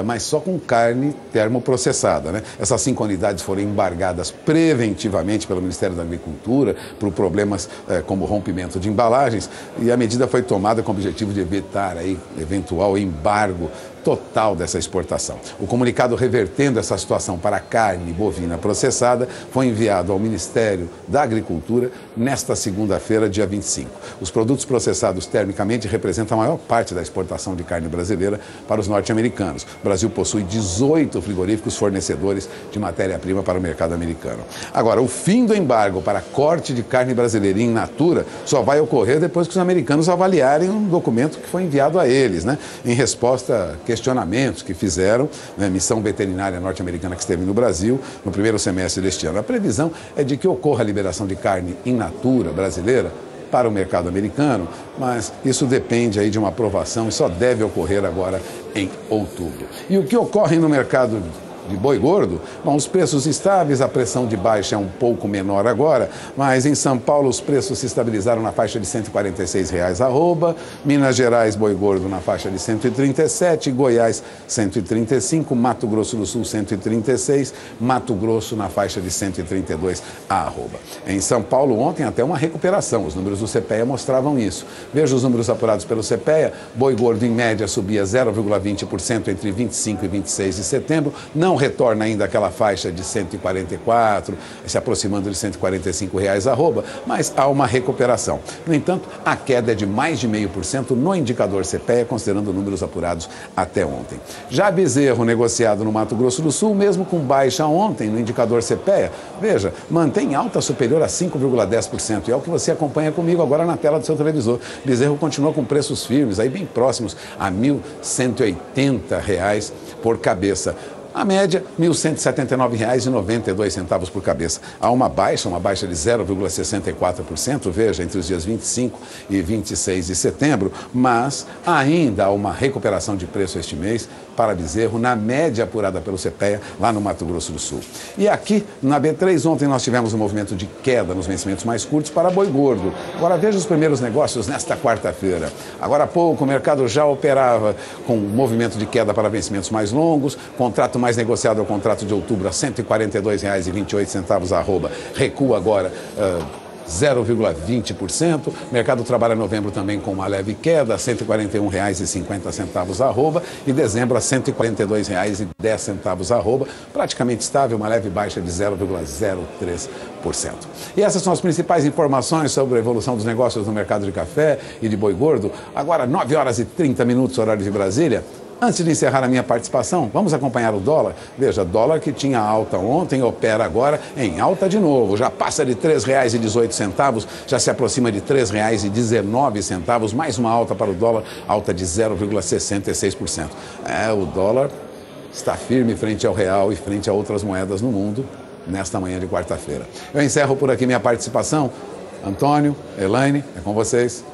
mas só com carne termoprocessada, né? Essas 5 unidades foram embargadas preventivamente pelo Ministério da Agricultura por problemas como rompimento de embalagens, e a medida foi tomada com o objetivo de evitar aí eventual embargo total dessa exportação. O comunicado revertendo essa situação para a carne bovina processada foi enviado ao Ministério da Agricultura nesta segunda-feira, dia 25. Os produtos processados termicamente representam a maior parte da exportação de carne brasileira para os norte-americanos. O Brasil possui 18 frigoríficos fornecedores de matéria-prima para o mercado americano. Agora, o fim do embargo para corte de carne brasileira in natura só vai ocorrer depois que os americanos avaliarem um documento que foi enviado a eles, né? Em resposta a questionamentos que fizeram, né, missão veterinária norte-americana que esteve no Brasil no primeiro semestre deste ano. A previsão é de que ocorra a liberação de carne in natura brasileira para o mercado americano, mas isso depende aí de uma aprovação e só deve ocorrer agora em outubro. E o que ocorre no mercado de boi gordo? Bom, os preços estáveis, a pressão de baixa é um pouco menor agora, mas em São Paulo os preços se estabilizaram na faixa de R$ 146 arroba, Minas Gerais boi gordo na faixa de 137, Goiás 135, Mato Grosso do Sul 136, Mato Grosso na faixa de 132 arroba. Em São Paulo ontem até uma recuperação, os números do CPEA mostravam isso. Veja os números apurados pelo CPEA, boi gordo em média subia 0,20% entre 25 e 26 de setembro, não retorna ainda aquela faixa de 144, se aproximando de R$ 145 arroba, mas há uma recuperação. No entanto, a queda é de mais de 0,5% no indicador CPEA, considerando números apurados até ontem. Já bezerro negociado no Mato Grosso do Sul, mesmo com baixa ontem no indicador CPEA, veja, mantém alta superior a 5,10%, e é o que você acompanha comigo agora na tela do seu televisor. Bezerro continua com preços firmes, aí bem próximos a R$ 1.180 por cabeça. A média, R$ 1.179,92 por cabeça. Há uma baixa de 0,64%, veja, entre os dias 25 e 26 de setembro, mas ainda há uma recuperação de preço este mês para bezerro, na média apurada pelo CPEA, lá no Mato Grosso do Sul. E aqui, na B3, ontem nós tivemos um movimento de queda nos vencimentos mais curtos para boi gordo. Agora veja os primeiros negócios nesta quarta-feira. Agora há pouco, o mercado já operava com um movimento de queda para vencimentos mais longos, contrato mais negociado é o contrato de outubro a R$ 142,28 arroba, recua agora 0,20%. O mercado trabalha novembro também com uma leve queda, R$ 141,50 arroba, e dezembro a R$ 142,10 arroba, praticamente estável, uma leve baixa de 0,03%. E essas são as principais informações sobre a evolução dos negócios no mercado de café e de boi gordo. Agora, 9 horas e 30 minutos, horário de Brasília. Antes de encerrar a minha participação, vamos acompanhar o dólar. Veja, dólar que tinha alta ontem, opera agora em alta de novo. Já passa de R$ 3,18, já se aproxima de R$ 3,19, mais uma alta para o dólar, alta de 0,66%. O dólar está firme frente ao real e frente a outras moedas no mundo nesta manhã de quarta-feira. Eu encerro por aqui minha participação. Antônio, Elaine, é com vocês.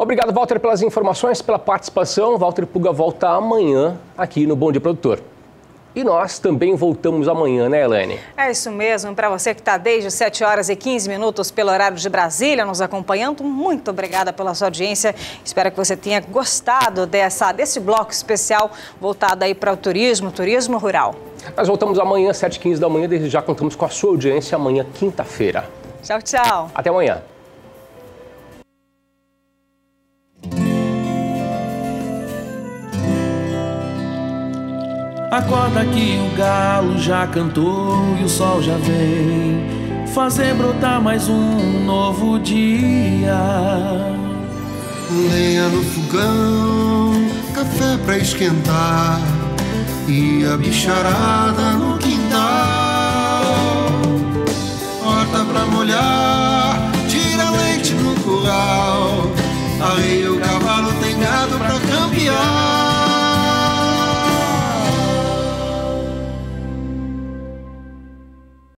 Obrigado, Walter, pelas informações, pela participação. Walter Puga volta amanhã aqui no Bom Dia Produtor. E nós também voltamos amanhã, né, Elaine? É isso mesmo. Para você que está desde 7 horas e 15 minutos pelo horário de Brasília nos acompanhando, muito obrigada pela sua audiência. Espero que você tenha gostado desse bloco especial voltado aí para o turismo rural. Nós voltamos amanhã, 7h15 da manhã. Desde já contamos com a sua audiência amanhã, quinta-feira. Tchau, tchau. Até amanhã. Acorda que o galo já cantou e o sol já vem fazer brotar mais um novo dia. Lenha no fogão, café pra esquentar e a bicharada no quintal.